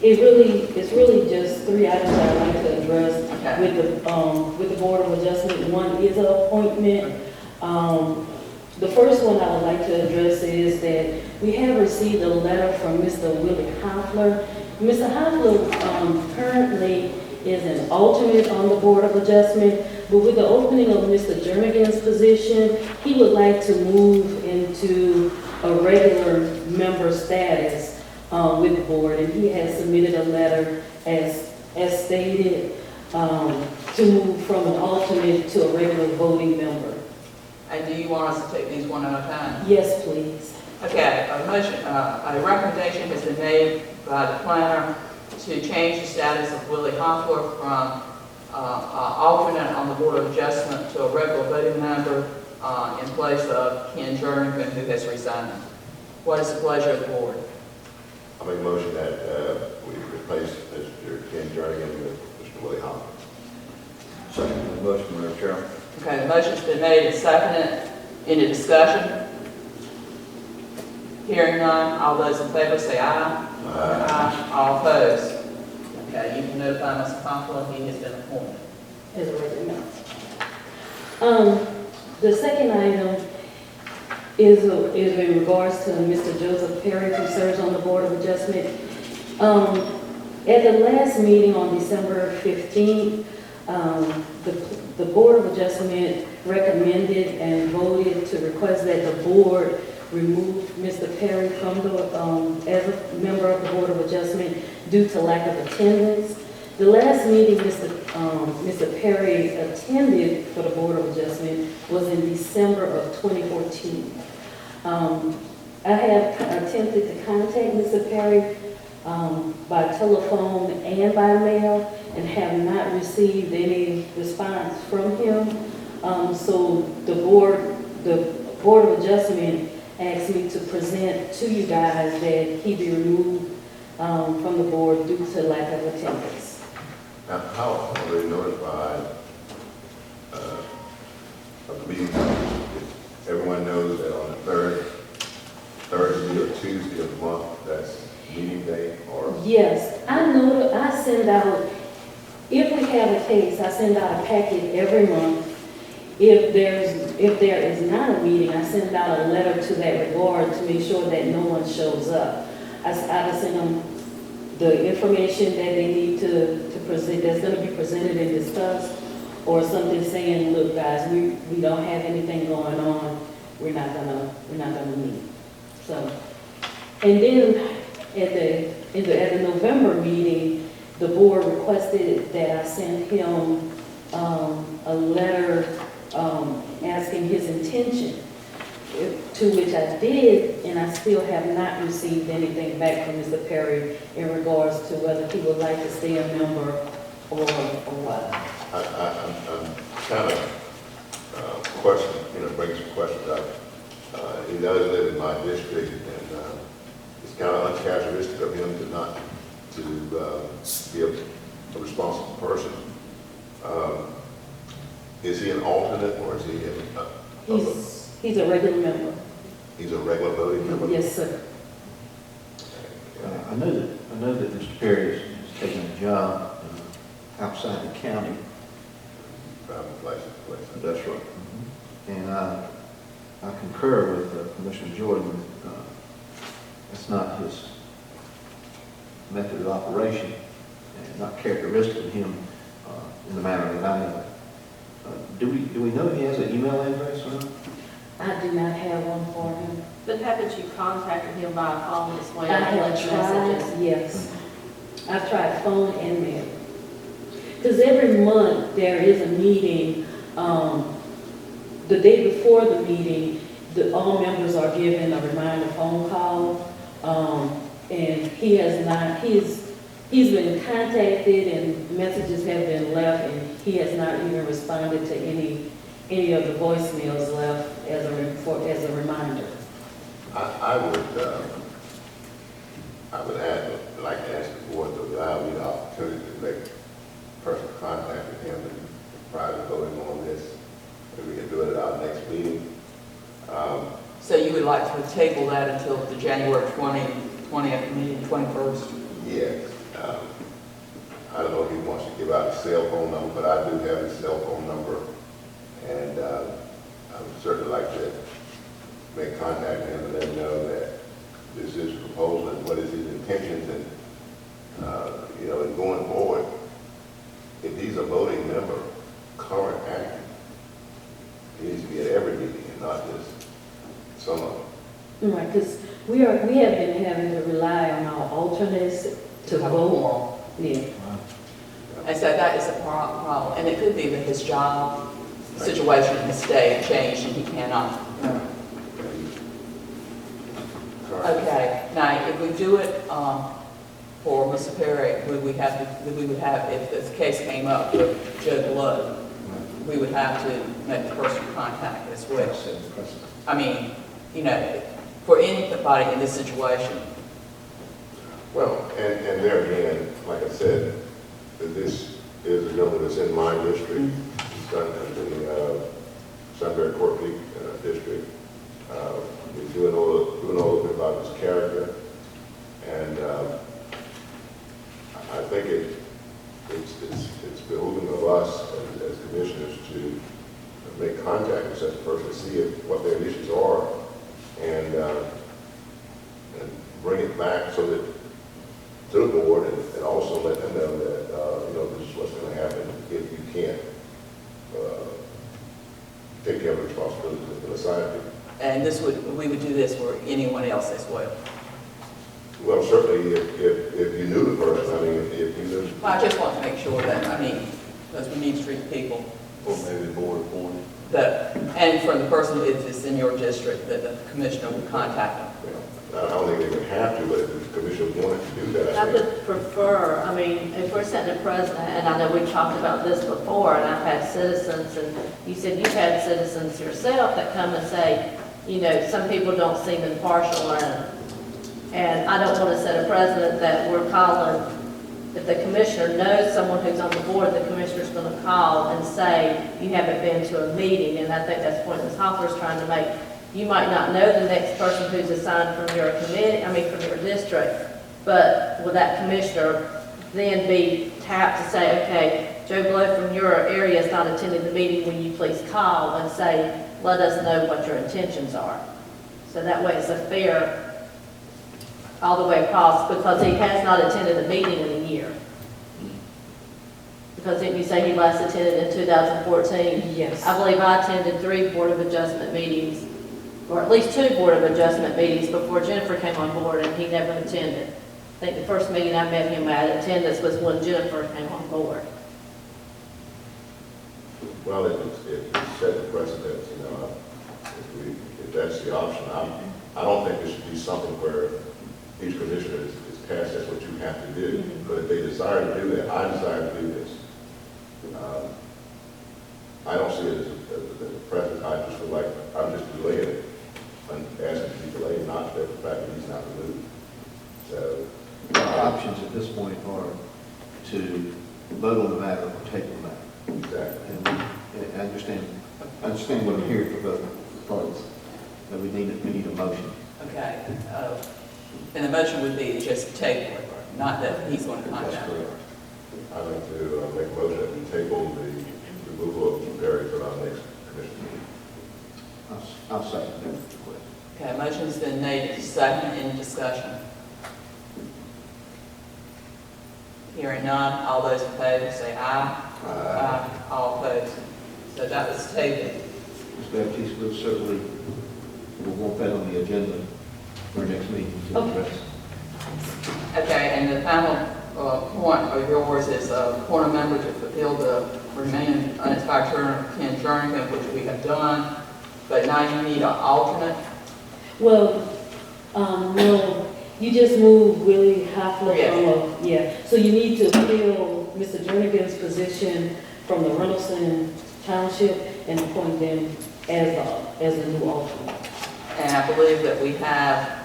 Speaker 8: It's really just 3 items I'd like to address with the Board of Adjustment. One is an appointment. The first one I would like to address is that we have received a letter from Mr. Willie Hoffler. Mr. Hoffler currently is an alternate on the Board of Adjustment, but with the opening of Mr. Jernigan's position, he would like to move into a regular member status with the board, and he has submitted a letter as stated to move from an alternate to a regular voting member.
Speaker 1: And do you want us to take these one at a time?
Speaker 8: Yes, please.
Speaker 1: Okay, a recommendation has been made by the planner to change the status of Willie Hoffler from alternate on the Board of Adjustment to a regular voting member in place of Ken Jernigan, who has resigned. What is the pleasure of the board?
Speaker 2: I make a motion that we replace Mr. Ken Jernigan with Mr. Willie Hoffman.
Speaker 12: Second the motion, Madam Chairman.
Speaker 1: Okay, the motion's been made and seconded. Any discussion? Hearing none, all those in favor say aye. Aye. All opposed? Okay, you can notify Mr. Hoffler he has been appointed.
Speaker 8: As a regular member. The second item is in regards to Mr. Joseph Perry, who serves on the Board of Adjustment. At the last meeting on December 15th, the Board of Adjustment recommended and voted to request that the board removed Mr. Perry from as a member of the Board of Adjustment due to lack of attendance. The last meeting Mr. Perry attended for the Board of Adjustment was in December of 2014. I have attempted to contact Mr. Perry by telephone and by mail and have not received any response from him. So the Board of Adjustment asked me to present to you guys that he be removed from the board due to lack of attendance.
Speaker 2: Now, how are they notified of the meeting? Everyone knows that on the third Thursday or Tuesday of the month, that's meeting day, or?
Speaker 8: Yes, I send out, if we have a case, I send out a packet every month. If there is not a meeting, I send out a letter to that regard to make sure that no one shows up. I send them the information that they need to present, that's going to be presented and discussed, or something saying, look guys, we don't have anything going on, we're not gonna meet. So, and then at the November meeting, the board requested that I send him a letter asking his intention, to which I did, and I still have not received anything back from Mr. Perry in regards to whether he would like to stay a member or what.
Speaker 2: I'm kind of questioning, brings some questions up. He does live in my district, and it's kind of uncharacteristic of him to be a responsible person. Is he an alternate, or is he
Speaker 8: He's a regular member.
Speaker 2: He's a regular voting member?
Speaker 8: Yes, sir.
Speaker 4: I know that Mr. Perry has taken a job outside the county.
Speaker 2: Private place.
Speaker 4: That's right. And I concur with Commissioner Jordan. That's not his method of operation, and not characteristic of him in the manner that I know. Do we know if he has an email address or not?
Speaker 8: I do not have one for him.
Speaker 3: But haven't you contacted him by phone as well?
Speaker 8: I have
Speaker 3: Left messages?
Speaker 8: tried, yes. I've tried phone and mail. Because every month there is a meeting, the day before the meeting, all members are given a reminder phone call. And he has not, he's been contacted and messages have been left, and he has not even responded to any of the voicemails left as a reminder.
Speaker 2: I would like to ask the board to allow me the opportunity to make personal contact with him and prior to voting on this. Maybe we can do it at our next meeting.
Speaker 1: So you would like to table that until the January 20th meeting, 21st?
Speaker 2: Yes. I don't know if he wants to give out his cell phone number, but I do have his cell phone number. And I would certainly like to make contact with him and let him know that this is a proposal and what is his intentions. And, and going forward, if he's a voting member, current active, he needs to be at every meeting and not just some of them.
Speaker 8: Right, because we have been having to rely on our alternates to vote. Yeah.
Speaker 1: And so that is a problem, and it could be that his job situation in the state changed and he cannot. Okay, now if we do it for Mr. Perry, we would have, if this case came up with Joe Blood, we would have to make the personal contact as well. I mean, for anybody in this situation.
Speaker 2: Well, and there again, like I said, this is a gentleman that's in my district. He's done in the Sunbury Court League district. He's doing all of it about his character. And I think it's behooving of us as commissioners to make contact with such a person, see what their issues are, and bring it back so that to the board, and also let them know that this is what's going to happen if you can't take care of the responsibilities that's been assigned to you.
Speaker 1: And we would do this for anyone else as well.
Speaker 2: Well, certainly, if you knew the person, I mean, if you knew.
Speaker 1: I just want to make sure that, because we need to treat people
Speaker 12: Or maybe the board appointed.
Speaker 1: and for the person, if it's in your district, that the commissioner would contact them.
Speaker 2: I don't think they would have to, but if the commission wanted to do that,
Speaker 3: I
Speaker 2: I think.
Speaker 3: would prefer, if we're setting a precedent, and I know we talked about this before, and I've had citizens, and you said you've had citizens yourself that come and say, some people don't seem impartial, and I don't want to set a precedent that we're calling, if the commissioner knows someone who's on the board, the commissioner's going to call and say, you haven't been to a meeting, and I think that's the point Ms. Hopper's trying to make. You might not know the next person who's assigned from your from your district, but will that commissioner then be tapped to say, okay, Joe Blow from your area is not attending the meeting, will you please call and say, let us know what your intentions are? So that way it's a fair all the way across, because he has not attended a meeting in a year. Because didn't you say he last attended in 2014?
Speaker 8: Yes.
Speaker 3: I believe I attended 3 Board of Adjustment meetings, or at least 2 Board of Adjustment meetings before Jennifer came on board, and he never attended. I think the first meeting I met him at attendance was when Jennifer came on board.
Speaker 2: Well, if set the precedent, if that's the option, I don't think it should be something where each commissioner is tasked, that's what you have to do. But if they desire to do that, I desire to do this. I don't see it as a precedent. I just feel like I'm just delaying it. I'm asking to be delayed, not the fact that he's not removed. So,
Speaker 4: Our options at this point are to vote on the matter or table the matter.
Speaker 2: exactly.
Speaker 4: And I understand what I'm hearing from both parties, but we need a motion.
Speaker 1: Okay. And the motion would be to just table it, not that he's going to
Speaker 2: That's
Speaker 1: contact them.
Speaker 2: correct. I'd like to make a motion that we table the removal of Barry for our next commission meeting.
Speaker 4: I'll second that request.
Speaker 1: Okay, motion's been made to second. Any discussion? Hearing none, all those in favor say aye. Aye. All opposed. So that was tabled.
Speaker 4: Ms. Baptiste, we'll certainly want that on the agenda for our next meeting to address.
Speaker 1: Okay, and the final point of yours is appoint a member to fulfill the remaining unexpired term of Ken Jernigan, which we have done, but now you need an alternate.
Speaker 8: Well, no, you just moved Willie Hoffler
Speaker 1: Yes.
Speaker 8: from, so you need to fill Mr. Jernigan's position from the Reynoldston Township and appoint them as a new alternate.
Speaker 1: And I believe that we have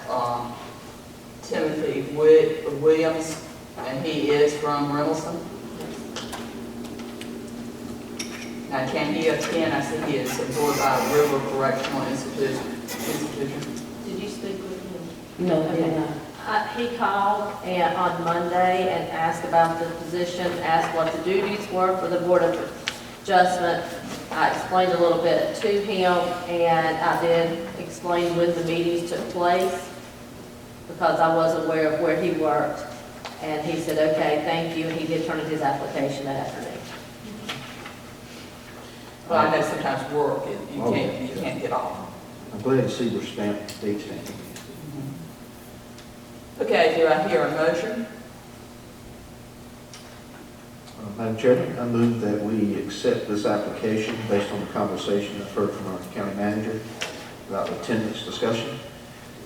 Speaker 1: Timothy Williams, and he is from Reynoldston. Now, can he attend? I see he is supported by River Correctional Institution.
Speaker 3: Did you speak with him?
Speaker 8: No, they're
Speaker 3: Okay.
Speaker 8: not.
Speaker 3: He called on Monday and asked about the position, asked what the duties were for the Board of Adjustment. I explained a little bit to him, and I did explain when the meetings took place, because I was aware of where he worked. And he said, okay, thank you, and he did turn in his application that afternoon.
Speaker 1: Well, I know sometimes work, you can't get off.
Speaker 4: I'm glad to see we're date stamping.
Speaker 1: Okay, do I hear a motion?
Speaker 4: Madam Chairman, I move that we accept this application based on the conversation I've heard from our county manager about the attendance discussion.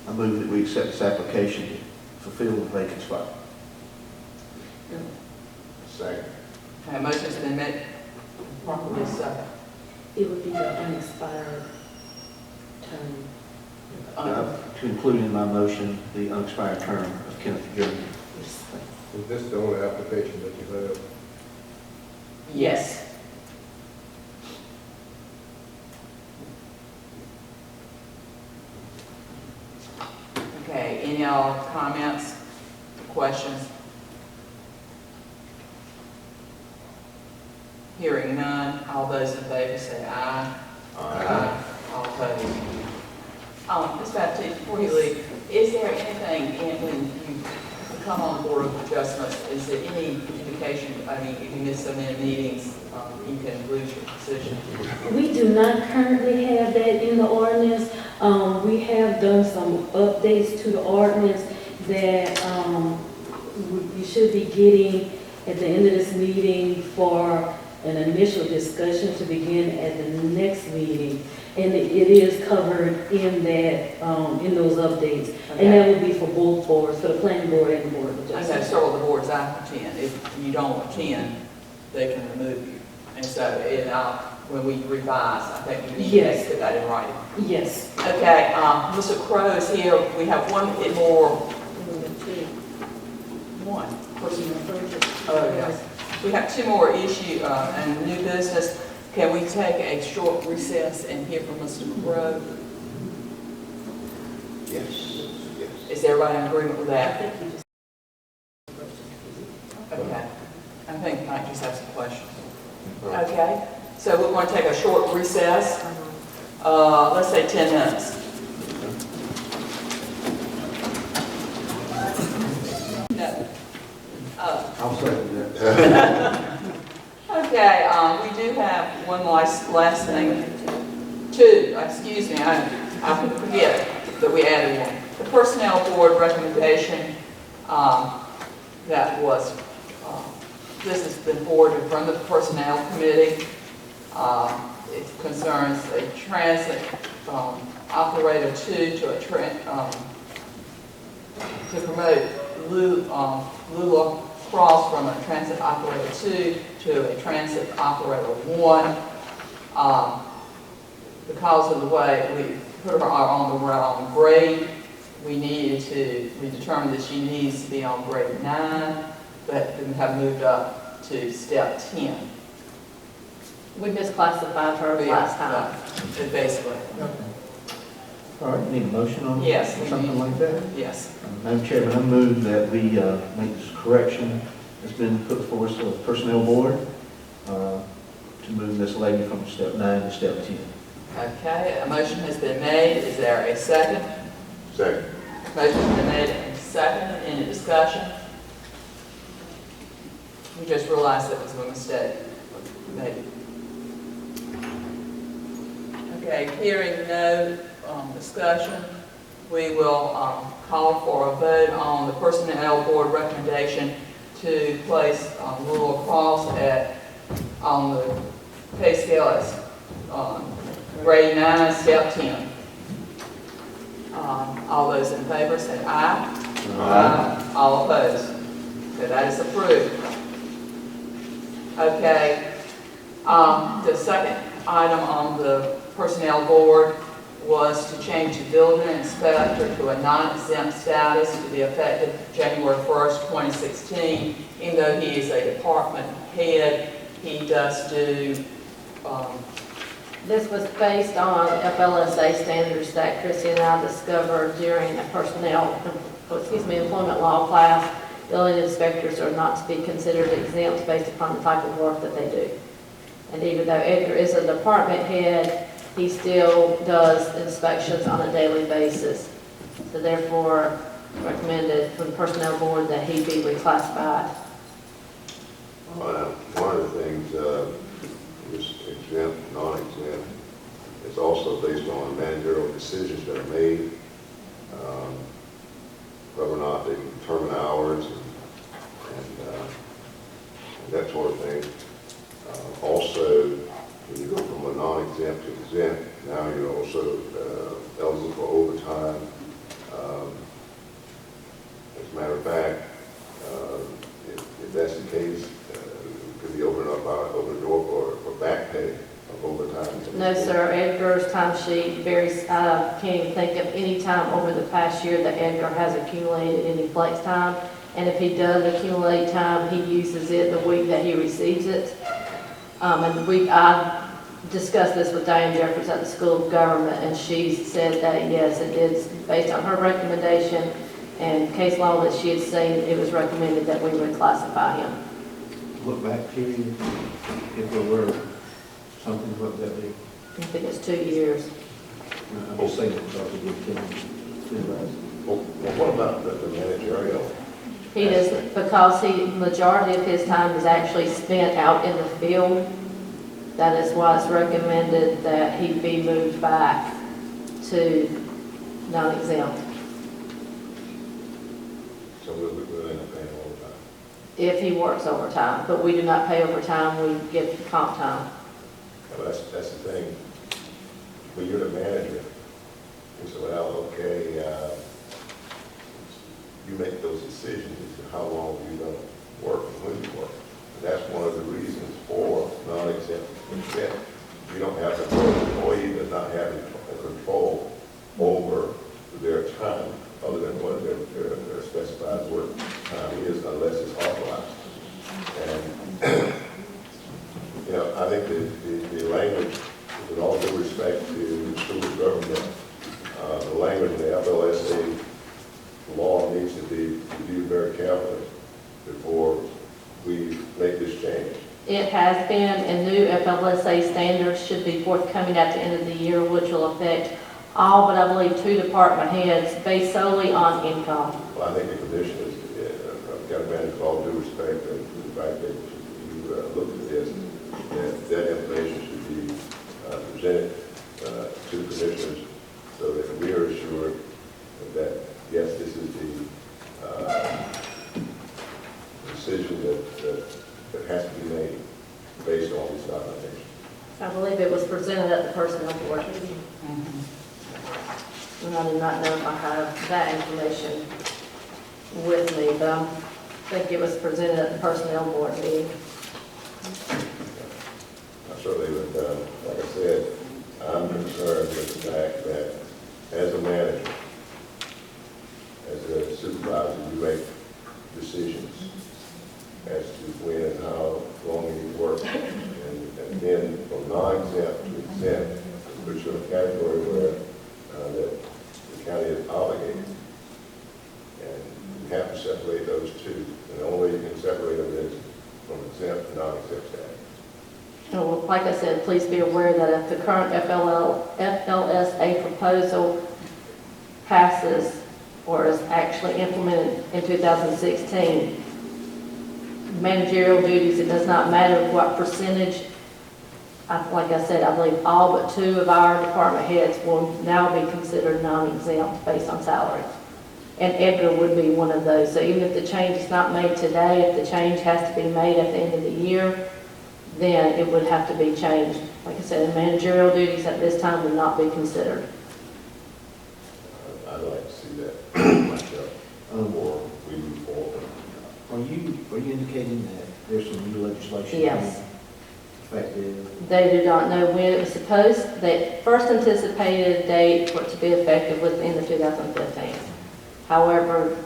Speaker 4: I move that we accept this application to fulfill the vacant spot.
Speaker 2: Second.
Speaker 1: Okay, motion's been made. Properly second.
Speaker 8: It would be the unexpired term.
Speaker 4: To include in my motion the unexpired term of Kenneth Jernigan.
Speaker 10: Is this the only application that you have?
Speaker 1: Yes. Okay, any other comments, questions? Hearing none, all those in favor say aye. Aye. All opposed. Ms. Baptiste, before you leave, is there anything when you come on Board of Adjustments, is there any indication, if you miss so many meetings, you can lose your position?
Speaker 8: We do not currently have that in the ordinance. We have done some updates to the ordinance that you should be getting at the end of this meeting for an initial discussion to begin at the next meeting. And it is covered in that, in those updates. And that would be for both boards, for the planning board and the board of
Speaker 1: I know
Speaker 8: adjustment.
Speaker 1: several of the boards I attend, if you don't attend, they can remove you. And so, when we revise, I think we need to
Speaker 8: Yes.
Speaker 1: put that in writing.
Speaker 8: Yes.
Speaker 1: Okay, Mr. Crowe is here. We have one more. One. Oh, yes. We have two more issue, and new business. Can we take a short recess and hear from Mr. Crowe?
Speaker 2: Yes, yes.
Speaker 1: Is everybody in agreement with that? Okay. I think Mike just have some questions. Okay, so we're going to take a short recess, let's say 10 minutes. No.
Speaker 10: I'll second that.
Speaker 1: Okay, we do have one last thing. Two, excuse me, I forget that we added one. The Personnel Board recommendation that was, this has been forwarded from the Personnel Committee. It concerns a transit operator to promote Lula Cross from a transit operator 2 to a transit operator 1. Because of the way we put her on the wrong grade, we determined that she needs to be on grade 9, but we have moved up to step 10.
Speaker 3: We misclassified her last time.
Speaker 1: Basically,
Speaker 4: All right, need a motion on
Speaker 1: yes. we
Speaker 4: something
Speaker 1: need-
Speaker 4: like that?
Speaker 1: Yes.
Speaker 4: Madam Chairman, I move that we make this correction that's been put forth to the Personnel Board to move this lady from step 9 to step 10.
Speaker 1: Okay, a motion has been made. Is there a second?
Speaker 2: Second.
Speaker 1: Motion has been made and second. Any discussion? We just realized that was a mistake. Maybe. Okay, hearing no discussion, we will call for a vote on the Personnel Board recommendation to place Lula Cross on the pay scale as grade 9, step 10. All those in favor say aye. Aye. All opposed. So that is approved. Okay. The second item on the Personnel Board was to change the building inspector to a non-exempt status to be effective January 1st, 2016. Even though he is a department head, he does do,
Speaker 3: This was based on FLSA standards that Chrissy and I discovered during a employment law class. Building inspectors are not to be considered exempt based upon the type of work that they do. And even though Edgar is a department head, he still does inspections on a daily basis. So therefore, recommended for the Personnel Board that he be reclassified.
Speaker 2: One of the things, is exempt, non-exempt, it's also based on managerial decisions that are made, whether or not they can determine hours and that sort of thing. Also, when you go from a non-exempt to exempt, now you're also eligible for overtime. As a matter of fact, if that's the case, it could be open the door for back pay of overtime.
Speaker 3: No, sir, Edgar's timesheet varies, I can't even think of any time over the past year that Edgar has accumulated any flex time. And if he does accumulate time, he uses it the week that he receives it. I discussed this with Diane Jeffers at the School of Government, and she said that, yes, it is based on her recommendation and case law that she had seen, it was recommended that we would classify him.
Speaker 4: Look back period, if there were something, what would that be?
Speaker 3: I think it's 2 years.
Speaker 4: I'm just saying because we give him.
Speaker 2: Well, what about the managerial?
Speaker 3: He does, because majority of his time is actually spent out in the field. That is why it's recommended that he be moved back to non-exempt.
Speaker 2: So we'll end up paying all the time.
Speaker 3: If he works overtime, but we do not pay overtime, we get comp time.
Speaker 2: Well, that's the thing. When you're the manager, you say, well, okay, you make those decisions as to how long you're going to work and when you work. And that's one of the reasons for non-exempt. You don't have control, the employee does not have control over their time other than what their specified work time is unless it's authorized. And, you know, I think the language, with all due respect to the school government, the language in the FLSA law needs to be reviewed very carefully before we make this change.
Speaker 3: It has been, and new FLSA standards should be forthcoming at the end of the year, which will affect all but I believe 2 department heads based solely on income.
Speaker 2: Well, I think the commissioners, got to manage with all due respect to the fact that you looked at this, that information should be presented to the commissioners so that we are assured that, yes, this is the decision that has to be made based on this documentation.
Speaker 3: I believe it was presented at the personnel board meeting. And I do not know if I have that information with me, but I think it was presented at the personnel board meeting.
Speaker 2: I certainly would, like I said, I'm concerned with the fact that as a manager, as a supervisor, you make decisions as to when and how long you work. And then from non-exempt to exempt, which are a category where that the county is obligated. And you have to separate those two. And the only way you can separate them is from exempt to non-exempt status.
Speaker 3: Well, like I said, please be aware that if the current FLSA proposal passes or is actually implemented in 2016, managerial duties, it does not matter what percentage. Like I said, I believe all but 2 of our department heads will now be considered non-exempt based on salary. And Edgar would be one of those. So even if the change is not made today, if the change has to be made at the end of the year, then it would have to be changed. Like I said, managerial duties at this time would not be considered.
Speaker 2: I'd like to see that myself, or we move forward.
Speaker 4: Are you indicating that there's some new legislation?
Speaker 3: Yes.
Speaker 4: Effective?
Speaker 3: They do not know when it was supposed, they first anticipated a date for it to be effective was the end of 2015. However,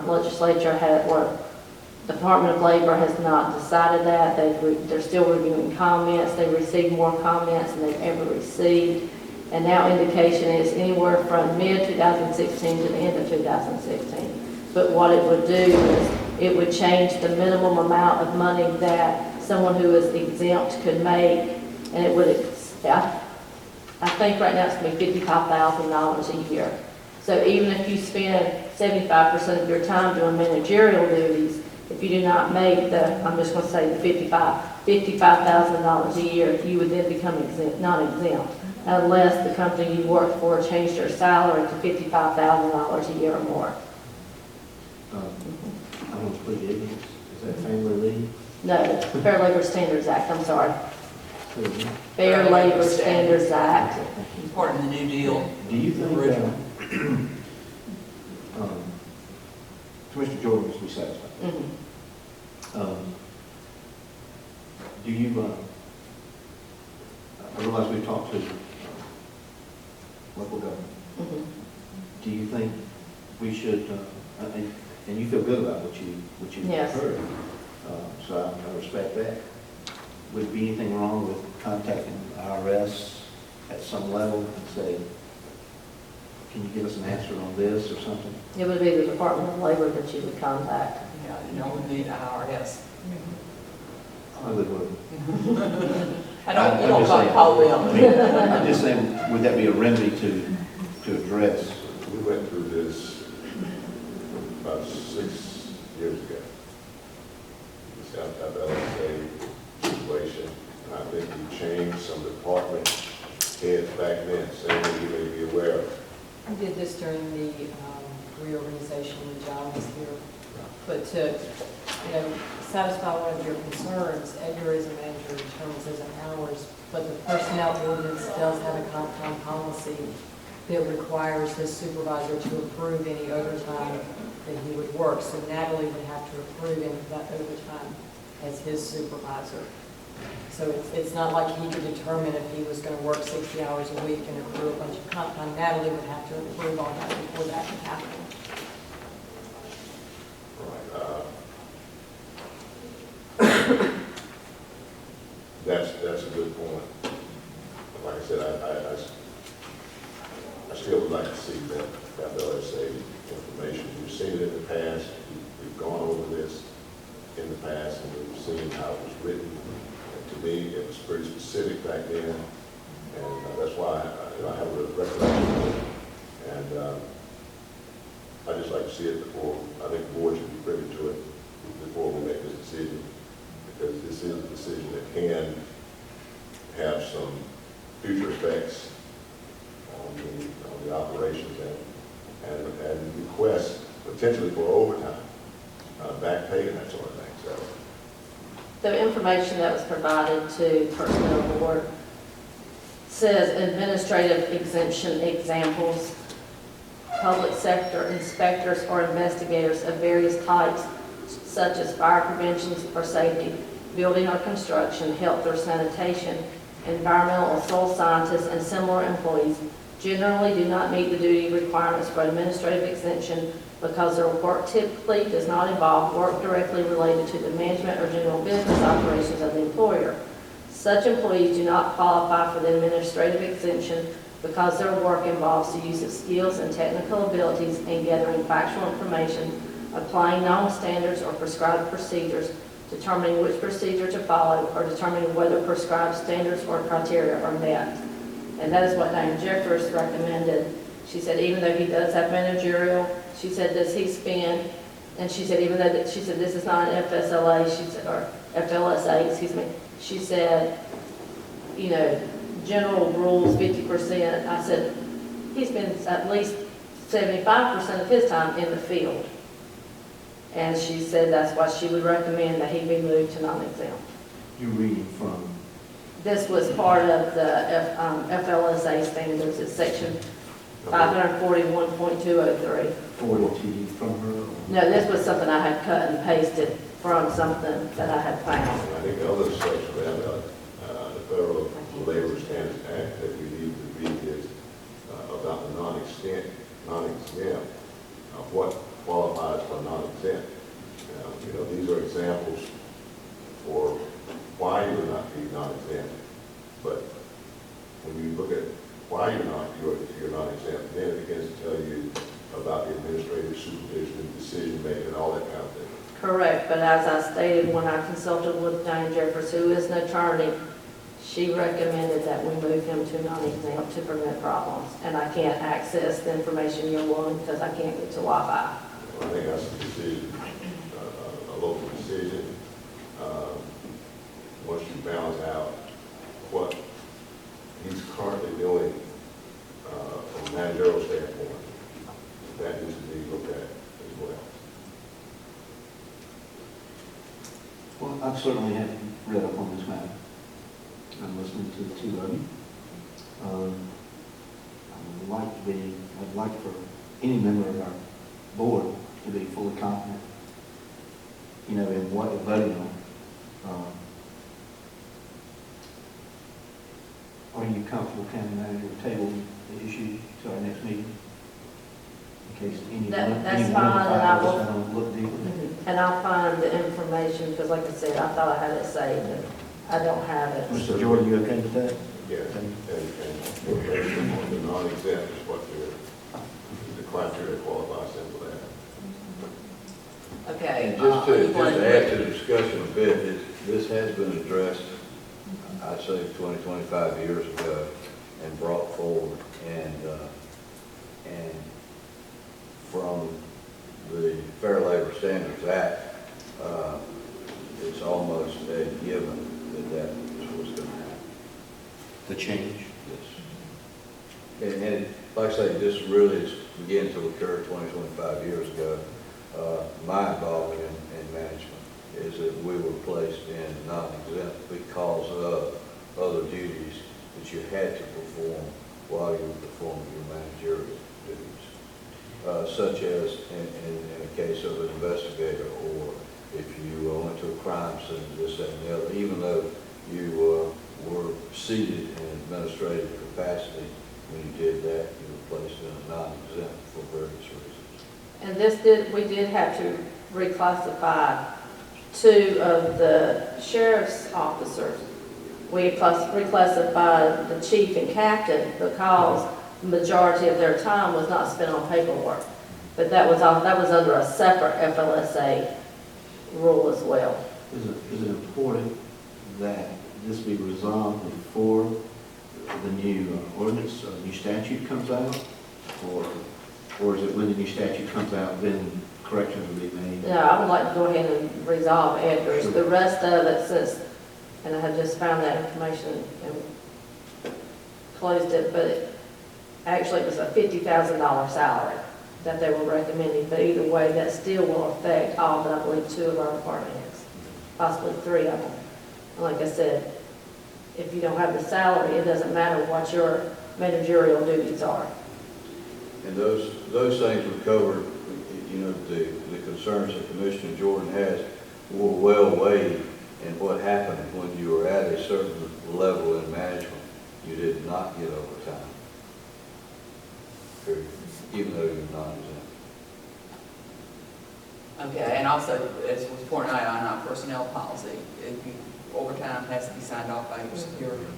Speaker 3: legislature or Department of Labor has not decided that. They're still reviewing comments. They received more comments than they've ever received. And now indication is anywhere from mid-2016 to the end of 2016. But what it would do is it would change the minimum amount of money that someone who is exempt could make. And it would, I think right now it's going to be $55,000 a year. So even if you spend 75% of your time doing managerial duties, if you do not make I'm just going to say the $55,000 a year, you would then become non-exempt, unless the company you work for changed their salary to $55,000 a year or more.
Speaker 4: I want to split ignorance. Is that family leave?
Speaker 3: No, Fair Labor Standards Act, I'm sorry. Fair Labor Standards Act.
Speaker 1: Part of the New Deal.
Speaker 4: Do you think Commissioner Jordan must be satisfied?
Speaker 3: Mhm.
Speaker 4: Do you, I realize we've talked to local government.
Speaker 3: Mhm.
Speaker 4: Do you think we should, and you feel good about what you
Speaker 3: Yes.
Speaker 4: heard, so I respect that. Would there be anything wrong with contacting IRS at some level and say, can you give us an answer on this or something?
Speaker 3: It would be the Department of Labor that you would contact.
Speaker 1: Yeah, you know, we need IRS.
Speaker 4: I would.
Speaker 1: You
Speaker 4: I'm
Speaker 1: don't
Speaker 4: just
Speaker 1: call
Speaker 4: saying.
Speaker 1: them.
Speaker 4: I'm just saying, would that be a remedy to address?
Speaker 2: We went through this about 6 years ago. The South LSA situation. I think we changed some department heads back then, same way you may be aware of.
Speaker 13: We did this during the reorganization when John was here. But to, satisfy one of your concerns, Edgar is a manager determines his own hours, but the personnel ordinance does have a comp time policy that requires his supervisor to approve any overtime that he would work. So Natalie would have to approve any of that overtime as his supervisor. So it's not like he could determine if he was going to work 60 hours a week and accrue a bunch of comp time. Natalie would have to approve all that before that could happen.
Speaker 2: That's a good point. Like I said, I still would like to see that FLSA information. We've seen it in the past. We've gone over this in the past, and we've seen how it was written. And to me, it was pretty specific back then, and that's why I have a recollection of it. And I'd just like to see it before, I think the board should be privy to it before we make this decision, because this is a decision that can have some future effects on the operations and requests potentially for overtime, back pay and that sort of thing. So
Speaker 3: The information that was provided to Personnel Board says administrative exemption examples, public sector inspectors or investigators of various types, such as fire prevention or safety, building or construction, health or sanitation, environmental or soil scientists, and similar employees generally do not meet the duty requirements for administrative exemption because their work typically does not involve work directly related to the management or general business operations of the employer. Such employees do not qualify for the administrative exemption because their work involves the use of skills and technical abilities in gathering factual information, applying known standards or prescribed procedures, determining which procedure to follow, or determining whether prescribed standards or criteria are met. And that is what Diane Jeffers recommended. She said even though he does have managerial, she said, does he spend, and she said even though, she said this is not an FSLA, she said, or FLSA, excuse me, she said, general rules 50%. I said, he spends at least 75% of his time in the field. And she said that's why she would recommend that he be moved to non-exempt.
Speaker 4: You're reading from,
Speaker 3: This was part of the FLSA standards, it's section 541.203.
Speaker 4: forwarded to you from her?
Speaker 3: No, this was something I had cut and pasted from something that I had found.
Speaker 2: I think the other section of the Federal Labor Standards Act that we need to read is about the non-exempt, what qualifies for non-exempt. These are examples for why you would not be non-exempt. But when you look at why you're not exempt, then it begins to tell you about the administrative supervision, decision making, and all that kind of thing.
Speaker 3: Correct, but as I stated when I consulted with Diane Jeffers, who is an attorney, she recommended that we move him to non-exempt to prevent problems. And I can't access the information you're wanting because I can't get to Wi-Fi.
Speaker 2: I think that's a decision, a local decision. Once you balance out what he's currently doing from a managerial standpoint, that needs to be looked at as well.
Speaker 4: Well, I certainly have read up on this matter. I'm listening to the two of you. I'd like for any member of our board to be fully confident, in what they're voting on. Are you comfortable, County Manager, tabling the issue to our next meeting? In case anyone
Speaker 3: That's
Speaker 4: of the
Speaker 3: fine, and
Speaker 4: five
Speaker 3: I
Speaker 4: of us
Speaker 3: will-
Speaker 4: want to look deeper.
Speaker 3: And I'll find the information, because like I said, I thought I had it saved, and I don't have it.
Speaker 4: Mr. Jordan, you okay with that?
Speaker 2: Yes, and based on the non-exempt is what the criteria qualifies them for that.
Speaker 3: Okay.
Speaker 12: And just to add to the discussion a bit, this has been addressed, I'd say 20, 25 years ago, and brought forward, and from the Fair Labor Standards Act, it's almost a given that is what's going to happen.
Speaker 4: The change?
Speaker 12: Yes. like I say, this really began to occur 20, 25 years ago. My involvement in management is that we were placed in non-exempt because of other duties that you had to perform while you were performing your managerial duties, such as in a case of an investigator, or if you went to a crime scene, this, that, and the other. Even though you were seated in administrative capacity, when you did that, you were placed in a non-exempt for various reasons.
Speaker 3: And we did have to reclassify 2 of the sheriff's officers. We reclassified the chief and captain because the majority of their time was not spent on paperwork. But that was under a separate FLSA rule as well.
Speaker 4: Is it important that this be resolved before the new ordinance, new statute comes out? Or is it when the new statute comes out, then corrections will be made?
Speaker 3: No, I would like to go ahead and resolve Edgar's. The rest of it says, and I have just found that information and closed it, but actually it was a $50,000 salary that they were recommending. But either way, that still will affect all but I believe 2 of our department heads, possibly 3 of them. And like I said, if you don't have the salary, it doesn't matter what your managerial duties are.
Speaker 12: And those things were covered, you know, the concerns that Commissioner Jordan has were well weighed in what happened when you were at a certain level in management. You did not get overtime, period, even though you're non-exempt.
Speaker 1: Okay, and also, as was pointed out on our personnel policy, overtime has to be signed off by your superior.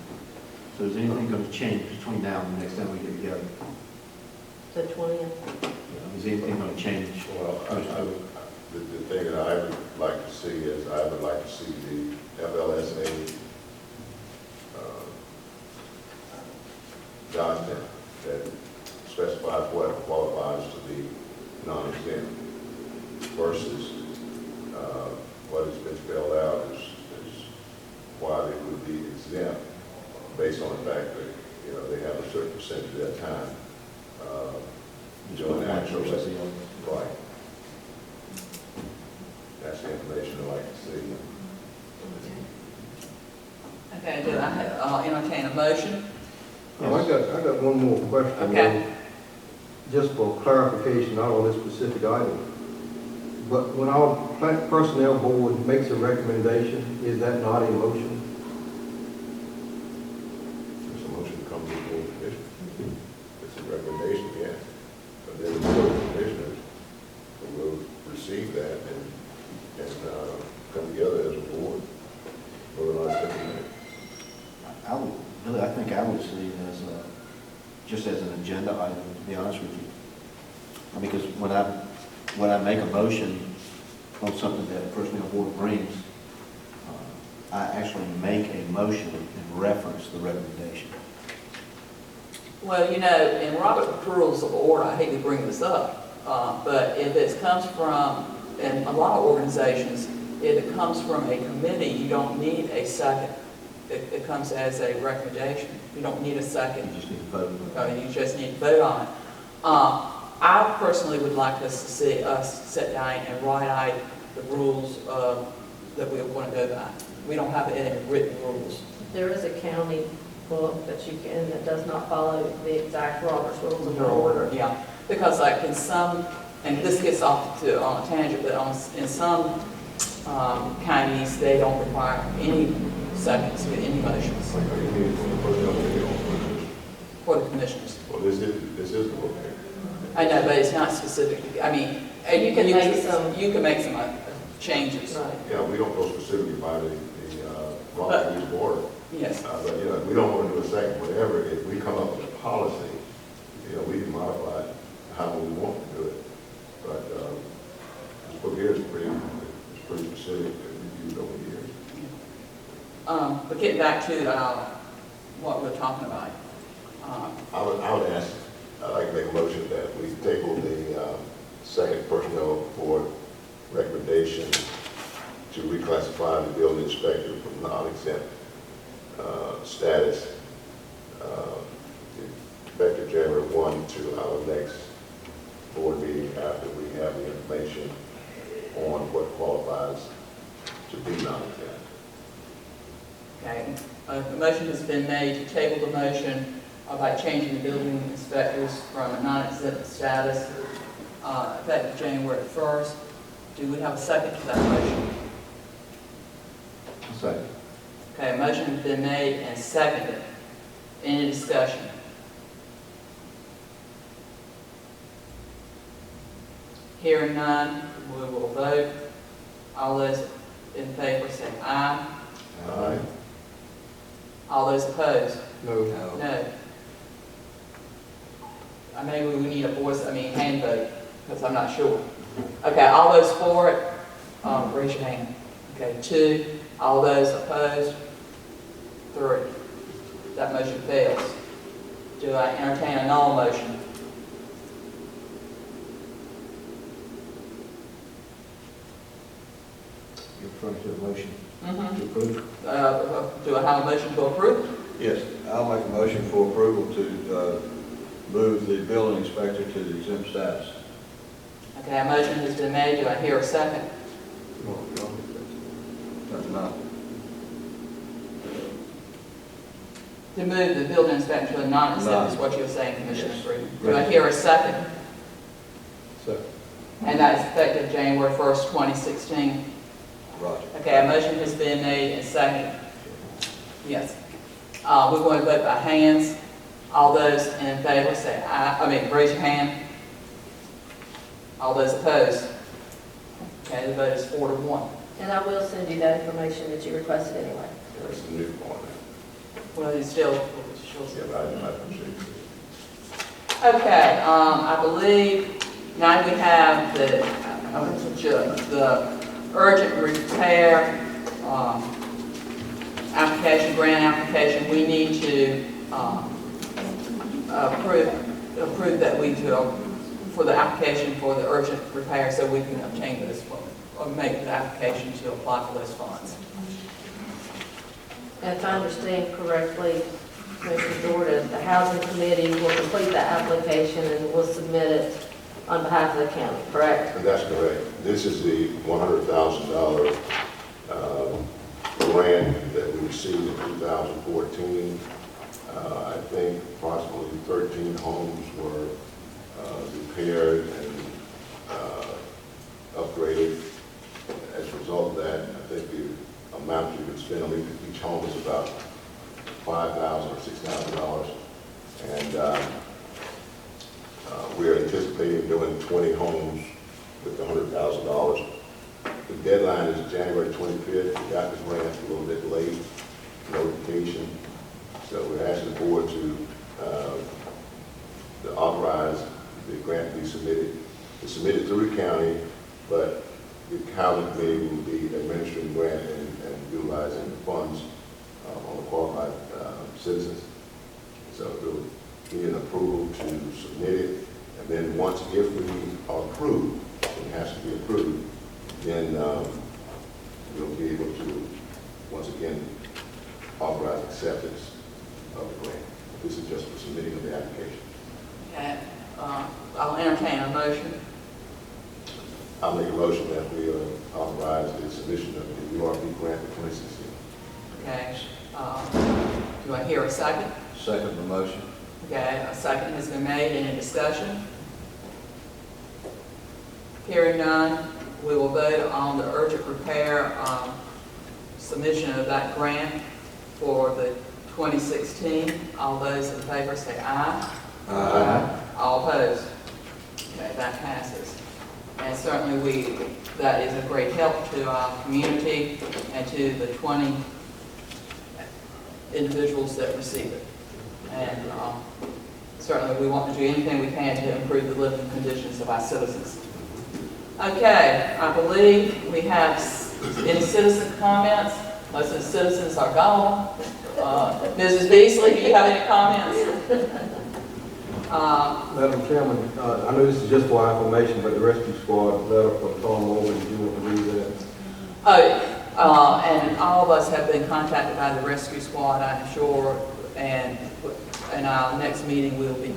Speaker 4: So is anything going to change between now and the next time we get together?
Speaker 3: The 20th.
Speaker 4: Is anything going to change?
Speaker 2: Well, the thing that I would like to see is, I would like to see the FLSA document that specifies what qualifies to be non-exempt versus what has been spelled out is why they would be exempt based on the fact that, you know, they have a certain percentage of their time doing actual, right. That's the information I'd like to see.
Speaker 1: Okay, do I entertain a motion?
Speaker 10: I got one more question.
Speaker 1: Okay.
Speaker 10: Just for clarification, not on this specific item. But when our plant personnel board makes a recommendation, is that not a motion?
Speaker 2: It's a motion to come before the commission. It's a recommendation, yeah. But then the board of commissioners will receive that and come together as a board for the last 50 minutes.
Speaker 4: I think I would see it as just as an agenda item, to be honest with you. I mean, because when I make a motion on something that the personnel board brings, I actually make a motion and reference the recommendation.
Speaker 1: Well, you know, in Robert Rules of Order, I hate to bring this up, but if it comes from, in a lot of organizations, if it comes from a committee, you don't need a second. It comes as a recommendation. You don't need a second.
Speaker 4: You just need to vote.
Speaker 1: You just need to vote on it. I personally would like us to see us sit down and write out the rules that we want to go by. We don't have any written rules.
Speaker 3: There is a county book that you can, that does not follow the exact Robert's Rules of Order.
Speaker 1: Yeah, because like in some, and this gets off to on a tangent, but in some counties, they don't require any seconds with any motions for the commissioners.
Speaker 2: Well, this is the book here.
Speaker 1: I know, but it's not specific. I mean,
Speaker 3: You can make some
Speaker 1: changes.
Speaker 3: Right.
Speaker 2: Yeah, we don't go specifically by the Robert Rules of Order.
Speaker 1: Yes.
Speaker 2: But, you know, we don't want to do a second, whatever. If we come up with a policy, you know, we can modify it how we want to do it. But this book here is pretty specific and reviewed over the years.
Speaker 1: But getting back to what we're talking about.
Speaker 2: I would ask, I'd like to make a motion that we table the second personnel board recommendation to reclassify the building inspector from non-exempt status effective January 1, to our next board meeting after we have the information on what qualifies to be non-exempt.
Speaker 1: Okay, the motion has been made to table the motion by changing the building inspectors from a non-exempt status effective January 1st. Do we have a second to that motion?
Speaker 4: Second.
Speaker 1: Okay, a motion has been made and seconded. Any discussion? Hearing none, we will vote. All those in favor say aye.
Speaker 2: Aye.
Speaker 1: All those opposed?
Speaker 10: No.
Speaker 1: No. Maybe we need a hand vote, because I'm not sure. Okay, all those for it, raise your hand. Okay, 2. All those opposed? 3. That motion fails. Do I entertain a null motion?
Speaker 4: You're referring to a motion
Speaker 1: Mm-hmm.
Speaker 4: to approve?
Speaker 1: Do I have a motion to approve?
Speaker 12: Yes, I'll make a motion for approval to move the building inspector to the exempt status.
Speaker 1: Okay, a motion has been made. Do I hear a second?
Speaker 12: No.
Speaker 1: To move the building inspector to a non-exempt is what you're saying, Commissioner
Speaker 12: Yes.
Speaker 1: Freeman. Do I hear a second?
Speaker 10: Second.
Speaker 1: And that is effective January 1st, 2016.
Speaker 12: Roger.
Speaker 1: Okay, a motion has been made and seconded. Yes. We're going to vote by hands. All those in favor say aye. Raise your hand. All those opposed? Okay, the vote is 4-1.
Speaker 3: And I will send you that information that you requested anyway.
Speaker 2: That's the new one.
Speaker 1: Well, it's still,
Speaker 2: Yeah, but I appreciate it.
Speaker 1: okay, I believe now we have the urgent repair application, grant application. We need to approve that we do for the application for the urgent repair so we can obtain this or make the application to apply for those funds.
Speaker 3: And if I understand correctly, Commissioner Jordan, the Housing Committee will complete the application and will submit it on behalf of the county, correct?
Speaker 2: And that's correct. This is the $100,000 grant that we received in 2014. I think approximately 13 homes were repaired and upgraded. As a result of that, I think the amount you can spend on each home is about $5,000 or $6,000. And we're anticipating doing 20 homes with the $100,000. The deadline is January 25th. We got the grant a little bit late, notification. So we're asking the board to authorize the grant to be submitted. It's submitted through the county, but the housing committee will be administering the grant and utilizing the funds on the qualified citizens. So we'll need an approval to submit it. And then once, if we are approved, it has to be approved, then we'll be able to, once again, authorize acceptance of the grant. This is just for submitting of the application.
Speaker 1: Okay, I'll entertain a motion.
Speaker 2: I'll make a motion that we authorize the submission of the URB grant for 2016.
Speaker 1: Okay, do I hear a second?
Speaker 12: Second the motion.
Speaker 1: Okay, a second has been made. Any discussion? Hearing none, we will vote on the urgent repair submission of that grant for the 2016. All those in favor say aye.
Speaker 12: Aye.
Speaker 1: All opposed? Okay, that passes. And certainly that is a great help to our community and to the 20 individuals that receive it. And certainly we want to do anything we can to improve the living conditions of our citizens. Okay, I believe we have any citizen comments. Most of the citizens are gone. Mrs. Beasley, do you have any comments?
Speaker 10: Madam Chairman, I know this is just for information, but the rescue squad letter for Tom Morgan, do you want to read that?
Speaker 1: And all of us have been contacted by the rescue squad, I'm sure, and in our next meeting we'll be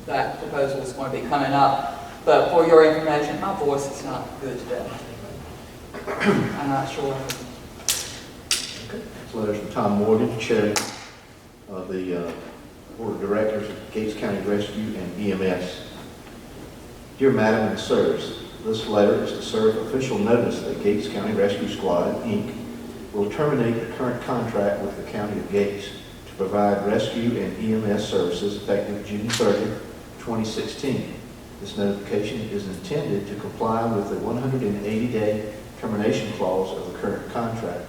Speaker 1: that proposal is going to be coming up. But for your information, my voice is not good today. I'm not sure.
Speaker 4: This letter is from Tom Morgan, Chair of the Board of Directors of Gates County Rescue and EMS. Dear Madam and Sirs, this letter is to serve official notice that Gates County Rescue Squad, Inc. will terminate the current contract with the County of Gates to provide rescue and EMS services effective June 30, 2016. This notification is intended to comply with the 180-day termination clause of the current contract.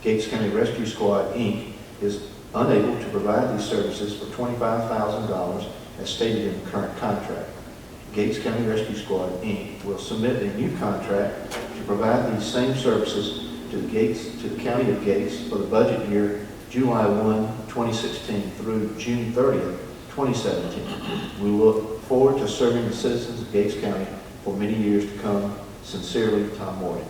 Speaker 4: Gates County Rescue Squad, Inc. is unable to provide these services for $25,000 as stated in the current contract. Gates County Rescue Squad, Inc. will submit a new contract to provide these same services to the County of Gates for the budget year July 1, 2016 through June 30, 2017. We look forward to serving the citizens of Gates County for many years to come. Sincerely, Tom Morgan.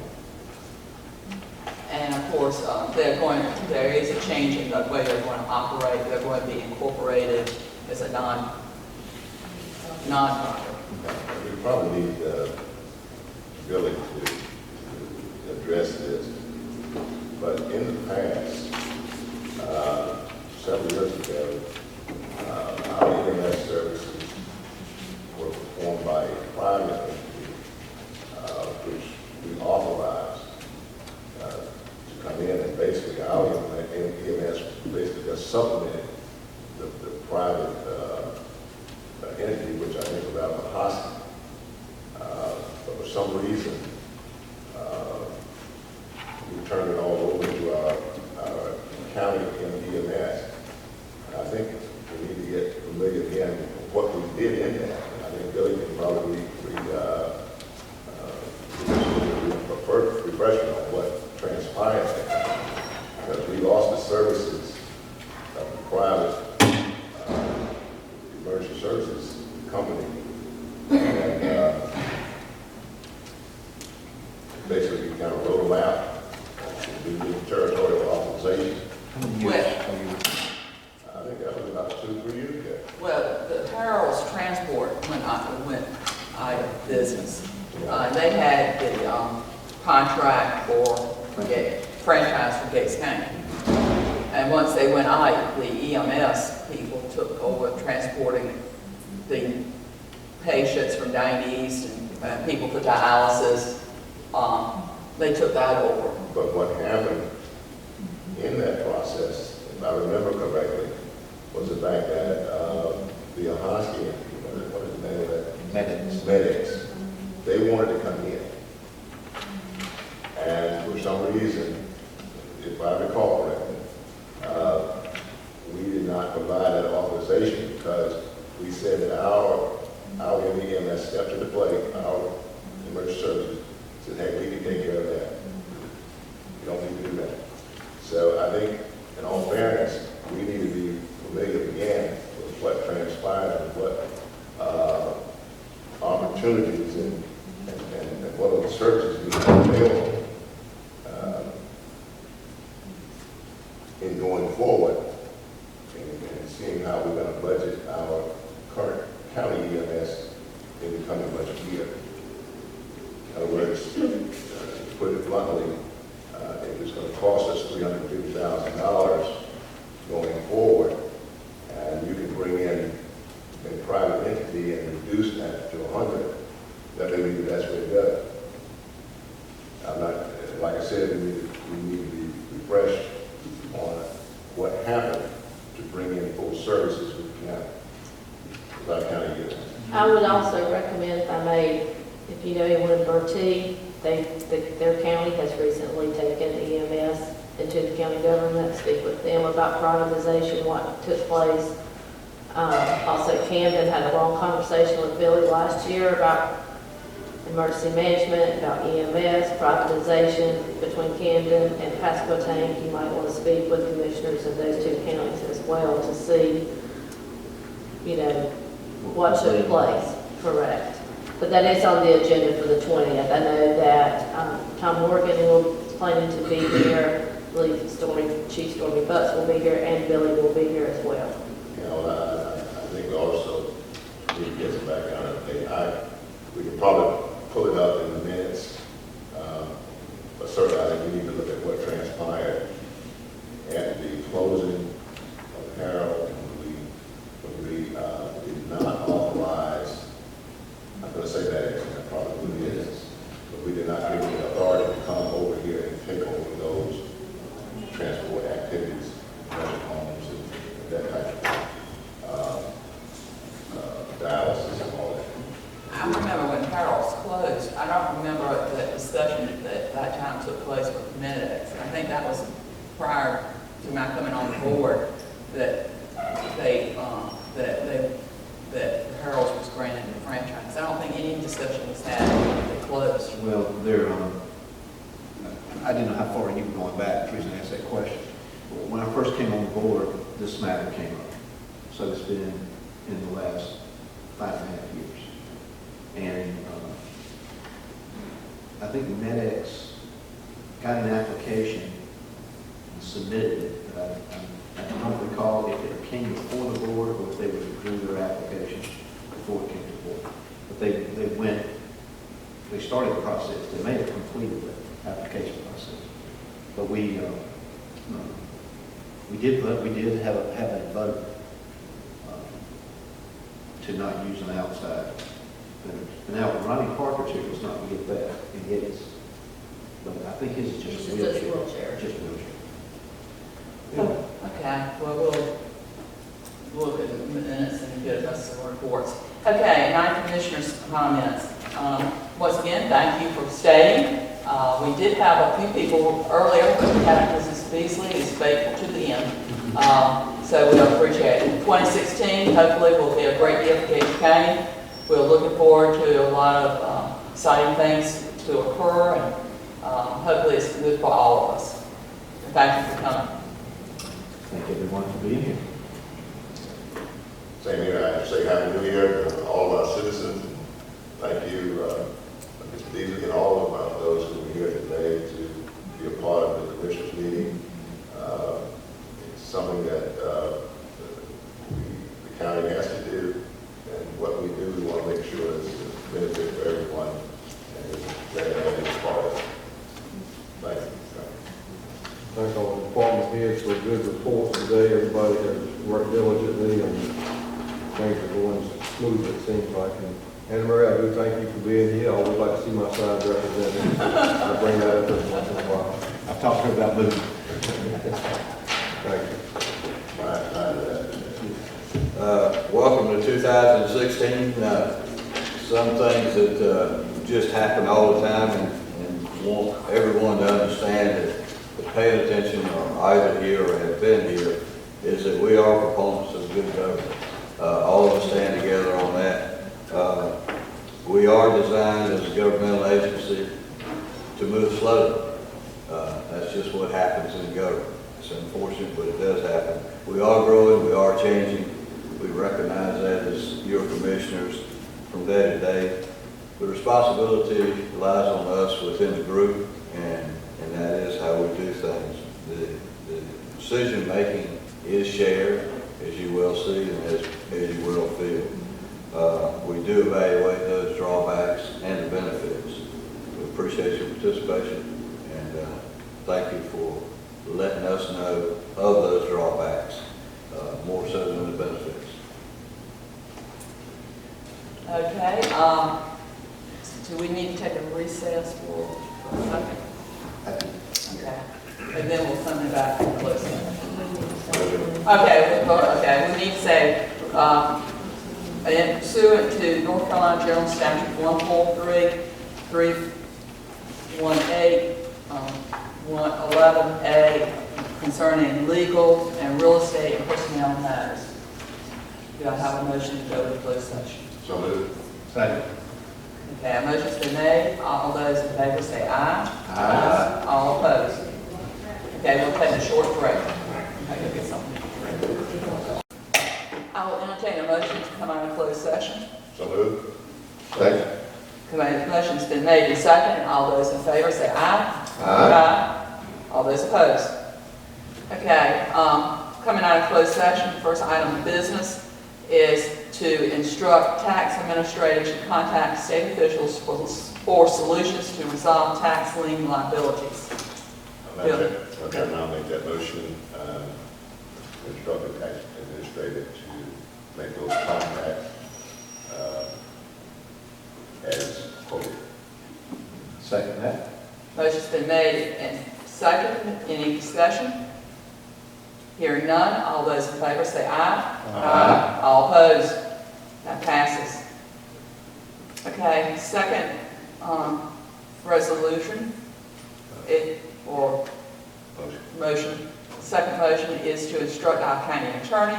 Speaker 1: And of course, there is a change in the way they're going to operate. They're going to be incorporated as a non-profit.
Speaker 2: We probably need Billy to address this, but in the past, several years ago, our EMS services were performed by a private entity, which we authorized to come in, and basically our EMS basically just supplemented the private entity, which I think was out of the hospital. But for some reason, we turned it all over to our county EMS. And I think we need to get familiar again with what we did in that. And I think Billy can probably refresh on what transpired there. Because we lost the services of the private emergency services company, and basically kind of wrote them out. We did territorial authorization.
Speaker 4: How many years are you?
Speaker 2: I think that was about 2-3 years ago.
Speaker 1: Well, the Harold's Transport went out of business. They had the contract for franchise for Gates County. And once they went out, the EMS people took over transporting the patients from down east and people for dialysis. They took that over.
Speaker 2: But what happened in that process, if I remember correctly, was the fact that the Ahoskie, what is the name of that? Medics. They wanted to come in. And for some reason, if I recall correctly, we did not provide that authorization because we said that our EMS stepped to the plate, our emergency services said, hey, we can take care of that. You don't need to do that. So I think, in all fairness, we need to be familiar again with what transpired and what opportunities and what other services we have available in going forward and seeing how we're going to budget our current county EMS in the coming budget year. In other words, to put it bluntly, if it's going to cost us $350,000 going forward, and you can bring in a private entity and reduce that to 100, that may be the best way to go. I'm not, like I said, we need to be refreshed on what happened to bring in full services with the county, with our county units.
Speaker 3: I would also recommend, if I may, if you know anyone in Bertie, their county has recently taken EMS into the county government, speak with them about privatization, what took place. Also, Camden had a long conversation with Billy last year about emergency management, about EMS, privatization between Camden and Pasquotank. You might want to speak with commissioners of those two counties as well to see, what took place. Correct. But that is on the agenda for the 20th. I know that Tom Morgan is planning to be here. I believe Chief Stormy Butts will be here, and Billy will be here as well.
Speaker 2: I think we also need
Speaker 1: discussion that that time took place with Med-X. I think that was prior to my coming on the board, that that Harold's was granted the franchise. I don't think any discussion was had when they closed.
Speaker 4: Well, there, I didn't know how far you were going back, the reason I asked that question. When I first came on board, this matter came up. So it's been in the last 5.5 years. And I think Med-X got an application and submitted it. I don't recall if it came before the board or if they withdrew their application before it came to the board. But they started the process. They may have completed the application process. But we did have a vote to not use an outside vendor. Now, Ronnie Parker's here was not to get that in his, but I think his is just
Speaker 3: It's
Speaker 4: a
Speaker 3: just
Speaker 4: wheelchair.
Speaker 3: wheelchair.
Speaker 4: Just wheelchair.
Speaker 1: Okay, well, we'll look at the minutes and get us some reports. Okay, 9 commissioners' comments. Once again, thank you for staying. We did have a few people earlier, but Mrs. Beasley is faithful to the end. So we appreciate it. 2016, hopefully, will be a great year for Gage County. We're looking forward to a lot of exciting things to occur, and hopefully it's good for all of us. Thank you for coming.
Speaker 4: Thank everyone for being here.
Speaker 2: Same here, I say Happy New Year to all of our citizens. Thank you, Ms. Beasley, and all of those who are here today to be a part of the commissioners meeting. It's something that the county has to do, and what we do, we want to make sure it's a benefit for everyone, and it's glad to have this part of it. Thank you.
Speaker 10: Thank all the department heads for good reports today. Everybody has worked diligently and things are going smoothly, it seems like. And Anna Marie, I do thank you for being here. I always like to see my side represented. I bring that up every once in a while.
Speaker 4: I've talked to her about moving.
Speaker 10: Thank you.
Speaker 12: Welcome to 2016. Some things that just happen all the time, and want everyone to understand that paying attention or either here or have been here is that we are proponents of good government. All of us stand together on that. We are designed as a governmental agency to move slowly. That's just what happens in government. It's unfortunate, but it does happen. We are growing, we are changing. We recognize that as your commissioners from day to day. The responsibility lies on us within the group, and that is how we do things. The decision-making is shared, as you will see and as you will feel. We do evaluate those drawbacks and the benefits. We appreciate your participation, and thank you for letting us know of those drawbacks, more so than the benefits.
Speaker 1: Okay, do we need to take a recess for a second? Okay, and then we'll come back to close session. Okay, we need to say, in pursuant to North Carolina General Statute 14318, 11A, concerning legal and real estate and personnel matters. Do I have a motion to go to closed session?
Speaker 2: So moved.
Speaker 4: Second.
Speaker 1: Okay, a motion's been made. All those in favor say aye.
Speaker 4: Aye.
Speaker 1: All opposed? Okay, we'll take a short break. I can get something. I will entertain a motion to come out of closed session.
Speaker 2: So moved. Second.
Speaker 1: Motion's been made and seconded. All those in favor say aye. Aye. All those opposed? Okay, coming out of closed session, first item of business is to instruct tax administrators to contact state officials for solutions to resolve tax lien liabilities.
Speaker 2: Okay, I'll make that motion, instruct the tax administrator to make those contacts as quoted.
Speaker 4: Second that.
Speaker 1: Motion's been made and seconded. Any discussion? Hearing none, all those in favor say aye. Aye. All opposed? That passes. Okay, second resolution, or motion. Second motion is to instruct our county attorney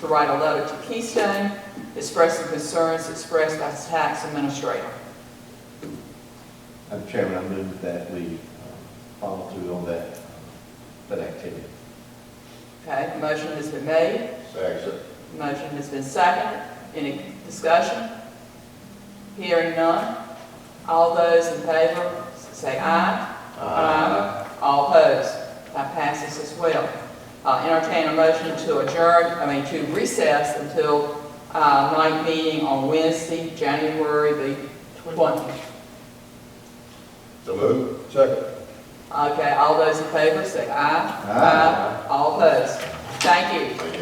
Speaker 1: to write a letter to Keystone expressing concerns expressed by the tax administrator.
Speaker 4: Madam Chairman, I move that we follow through on that activity.
Speaker 1: Okay, the motion has been made.
Speaker 2: Second.
Speaker 1: Motion has been seconded. Any discussion? Hearing none. All those in favor say aye. Aye. All opposed? That passes as well. Entertain a motion to adjourn, to recess until night meeting on Wednesday, January the 20th.
Speaker 2: So moved.
Speaker 10: Second.
Speaker 1: Okay, all those in favor say aye. Aye. All opposed? Thank you.